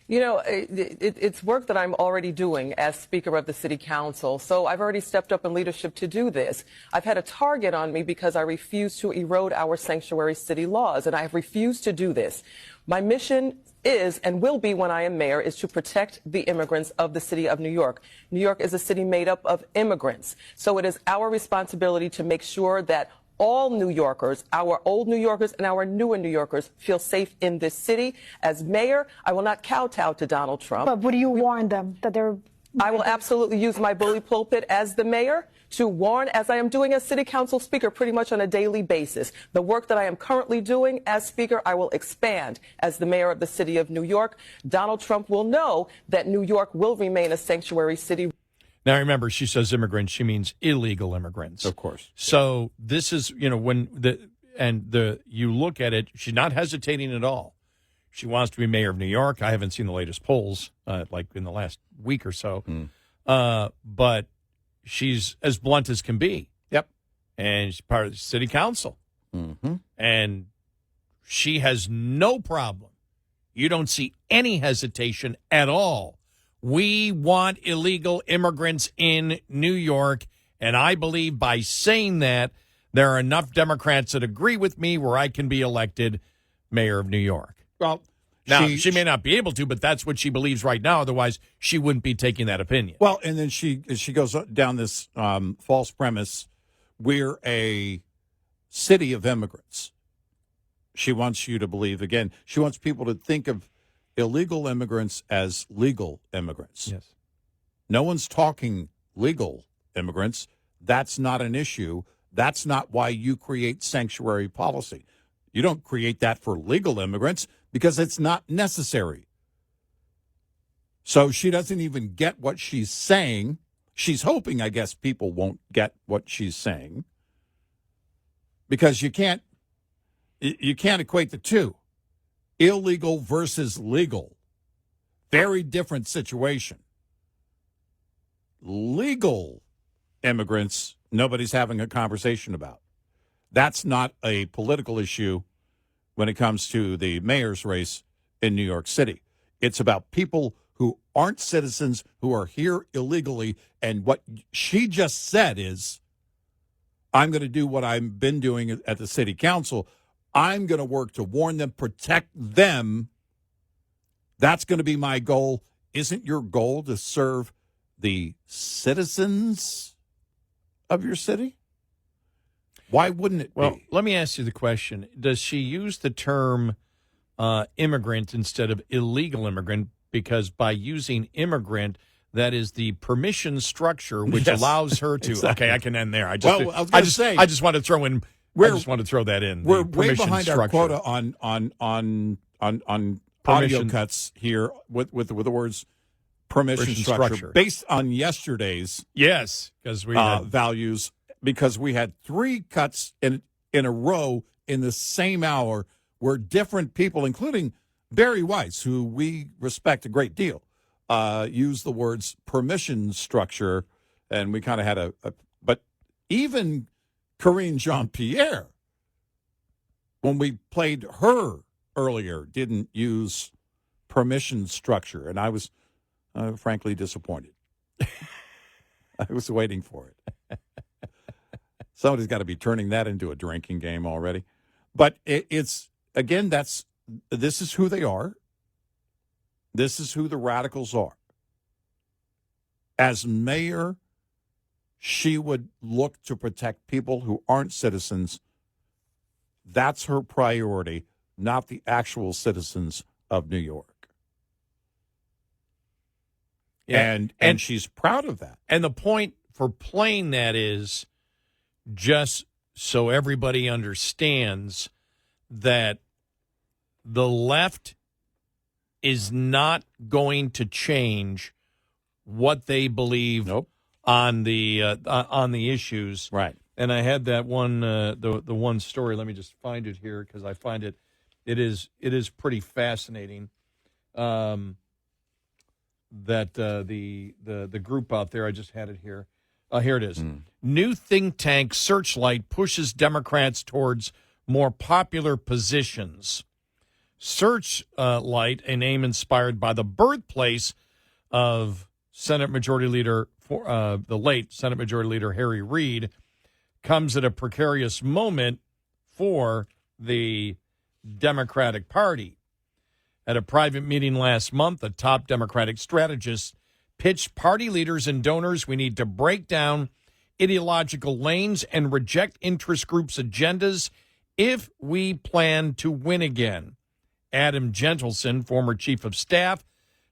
You know, it's work that I'm already doing as Speaker of the City Council. So I've already stepped up in leadership to do this. I've had a target on me because I refuse to erode our sanctuary city laws, and I have refused to do this. My mission is and will be when I am mayor is to protect the immigrants of the city of New York. New York is a city made up of immigrants. So it is our responsibility to make sure that all New Yorkers, our old New Yorkers and our newer New Yorkers, feel safe in this city. As mayor, I will not kowtow to Donald Trump. But would you warn them that they're... I will absolutely use my bully pulpit as the mayor to warn, as I am doing as City Council Speaker pretty much on a daily basis. The work that I am currently doing as Speaker, I will expand as the mayor of the city of New York. Donald Trump will know that New York will remain a sanctuary city. Now, remember, she says immigrants, she means illegal immigrants. Of course. So this is, you know, you look at it, she's not hesitating at all. She wants to be mayor of New York. I haven't seen the latest polls, like in the last week or so. But she's as blunt as can be. Yep. And she's part of the city council. Mm-hmm. And she has no problem. You don't see any hesitation at all. We want illegal immigrants in New York, and I believe by saying that, there are enough Democrats that agree with me where I can be elected mayor of New York. Well, now, she may not be able to, but that's what she believes right now. Otherwise, she wouldn't be taking that opinion. Well, and then she goes down this false premise. We're a city of immigrants. She wants you to believe, again, she wants people to think of illegal immigrants as legal immigrants. Yes. No one's talking legal immigrants. That's not an issue. That's not why you create sanctuary policy. You don't create that for legal immigrants because it's not necessary. So she doesn't even get what she's saying. She's hoping, I guess, people won't get what she's saying because you can't equate the two. Illegal versus legal. Very different situation. Legal immigrants, nobody's having a conversation about. That's not a political issue when it comes to the mayor's race in New York City. It's about people who aren't citizens, who are here illegally. And what she just said is, I'm going to do what I've been doing at the city council. I'm going to work to warn them, protect them. That's going to be my goal. Isn't your goal to serve the citizens of your city? Why wouldn't it Well, be? let me ask you the question. Does she use the term immigrant instead of illegal immigrant? Because by using immigrant, that is the permission structure which allows her to. Exactly. Okay, I can end there. I just want to throw in. I just want to throw that in. We're the way behind structure. our quota on audio cuts here with the words permission structure based on yesterday's because we had values, because we had 3 cuts in a row in the same hour where different people, including Barry Weiss, who we respect a great deal, used the words permission structure, and we kind of had but even Karine Jean-Pierre, when we played her earlier, didn't use permission structure, and I was frankly disappointed. I was waiting for it. Somebody's got to be turning that into a drinking game already. But it's, again, this is who they are. This is who the radicals are. As mayor, she would look to protect people who aren't citizens. That's her priority, not the actual citizens of New York. Yeah. And she's proud of that. And the point for playing that is just so everybody understands that the left is not going to change what they believe on the issues. Right. And I had that one the one story. Let me just find it here because I find it is pretty fascinating. That the group out there, I just had it here. Here it is. New think tank Searchlight pushes Democrats towards more popular positions. Searchlight, a name inspired by the birthplace of Senate Majority Leader, the late Senate Majority Leader Harry Reid, comes at a precarious moment for the Democratic Party. At a private meeting last month, a top Democratic strategist pitched party leaders and donors we need to break down ideological lanes and reject interest groups' agendas if we plan to win again. Adam Gentleson, former chief of staff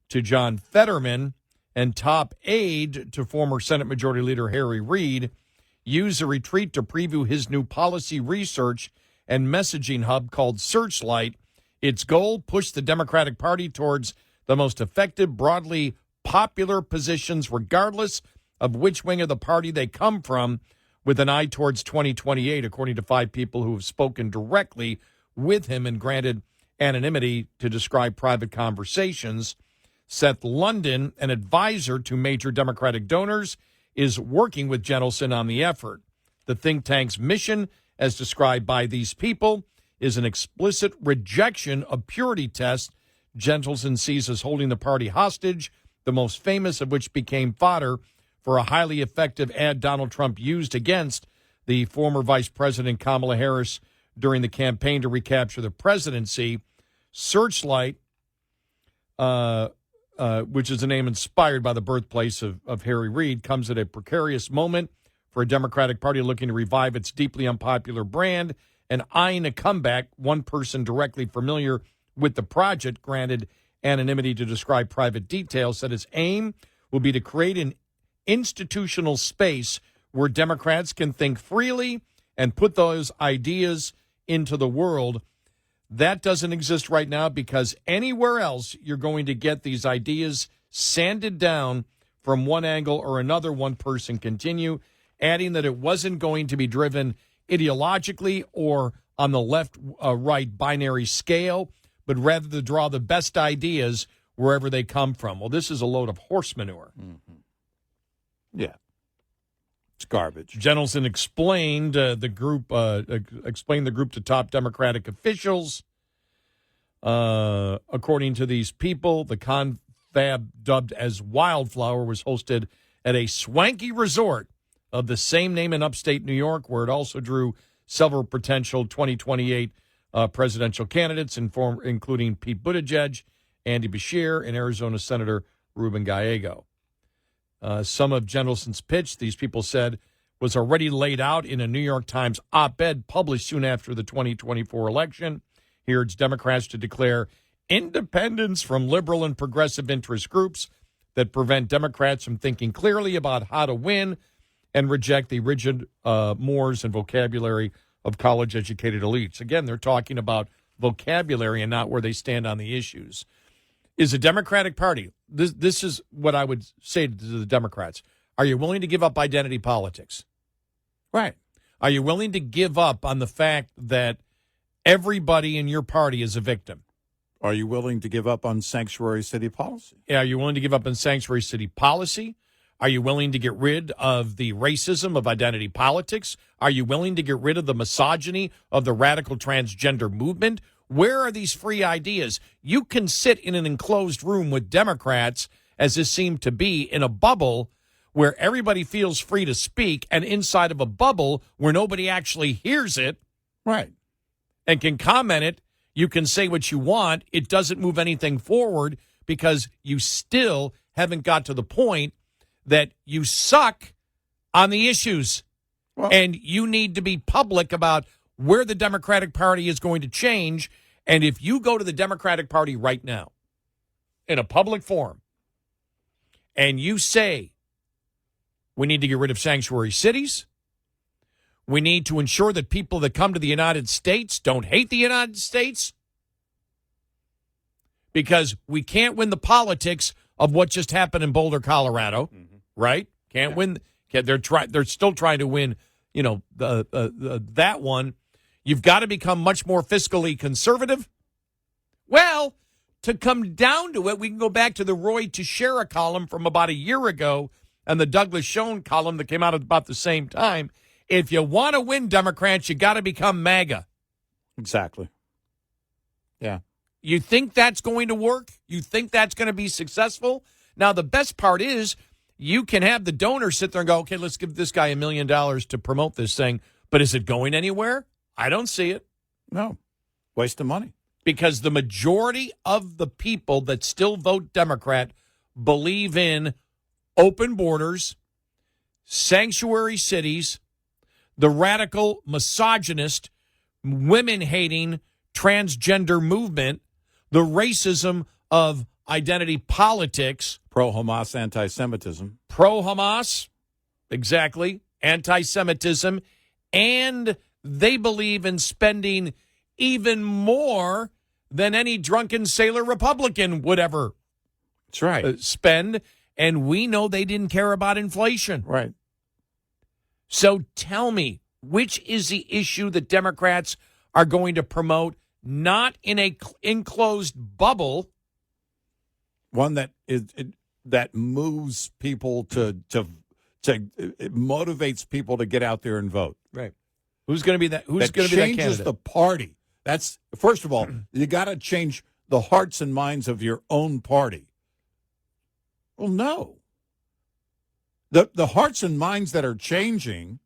to John Fetterman and top aide to former Senate Majority Leader Harry Reid, used a retreat to preview his new policy research and messaging hub called Searchlight. Its goal, push the Democratic Party towards the most effective, broadly popular positions, regardless of which wing of the party they come from, with an eye towards 2028, according to 5 people who have spoken directly with him and granted anonymity to describe private conversations. Seth London, an advisor to major Democratic donors, is working with Gentleson on the effort. The think tank's mission, as described by these people, is an explicit rejection of purity tests Gentleson sees as holding the party hostage, the most famous of which became fodder for a highly effective ad Donald Trump used against the former Vice President Kamala Harris during the campaign to recapture the presidency. Searchlight, which is a name inspired by the birthplace of Harry Reid, comes at a precarious moment for a Democratic Party looking to revive its deeply unpopular brand and eyeing a comeback. One person directly familiar with the project, granted anonymity to describe private details, said its aim will be to create an institutional space where Democrats can think freely and put those ideas into the world. That doesn't exist right now because anywhere else you're going to get these ideas sanded down from one angle or another. One person continue, adding that it wasn't going to be driven ideologically or on the left-right binary scale, but rather to draw the best ideas wherever they come from. Well, this is a load of horse manure. Mm-hmm. Yeah. It's garbage. Jennings explained the group to top Democratic officials. According to these people, the confab dubbed as Wildflower was hosted at a swanky resort of the same name in upstate New York, where it also drew several potential 2028 presidential candidates, including Pete Buttigieg, Andy Beshear, and Arizona Senator Ruben Gallego. Some of Jenningson's pitch, these people said, was already laid out in a New York Times op-ed published soon after the 2024 election. He urged Democrats to declare independence from liberal and progressive interest groups that prevent Democrats from thinking clearly about how to win and reject the rigid mores and vocabulary of college-educated elites. Again, they're talking about vocabulary and not where they stand on the issues. Is the Democratic Party, this is what I would say to the Democrats, are you willing to give up identity politics? Right. Are you willing to give up on the fact that everybody in your party is a victim? Are you willing to give up on sanctuary city policy? Are you willing to give up on sanctuary city policy? Are you willing to get rid of the racism of identity politics? Are you willing to get rid of the misogyny of the radical transgender movement? Where are these free ideas? You can sit in an enclosed room with Democrats, as this seemed to be, in a bubble where everybody feels free to speak, and inside of a bubble where nobody actually hears it. Right. And can comment it. You can say what you want. It doesn't move anything forward because you still haven't got to the point that you suck on the issues. Well, and you need to be public about where the Democratic Party is going to change. And if you go to the Democratic Party right now in a public forum and you say, we need to get rid of sanctuary cities, we need to ensure that people that come to the United States don't hate the United States, because we can't win the politics of what just happened in Boulder, Colorado, right? Can't win. They're still trying to win, that one. You've got to become much more fiscally conservative. Well, to come down to it, we can go back to the Roy Teixeira column from about a year ago and the Douglas Schoen column that came out at about the same time. If you want to win, Democrats, you got to become MAGA. Exactly. Yeah. You think that's going to work? You think that's going to be successful? Now, the best part is you can have the donor sit there and go, okay, let's give this guy $1 million to promote this thing. But is it going anywhere? I don't see it. No. Waste of money. Because the majority of the people that still vote Democrat believe in open borders, sanctuary cities, the radical, misogynist, women-hating, transgender movement, the racism of identity politics. Pro-Hamas anti-Semitism. Pro-Hamas, exactly, anti-Semitism, and they believe in spending even more than any drunken sailor Republican would ever That's right. Spend, and we know they didn't care about inflation. Right. So tell me, which is the issue that Democrats are going to promote, not in a enclosed bubble? One that that moves people it motivates people to get out there and vote. Right. Who's going to be that? Who's going to be that candidate? Changes the party. That's, first of all, you got to change the hearts and minds of your own party. Well, no. The hearts and minds that are changed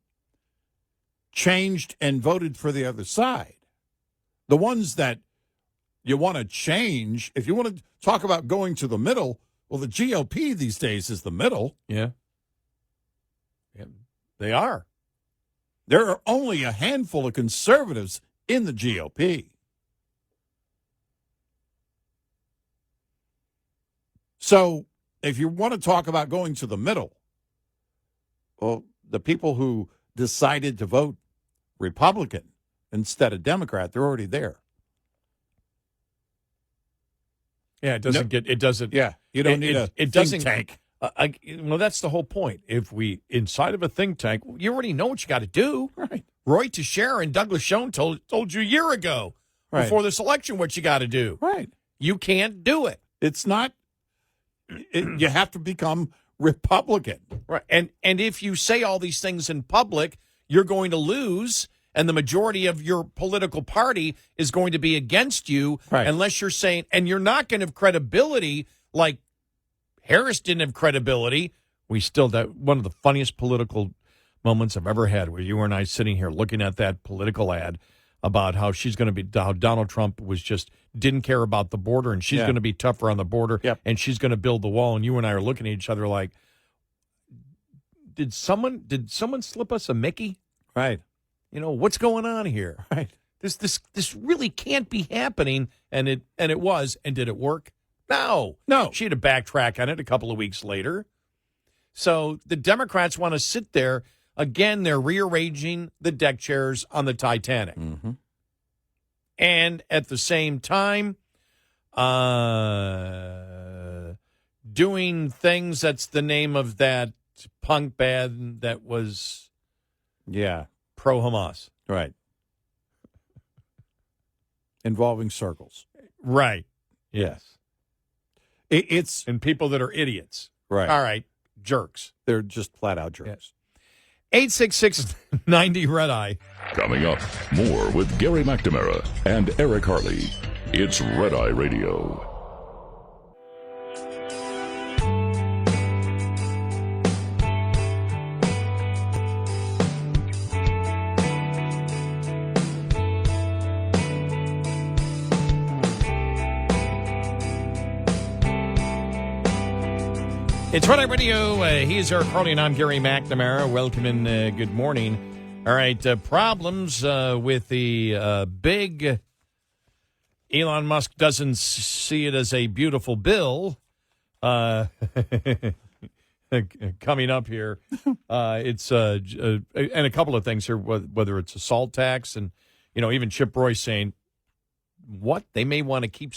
and voted for the other side. The ones that you want to change, if you want to talk about going to the middle, well, the GOP these days is the middle. Yeah. They are. There are only a handful of conservatives in the GOP. So if you want to talk about going to the middle, well, the people who decided to vote Republican instead of Democrat, they're already there. Yeah, it doesn't get. It doesn't. Yeah, you don't need a think tank. Well, that's the whole point. If we inside of a think tank, you already know what you got to do. Right. Roy Teixeira and Douglas Schoen told you a year ago before this election what you got to do. Right. You can't do it. It's not. You have to become Republican. Right. And if you say all these things in public, you're going to lose. And the majority of your political party is going to be against you unless you're saying, and you're not going to have credibility like Harris didn't have credibility. That one of the funniest political moments I've ever had where you and I sitting here looking at that political ad about how how Donald Trump didn't care about the border and she's going to be tougher on the border and she's going to build the wall. And you and I are looking at each other like, did someone slip us a Mickey? Right. What's going on here? Right. This really can't be happening, and it was. And did it work? No. She had to backtrack on it a couple of weeks later. So the Democrats want to sit there again. They're rearranging the deck chairs on the Titanic, and at the same time, doing things. That's the name of that punk band that was, pro-Hamas. Right. Involving circles. Right. Yes. And people that are idiots. Right. All right. Jerks. They're just flat out jerks. 866-90 Red Eye. Coming up, more with Gary McNamara and Eric Harley. It's Red Eye Radio. It's Red Eye Radio. He is Eric Harley, and I'm Gary McNamara. Welcome and good morning. All right, problems with the big Elon Musk doesn't see it as a beautiful bill. Coming up here, it's and a couple of things here, whether it's a salt tax and, even Chip Roy saying, what, they may want to keep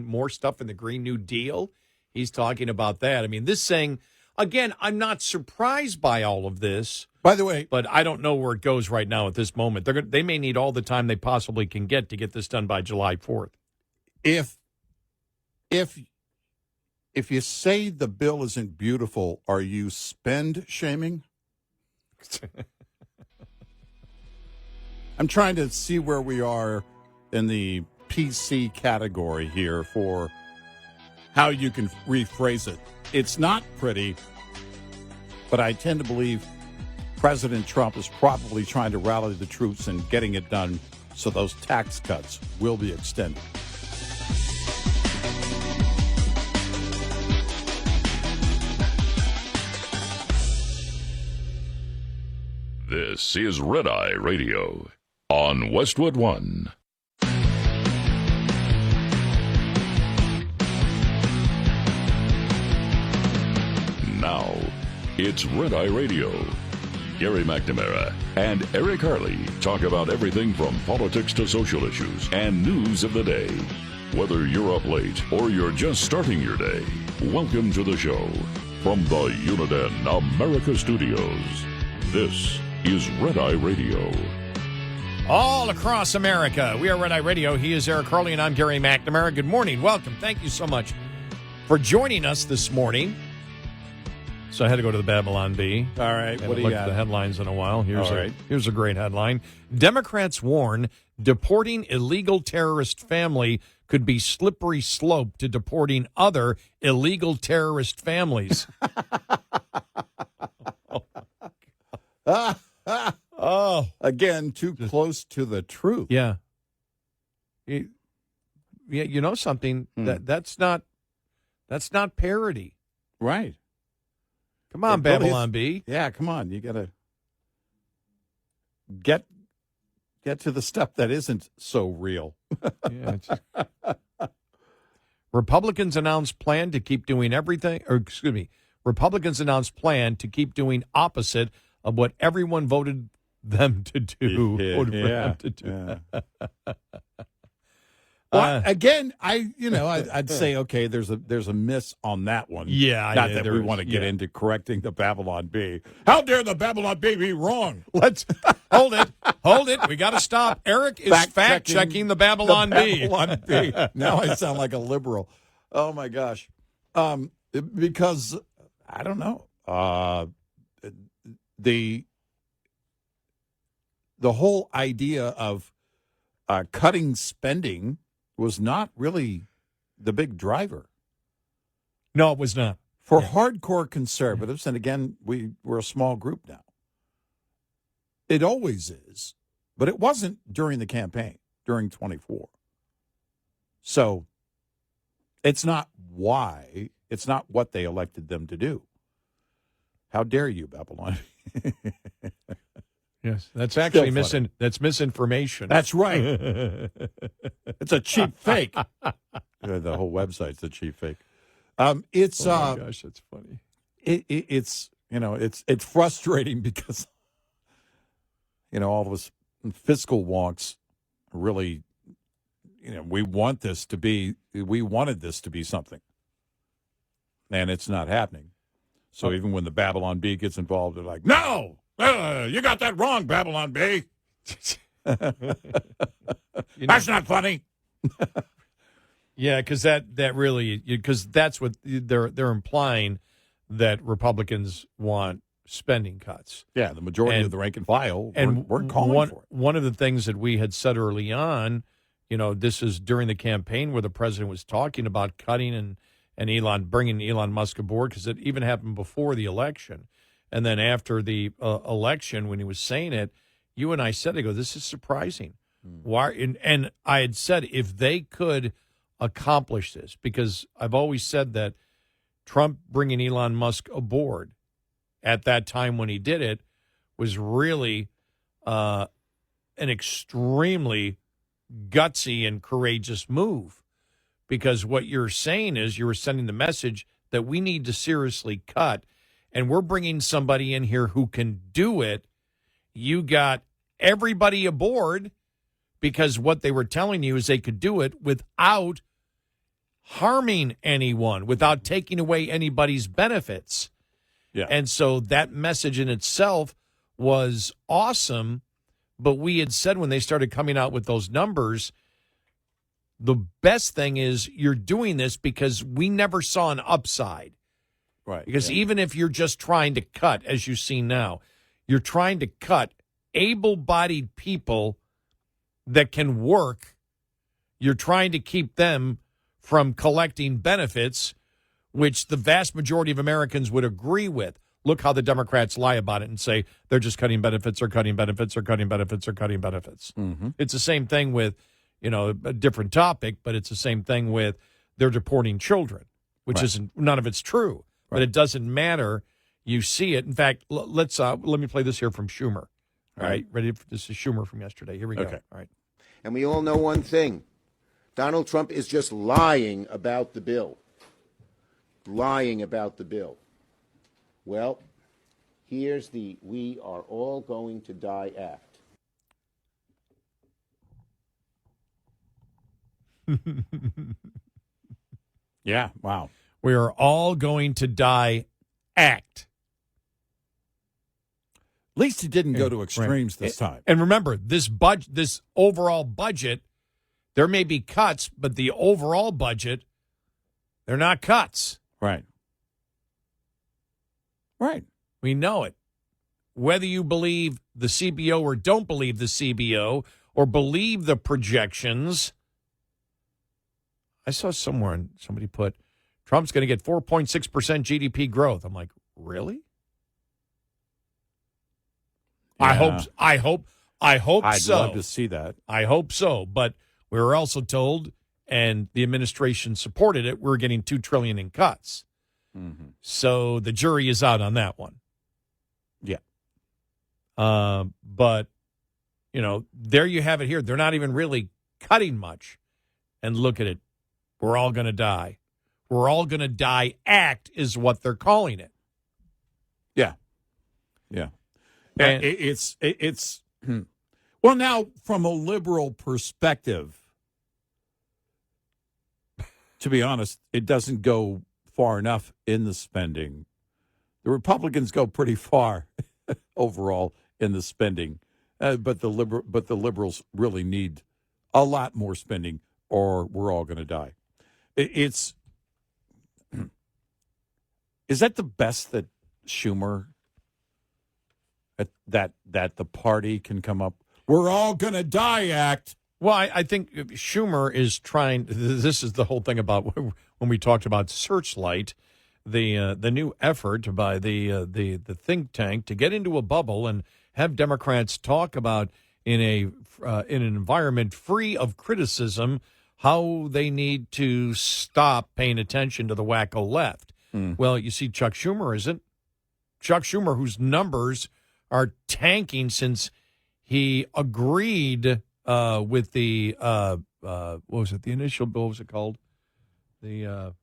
more stuff in the Green New Deal. He's talking about that. I mean, this thing, again, I'm not surprised by all of this. By the way, but I don't know where it goes right now at this moment. They may need all the time they possibly can get to get this done by July 4th. If you say the bill isn't beautiful, are you spend shaming? I'm trying to see where we are in the PC category here for how you can rephrase it. It's not pretty, but I tend to believe President Trump is probably trying to rally the troops and getting it done so those tax cuts will be extended. This is Red Eye Radio on Westwood One. Now, it's Red Eye Radio. Gary McNamara and Eric Harley talk about everything from politics to social issues and news of the day. Whether you're up late or you're just starting your day, welcome to the show. From the Uniden America Studios, this is Red Eye Radio. All across America, we are Red Eye Radio. He is Eric Harley, and I'm Gary McNamara. Good morning. Welcome. Thank you so much for joining us this morning. So I had to go to the Babylon Bee. All right. What do you look got? at the headlines in a while. Here's a great headline. Democrats warn deporting illegal terrorist family could be slippery slope to deporting other illegal terrorist families. Again, too close to the truth. Yeah. You know something? That's not parody. Right. Come on, Babylon Bee. Yeah, come on. You got to get to the stuff that isn't so real. Republicans announced plan to keep doing opposite of what everyone voted them to do. Well, again, I'd say, okay, there's a miss on that one. Yeah, not that we want to get into correcting the Babylon Bee. How dare the Babylon Bee be wrong? Let's hold it. We got to stop. Eric is fact checking the Babylon Bee. Now I sound like a liberal. Oh my gosh, because I don't know. The whole idea of cutting spending was not really the big driver. No, it was not. For hardcore conservatives, and again, we're a small group now. It always is, but it wasn't during the campaign, during 24. So it's not why, it's not what they elected them to do. How dare you, Babylon? Yes, that's actually that's misinformation. That's right. It's a cheap fake. The whole website's a cheap fake. It's oh my gosh, that's funny. It's frustrating because all of us fiscal wonks really we wanted this to be something, and it's not happening. So even when the Babylon Bee gets involved, they're like, no. You got that wrong, Babylon Bee. That's not funny. Yeah, because that really that's what they're implying, that Republicans want spending cuts. Yeah, the majority of the rank and file weren't calling for it. One of the things that we had said early on, this is during the campaign where the president was talking about cutting and bringing Elon Musk aboard, because it even happened before the election. And then after the election, when he was saying it, you and I said, this is surprising. Why? And I had said, if they could accomplish this, because I've always said that Trump bringing Elon Musk aboard at that time when he did it was really an extremely gutsy and courageous move. Because what you're saying is you were sending the message that we need to seriously cut, and we're bringing somebody in here who can do it. You got everybody aboard because what they were telling you is they could do it without harming anyone, without taking away anybody's benefits. Yeah. And so that message in itself was awesome. But we had said when they started coming out with those numbers, the best thing is you're doing this because we never saw an upside. Right. Because even if you're just trying to cut, as you see now, you're trying to cut able-bodied people that can work. You're trying to keep them from collecting benefits, which the vast majority of Americans would agree with. Look how the Democrats lie about it and say they're just cutting benefits or cutting benefits or cutting benefits or cutting benefits. Mm-hmm. It's the same thing with, a different topic, but it's the same thing with they're deporting children, which none of it's true. But it doesn't matter. You see it. In fact, let me play this here from Schumer. All right, ready? This is Schumer from yesterday. Here we go. Okay. All right. And we all know one thing. Donald Trump is just lying about the bill. Lying about the bill. Well, here's the "We Are All Going to Die" act. Yeah, wow. We are all going to die act. At least he didn't go to extremes this time. And remember, this overall budget, there may be cuts, but the overall budget, they're not cuts. Right. Right. We know it. Whether you believe the CBO or don't believe the CBO or believe the projections, I saw somewhere and somebody put, Trump's going to get 4.6% GDP growth. I'm like, really? Yeah. I hope I'd so. love to see that. I hope so. But we were also told, and the administration supported it, we're getting $2 trillion in cuts. Mm-hmm. So the jury is out on that one. Yeah. But, there you have it here. They're not even really cutting much. And look at it. We're all going to die. We're all going to die act is what they're calling it. Yeah. Yeah. It's well, now from a liberal perspective, to be honest, it doesn't go far enough in the spending. The Republicans go pretty far overall in the spending, but the liberals really need a lot more spending, or we're all going to die. Is that the best that Schumer, that the party can come up? We're all going to die act. Well, I think Schumer is trying. This is the whole thing about when we talked about Searchlight, the new effort by the think tank to get into a bubble and have Democrats talk about in an environment free of criticism how they need to stop paying attention to the wacko left. Well, you see, Chuck Schumer isn't. Chuck Schumer, whose numbers are tanking since he agreed with the what was it? The initial bill, what was it called? The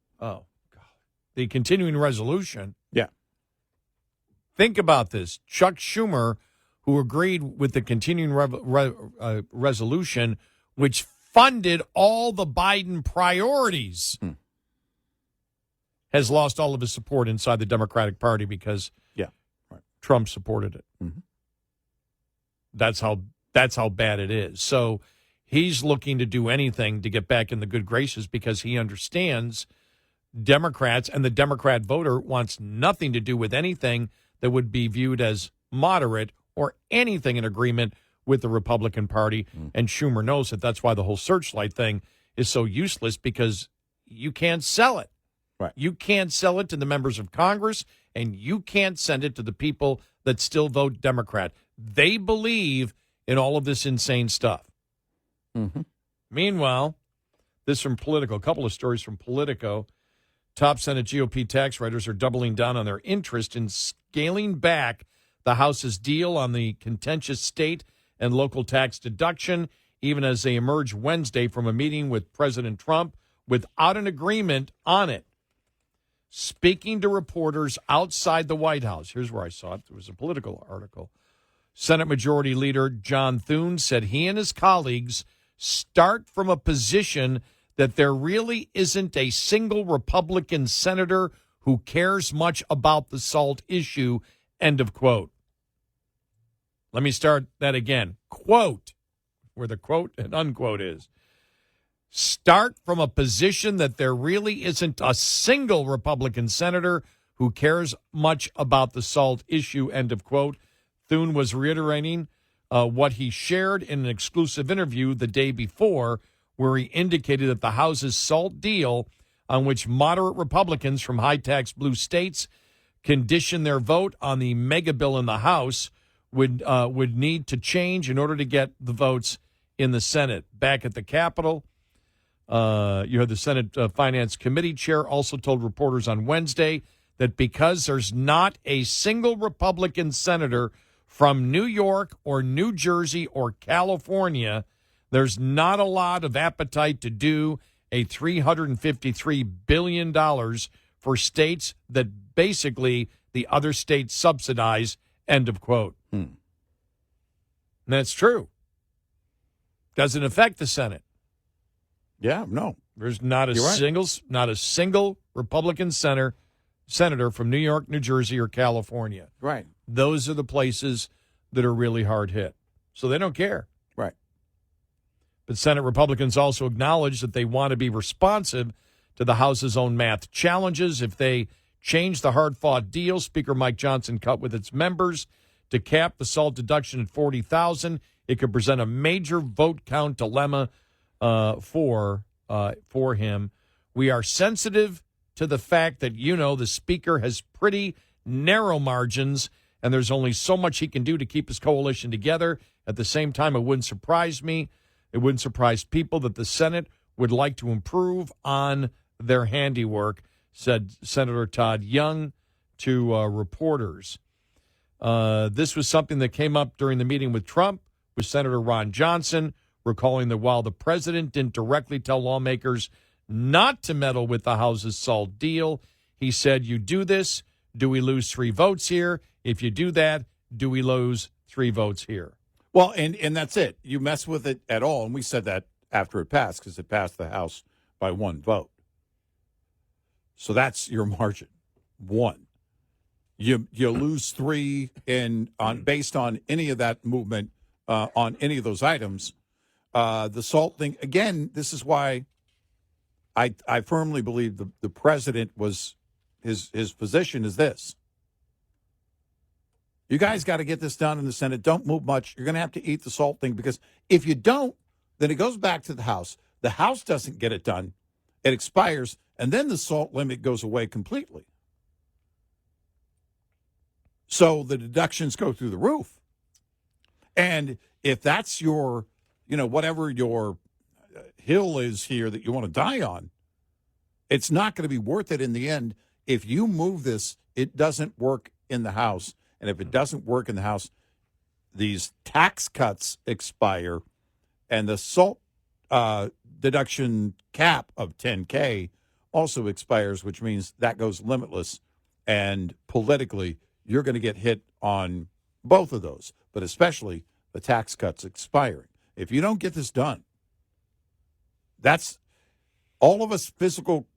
the continuing resolution. Yeah. Think about this. Chuck Schumer, who agreed with the continuing resolution, which funded all the Biden priorities, has lost all of his support inside the Democratic Party because Trump supported it. Mm-hmm. That's how bad it is. So he's looking to do anything to get back in the good graces because he understands Democrats, and the Democrat voter wants nothing to do with anything that would be viewed as moderate or anything in agreement with the Republican Party. And Schumer knows that. That's why the whole Searchlight thing is so useless, because you can't sell it. Right. You can't sell it to the members of Congress, and you can't send it to the people that still vote Democrat. They believe in all of this insane stuff. Mm-hmm. Meanwhile, this from Politico, a couple of stories from Politico. Top Senate GOP tax writers are doubling down on their interest in scaling back the House's deal on the contentious state and local tax deduction, even as they emerge Wednesday from a meeting with President Trump without an agreement on it. Speaking to reporters outside the White House, here's where I saw it. It was a Political article. Senate Majority Leader John Thune said he and his colleagues start from a position that there really isn't a single Republican senator who cares much about the SALT issue, end of quote. Let me start that again. Quote, where the quote and unquote is. Start from a position that there really isn't a single Republican senator who cares much about the SALT issue, end of quote. Thune was reiterating what he shared in an exclusive interview the day before, where he indicated that the House's SALT deal, on which moderate Republicans from high-tax blue states condition their vote on the mega bill in the House, would need to change in order to get the votes in the Senate. Back at the Capitol, you had the Senate Finance Committee chair also told reporters on Wednesday that because there's not a single Republican senator from New York or New Jersey or California, there's not a lot of appetite to do a $353 billion for states that basically the other states subsidize, end of quote. And that's true. Doesn't affect the Senate. Yeah, no. There's not a single Republican senator from New York, New Jersey, or California. Right. Those are the places that are really hard hit. So they don't care. Right. But Senate Republicans also acknowledge that they want to be responsive to the House's own math challenges. If they change the hard-fought deal Speaker Mike Johnson cut with its members to cap the SALT deduction at $40,000, it could present a major vote count dilemma for him. We are sensitive to the fact that, the Speaker has pretty narrow margins, and there's only so much he can do to keep his coalition together. At the same time, it wouldn't surprise me. It wouldn't surprise people that the Senate would like to improve on their handiwork, said Senator Todd Young to reporters. This was something that came up during the meeting with Trump, with Senator Ron Johnson, recalling that while the president didn't directly tell lawmakers not to meddle with the House's SALT deal, he said, you do this, do we lose 3 votes here? If you do that, do we lose 3 votes here? Well, and that's it. You mess with it at all, and we said that after it passed because it passed the House by 1 vote. So that's your margin, 1. You lose 3 based on any of that movement on any of those items. The SALT thing, again, this is why I firmly believe the president was his position is this. You guys got to get this done in the Senate. Don't move much. You're going to have to eat the SALT thing because if you don't, then it goes back to the House. The House doesn't get it done. It expires, and then the SALT limit goes away completely. So the deductions go through the roof. And if that's your, whatever your hill is here that you want to die on, it's not going to be worth it in the end. If you move this, it doesn't work in the House. And if it doesn't work in the House, these tax cuts expire, and the SALT deduction cap of $10K also expires, which means that goes limitless. And politically, you're going to get hit on both of those, but especially the tax cuts expiring. If you don't get this done, that's all of us fiscal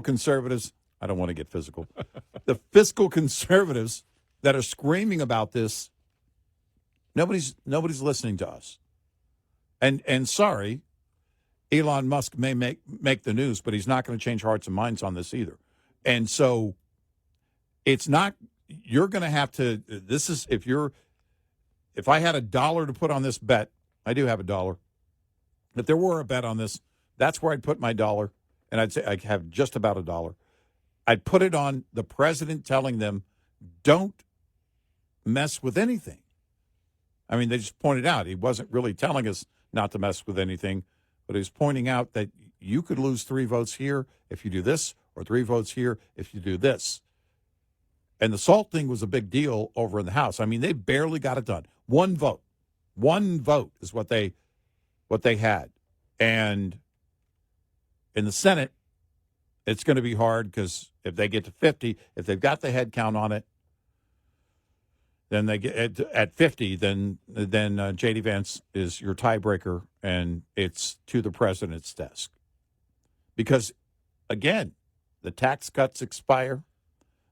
conservatives. I don't want to get physical. The fiscal conservatives that are screaming about this, nobody's listening to us. And sorry, Elon Musk may make the news, but he's not going to change hearts and minds on this either. And so it's not, you're going to have to, this is, if I had $1 to put on this bet, I do have $1. If there were a bet on this, that's where I'd put my $1. And I'd say I have just about $1. I'd put it on the president telling them, don't mess with anything. I mean, they just pointed out he wasn't really telling us not to mess with anything, but he was pointing out that you could lose 3 votes here if you do this, or 3 votes here if you do this. And the SALT thing was a big deal over in the House. I mean, they barely got it done. 1 vote. 1 vote is what they had. And in the Senate, it's going to be hard because if they get to 50, if they've got the head count on it, then they get at 50, then J.D. Vance is your tiebreaker, and it's to the president's desk. Because, again, the tax cuts expire.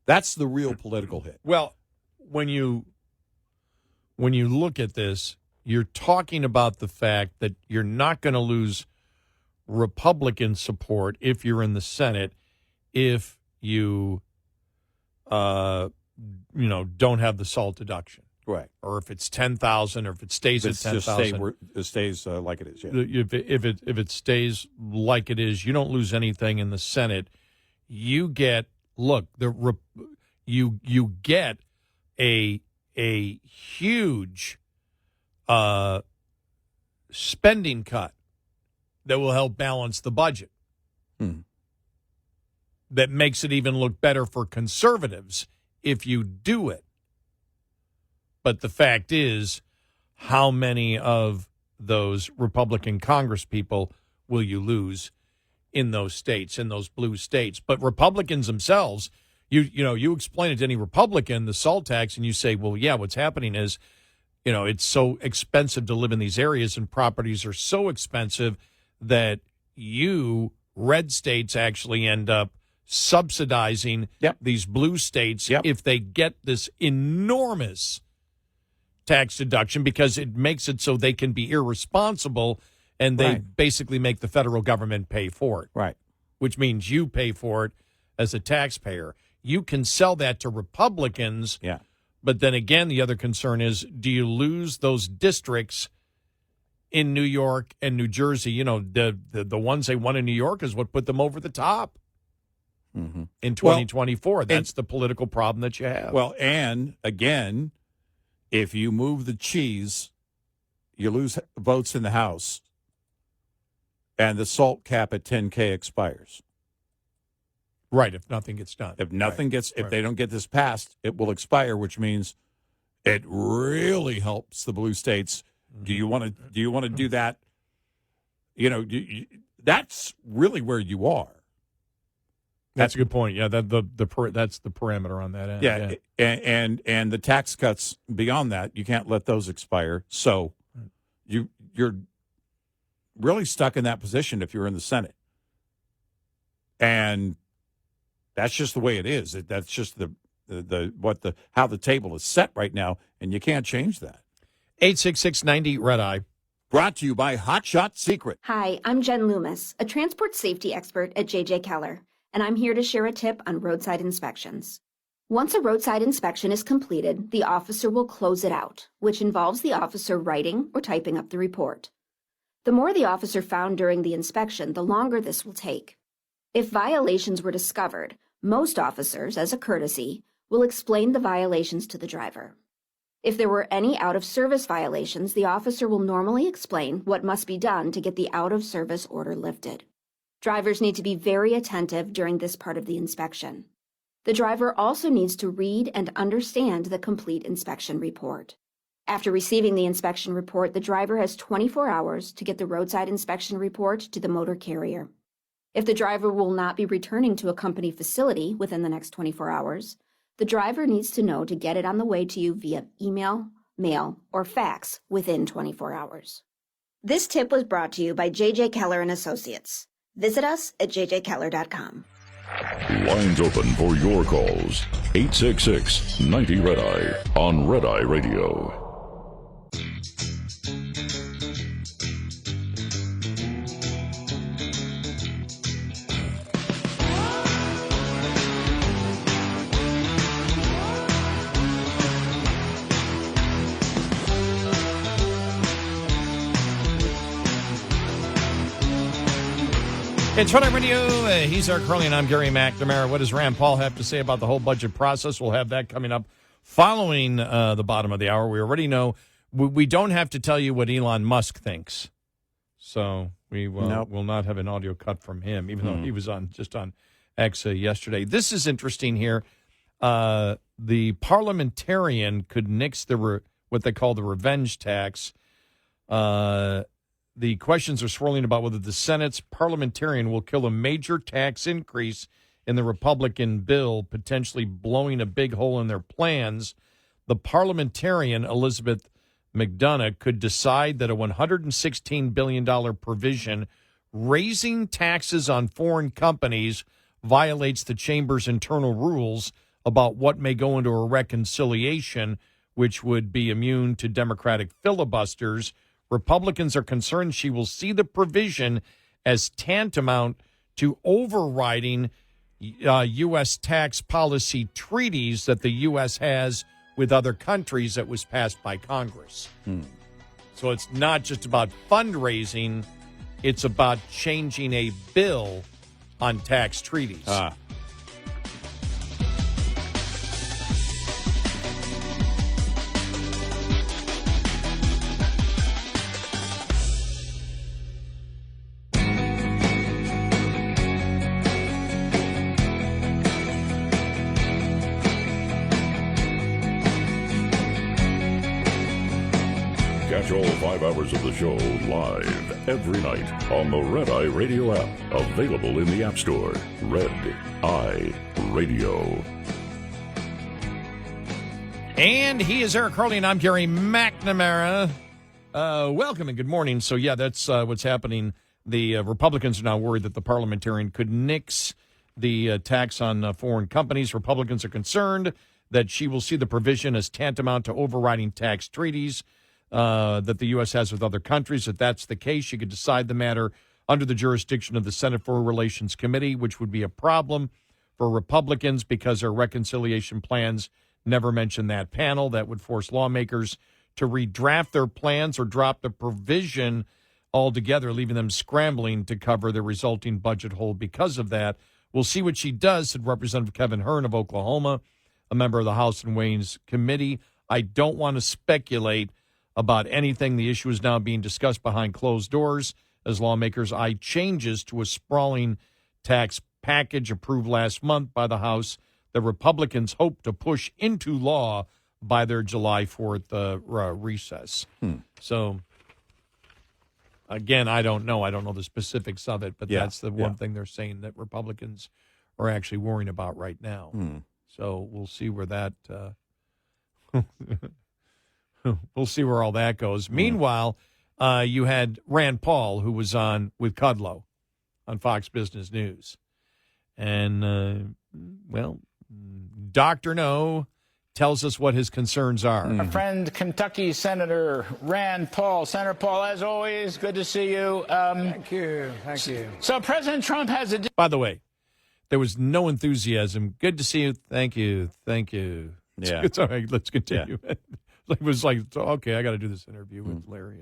That's the real political hit. Well, when you look at this, you're talking about the fact that you're not going to lose Republican support if you're in the Senate if you don't have the SALT deduction. Right. Or if it's 10,000 or if it stays at 10,000. It stays like it is. Yeah. If it stays like it is, you don't lose anything in the Senate. You get you get a huge spending cut that will help balance the budget. That makes it even look better for conservatives if you do it. But the fact is, how many of those Republican Congress people will you lose in those states, in those blue states? But Republicans themselves, you explain it to any Republican, the SALT tax, and you say, well, yeah, what's happening is, it's so expensive to live in these areas and properties are so expensive that red states actually end up subsidizing these blue states if they get this enormous tax deduction because it makes it so they can be irresponsible and they basically make the federal government pay for it. Right. Which means you pay for it as a taxpayer. You can sell that to Republicans. Yeah. But then again, the other concern is, do you lose those districts in New York and New Jersey? The ones they won in New York is what put them over the top. In 2024. That's the political problem that you have. Well, and again, if you move the cheese, you lose votes in the House, and the SALT cap at 10K expires. Right, if nothing gets done. If nothing if they don't get this passed, it will expire, which means it really helps the blue states. Do you want to do that? That's really where you are. That's a good point. Yeah, that's the parameter on that end. Yeah, and the tax cuts beyond that, you can't let those expire. So you're really stuck in that position if you're in the Senate. And that's just the way it is. That's just how the table is set right now, and you can't change that. 866-90 Red Eye. Brought to you by Hot Shot Secret. Hi, I'm Jen Loomis, a transport safety expert at J.J. Keller, and I'm here to share a tip on roadside inspections. Once a roadside inspection is completed, the officer will close it out, which involves the officer writing or typing up the report. The more the officer found during the inspection, the longer this will take. If violations were discovered, most officers, as a courtesy, will explain the violations to the driver. If there were any out-of-service violations, the officer will normally explain what must be done to get the out-of-service order lifted. Drivers need to be very attentive during this part of the inspection. The driver also needs to read and understand the complete inspection report. After receiving the inspection report, the driver has 24 hours to get the roadside inspection report to the motor carrier. If the driver will not be returning to a company facility within the next 24 hours, the driver needs to know to get it on the way to you via email, mail, or fax within 24 hours. This tip was brought to you by J.J. Keller & Associates. Visit us at jjkeller.com. Lines open for your calls. 866-90 Red Eye on Red Eye Radio. It's Red Eye Radio. He's Eric Harley, and I'm Gary McNamara. What does Rand Paul have to say about the whole budget process? We'll have that coming up following the bottom of the hour. We already know. We don't have to tell you what Elon Musk thinks. So we will not have an audio cut from him, even though he was on X yesterday. This is interesting here. The parliamentarian could nix what they call the revenge tax. The questions are swirling about whether the Senate's parliamentarian will kill a major tax increase in the Republican bill, potentially blowing a big hole in their plans. The parliamentarian, Elizabeth McDonough, could decide that a $116 billion provision raising taxes on foreign companies violates the chamber's internal rules about what may go into a reconciliation, which would be immune to Democratic filibusters. Republicans are concerned she will see the provision as tantamount to overriding U.S. tax policy treaties that the U.S. has with other countries that was passed by Congress. So it's not just about fundraising, it's about changing a bill on tax treaties. Catch all 5 hours of the show live every night on the Red Eye Radio app. Available in the App Store. Red Eye Radio. And he is Eric Harley, and I'm Gary McNamara. Welcome and good morning. So, yeah, that's what's happening. The Republicans are now worried that the parliamentarian could nix the tax on foreign companies. Republicans are concerned that she will see the provision as tantamount to overriding tax treaties that the U.S. has with other countries. If that's the case, she could decide the matter under the jurisdiction of the Senate Foreign Relations Committee, which would be a problem for Republicans because their reconciliation plans never mention that panel. That would force lawmakers to redraft their plans or drop the provision altogether, leaving them scrambling to cover the resulting budget hole because of that. We'll see what she does, said Representative Kevin Hern of Oklahoma, a member of the House and Ways Committee. I don't want to speculate about anything. The issue is now being discussed behind closed doors as lawmakers eye changes to a sprawling tax package approved last month by the House that Republicans hope to push into law by their July 4th recess. So, again, I don't know. I don't know the specifics of it, but that's the one thing they're saying that Republicans are actually worrying about right now. So we'll see where that we'll see where all that goes. Meanwhile, you had Rand Paul, who was on with Kudlow on Fox Business News. And, Dr. No tells us what his concerns are. Our friend, Kentucky Senator Rand Paul. Senator Paul, as always, good to see you. Thank you. Thank you. So President Trump has a... By the way, there was no enthusiasm. Good to see you. Thank you. Thank you. Yeah. It's all right. Let's continue. Yeah. It was like, okay, I got to do this interview with Larry.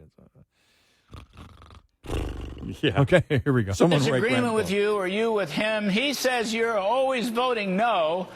Yeah. Okay, here we go. Disagreement with you or you with him. He says you're always voting no.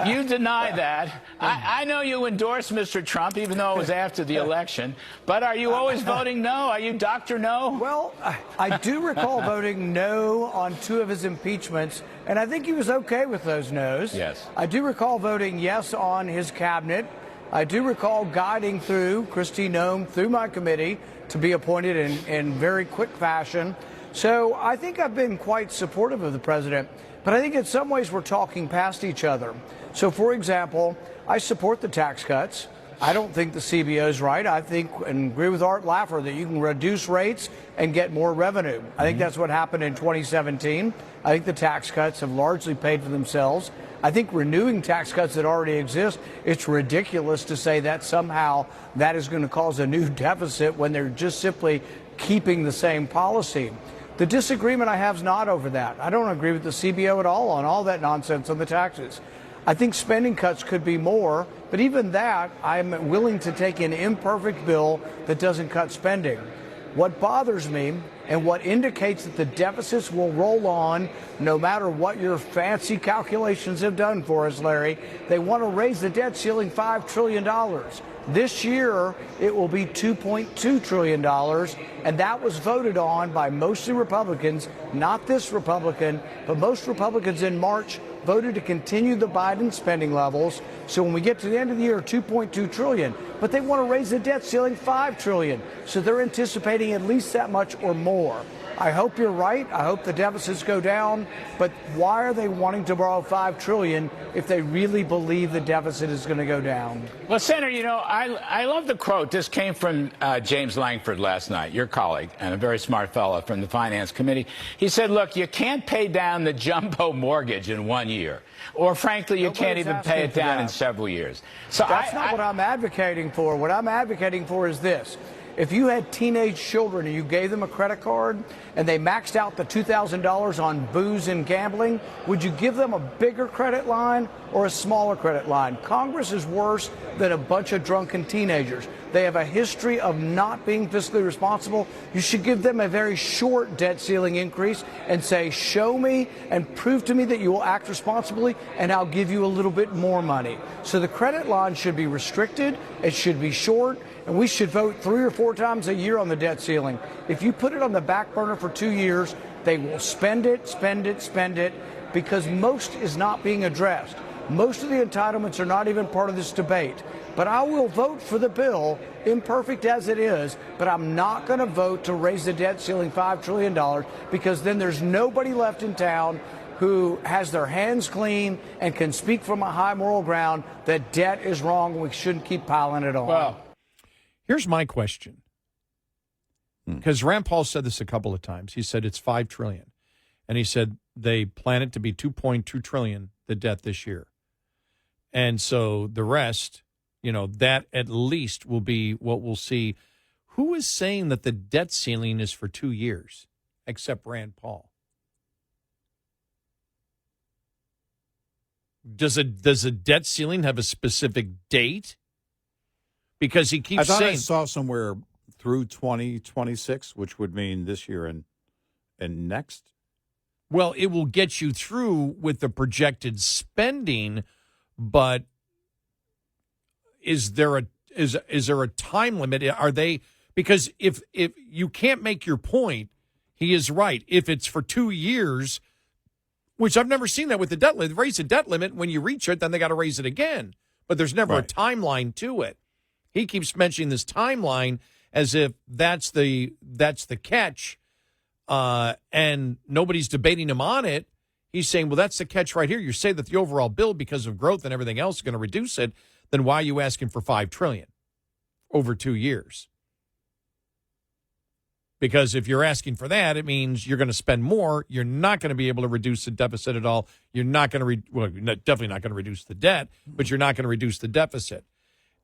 You deny that. I know you endorsed Mr. Trump, even though it was after the election. But are you always voting no? Are you Dr. No? Well, I do recall voting no on 2 of his impeachments, and I think he was okay with those no's. Yes. I do recall voting yes on his cabinet. I do recall guiding through Christine Noem through my committee to be appointed in very quick fashion. So I think I've been quite supportive of the president, but I think in some ways we're talking past each other. So, for example, I support the tax cuts. I don't think the CBO is right. I think and agree with Art Laffer that you can reduce rates and get more revenue. I think that's what happened in 2017. I think the tax cuts have largely paid for themselves. I think renewing tax cuts that already exist, it's ridiculous to say that somehow that is going to cause a new deficit when they're just simply keeping the same policy. The disagreement I have is not over that. I don't agree with the CBO at all on all that nonsense on the taxes. I think spending cuts could be more, but even that, I'm willing to take an imperfect bill that doesn't cut spending. What bothers me and what indicates that the deficits will roll on no matter what your fancy calculations have done for us, Larry, they want to raise the debt ceiling $5 trillion. This year, it will be $2.2 trillion, and that was voted on by mostly Republicans, not this Republican, but most Republicans in March voted to continue the Biden spending levels. So when we get to the end of the year, $2.2 trillion, but they want to raise the debt ceiling $5 trillion. So they're anticipating at least that much or more. I hope you're right. I hope the deficits go down. But why are they wanting to borrow $5 trillion if they really believe the deficit is going to go down? Well, Senator, you know, I love the quote. This came from James Langford last night, your colleague, and a very smart fellow from the Finance Committee. He said, look, you can't pay down the jumbo mortgage in 1 year. Or, frankly, you can't even pay it down in several years. So that's not what I'm advocating for. What I'm advocating for is this. If you had teenage children and you gave them a credit card and they maxed out the $2,000 on booze and gambling, would you give them a bigger credit line or a smaller credit line? Congress is worse than a bunch of drunken teenagers. They have a history of not being fiscally responsible. You should give them a very short debt ceiling increase and say, show me and prove to me that you will act responsibly, and I'll give you a little bit more money. So the credit line should be restricted. It should be short. And we should vote 3 or 4 times a year on the debt ceiling. If you put it on the back burner for 2 years, they will spend it, because most is not being addressed. Most of the entitlements are not even part of this debate. But I will vote for the bill, imperfect as it is, but I'm not going to vote to raise the debt ceiling $5 trillion, because then there's nobody left in town who has their hands clean and can speak from a high moral ground that debt is wrong and we shouldn't keep piling it on. Well, here's my question, because Rand Paul said this a couple of times. He said it's $5 trillion, and he said they plan it to be $2.2 trillion, the debt this year. And so the rest, you know, that at least will be what we'll see. Who is saying that the debt ceiling is for 2 years, except Rand Paul? Does a debt ceiling have a specific date? Because he keeps saying... I saw somewhere through 2026, which would mean this year and next. Well, it will get you through with the projected spending, but is there a time limit? Are they... Because if you can't make your point, he is right. If it's for 2 years, which I've never seen that with the debt limit. They raise the debt limit. When you reach it, then they got to raise it again. But there's never a timeline to it. He keeps mentioning this timeline as if that's the catch, and nobody's debating him on it. he's saying, well, that's the catch right here. You say that the overall bill, because of growth and everything else, is going to reduce it. Then why are you asking for $5 trillion over 2 years? Because if you're asking for that, it means you're going to spend more. You're not going to be able to reduce the deficit at all. You're not going to, you're definitely not going to reduce the debt, but you're not going to reduce the deficit.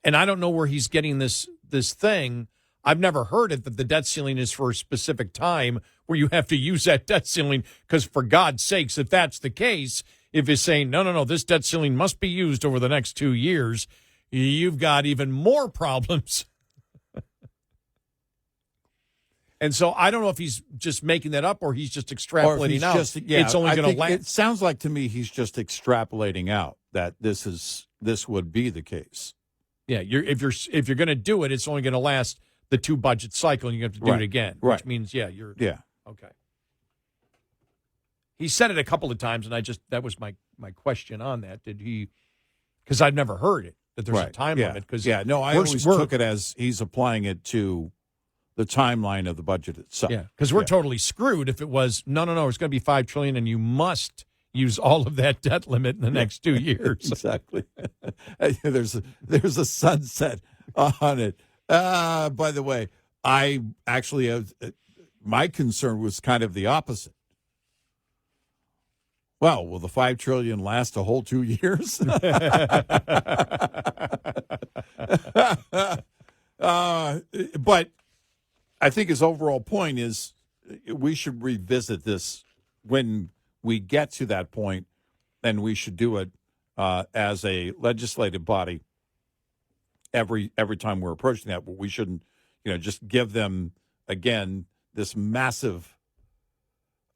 And I don't know where he's getting this thing. I've never heard it that the debt ceiling is for a specific time where you have to use that debt ceiling. Because for God's sakes, if that's the case, if it's saying, no, this debt ceiling must be used over the next 2 years, you've got even more problems. And so I don't know if he's just making that up or he's just extrapolating out. It's only going to last. It sounds like to me he's just extrapolating out that this would be the case. Yeah, if you're going to do it, it's only going to last the 2 budget cycle, and you have to do it again. Right. Which means, you're okay. He said it a couple of times, and that was my question on that. Did he? Because I've never heard it that there's a time limit. Because I always took it as he's applying it to the timeline of the budget itself. Yeah, because we're totally screwed if it was, no, it's going to be $5 trillion and you must use all of that debt limit in the next 2 years. Exactly. There's a sunset on it. By the way, I actually, my concern was kind of the opposite. Well, will the $5 trillion last a whole 2 years? But I think his overall point is we should revisit this when we get to that point, and we should do it as a legislative body every time we're approaching that. But we shouldn't, just give them again this massive,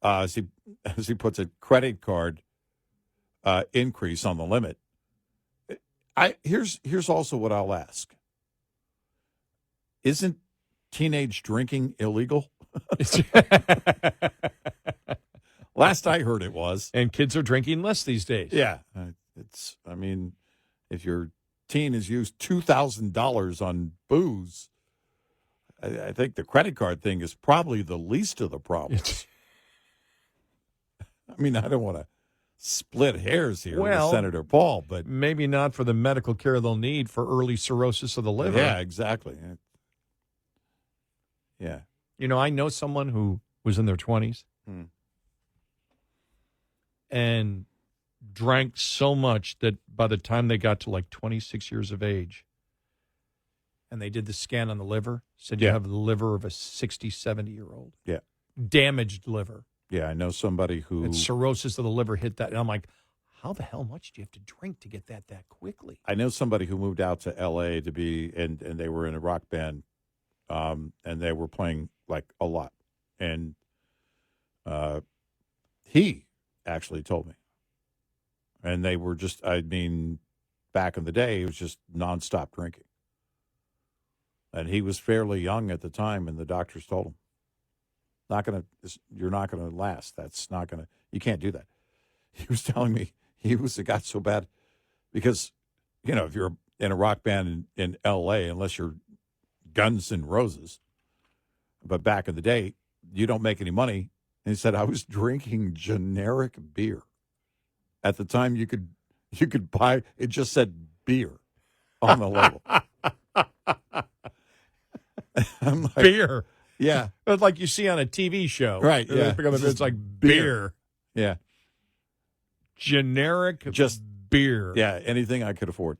as he puts it, credit card increase on the limit. Here's also what I'll ask: isn't teenage drinking illegal? Last I heard it was. And kids are drinking less these days. Yeah. If your teen has used $2,000 on booze, I think the credit card thing is probably the least of the problems. I don't want to split hairs here with Senator Paul, but maybe not for the medical care they'll need for early cirrhosis of the liver. Yeah, exactly. Yeah. I know someone who was in their 20s and drank so much that by the time they got to like 26 years of age and they did the scan on the liver, said you have the liver of a 60, 70-year-old. Yeah. Damaged liver. Yeah, I know somebody who... And cirrhosis of the liver hit that. And I'm like, how the hell much do you have to drink to get that quickly? I know somebody who moved out to L.A. to be, and they were in a rock band, and they were playing like a lot. And he actually told me. And they were just, back in the day, it was just nonstop drinking. And he was fairly young at the time, and the doctors told him, you're not going to last. That's not going to, you can't do that. He was telling me it got so bad because, if you're in a rock band in L.A., unless you're Guns N' Roses, but back in the day, you don't make any money. And he said, I was drinking generic beer. At the time, you could buy, it just said beer on the label. I'm like, beer. Yeah. It's like you see on a TV show. Right, yeah. It's like beer. Yeah. Generic just beer. Yeah, anything I could afford.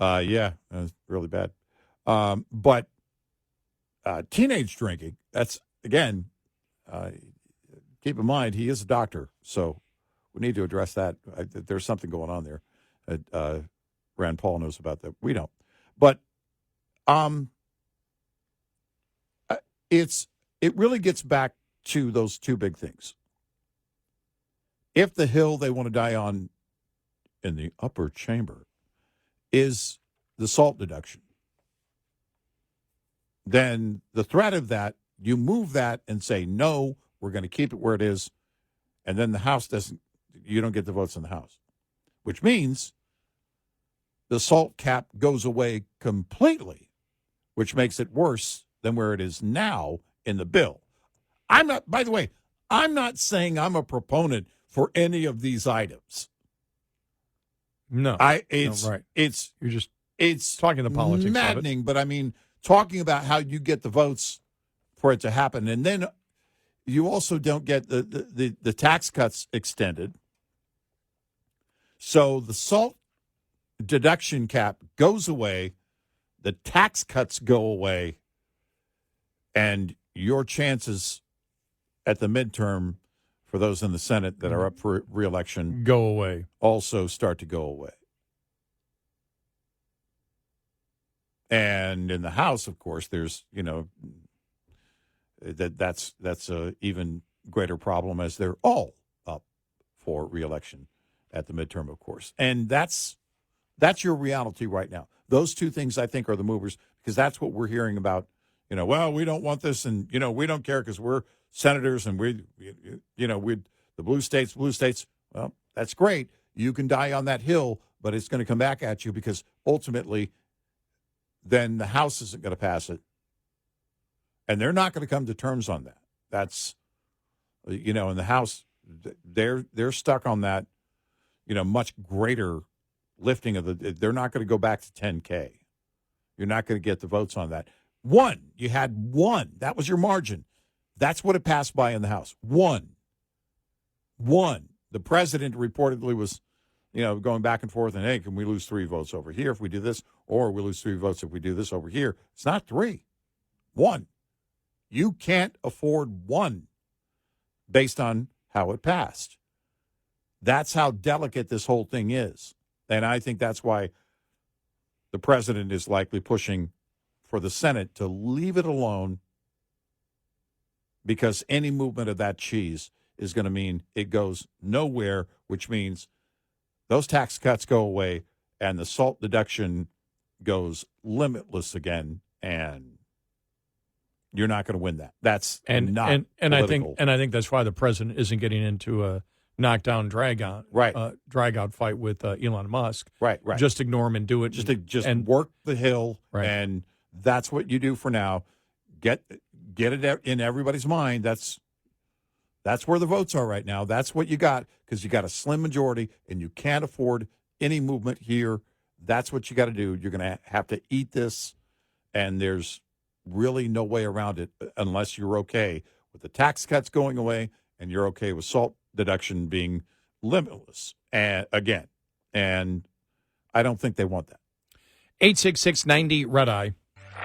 Yeah, it was really bad. But teenage drinking, that's, again, keep in mind, he is a doctor, so we need to address that. There's something going on there. Rand Paul knows about that. We don't. But it really gets back to those two big things. If the hill they want to die on in the upper chamber is the SALT deduction, then the threat of that, you move that and say, no, we're going to keep it where it is, and then the House you don't get the votes in the House, which means the SALT cap goes away completely, which makes it worse than where it is now in the bill. By the way, I'm not saying I'm a proponent for any of these items. No. It's right. It's talking the politics maddening, of it. but I mean, talking about how you get the votes for it to happen, and then you also don't get the tax cuts extended. So the SALT deduction cap goes away, the tax cuts go away, and your chances at the midterm for those in the Senate that are up for re-election go away. Also start to go away. And in the House, of course, there's, that's a even greater problem as they're all up for re-election at the midterm, of course. And that's your reality right now. Those two things, I think, are the movers, because that's what we're hearing about. Well, we don't want this, and, we don't care because we're senators and we the blue states. Well, that's great. You can die on that hill, but it's going to come back at you, because ultimately then the House isn't going to pass it. And they're not going to come to terms on that. That's, in the House, they're stuck on that, much greater lifting of they're not going to go back to 10K. You're not going to get the votes on that. You had one. That was your margin. That's what it passed by in the House. One. The president reportedly was, going back and forth, and, hey, can we lose 3 votes over here if we do this? Or we lose 3 votes if we do this over here. It's not 3. 1. You can't afford 1 based on how it passed. That's how delicate this whole thing is. And I think that's why the president is likely pushing for the Senate to leave it alone, because any movement of that cheese is going to mean it goes nowhere, which means those tax cuts go away and the SALT deduction goes limitless again, and you're not going to win that. That's not political. I think that's why the president isn't getting into a knockdown drag out fight with Elon Musk. Right. Just ignore him and do it. Just work the hill, and that's what you do for now. Get it in everybody's mind. That's where the votes are right now. That's what you got, because you got a slim majority and you can't afford any movement here. That's what you got to do. You're going to have to eat this, and there's really no way around it unless you're okay with the tax cuts going away and you're okay with SALT deduction being limitless again. And I don't think they want that. 866-90 Red Eye.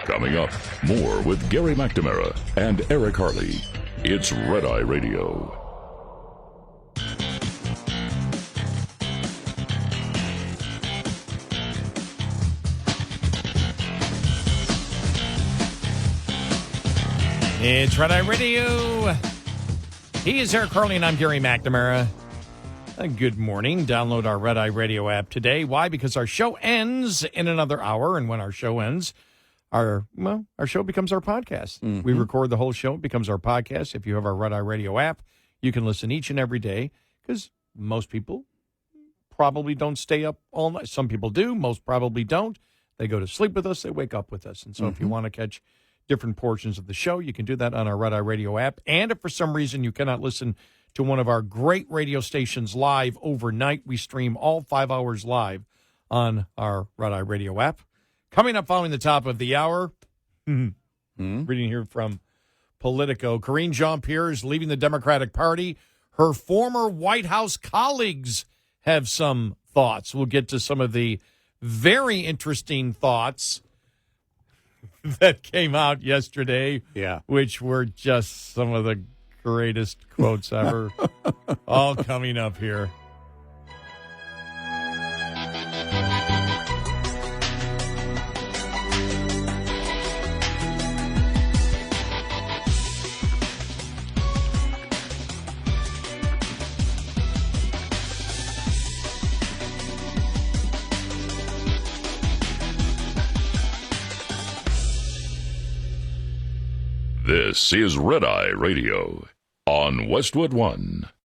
Coming up, more with Gary McNamara and Eric Harley. It's Red Eye Radio. It's Red Eye Radio. He is Eric Harley, and I'm Gary McNamara. Good morning. Download our Red Eye Radio app today. Why? Because our show ends in another hour, and when our show ends, our show becomes our podcast. Mm-hmm. We record the whole show. It becomes our podcast. If you have our Red Eye Radio app, you can listen each and every day, because most people probably don't stay up all night. Some people do. Most probably don't. They go to sleep with us. They wake up with us. And so if you want to catch different portions of the show, you can do that on our Red Eye Radio app. And if for some reason you cannot listen to one of our great radio stations live overnight, we stream all 5 hours live on our Red Eye Radio app. Coming up following the top of the hour, reading here from Politico, Karine Jean-Pierre is leaving the Democratic Party. Her former White House colleagues have some thoughts. We'll get to some of the very interesting thoughts that came out yesterday, which were just some of the greatest quotes ever. All coming up here. This is Red Eye Radio on Westwood One.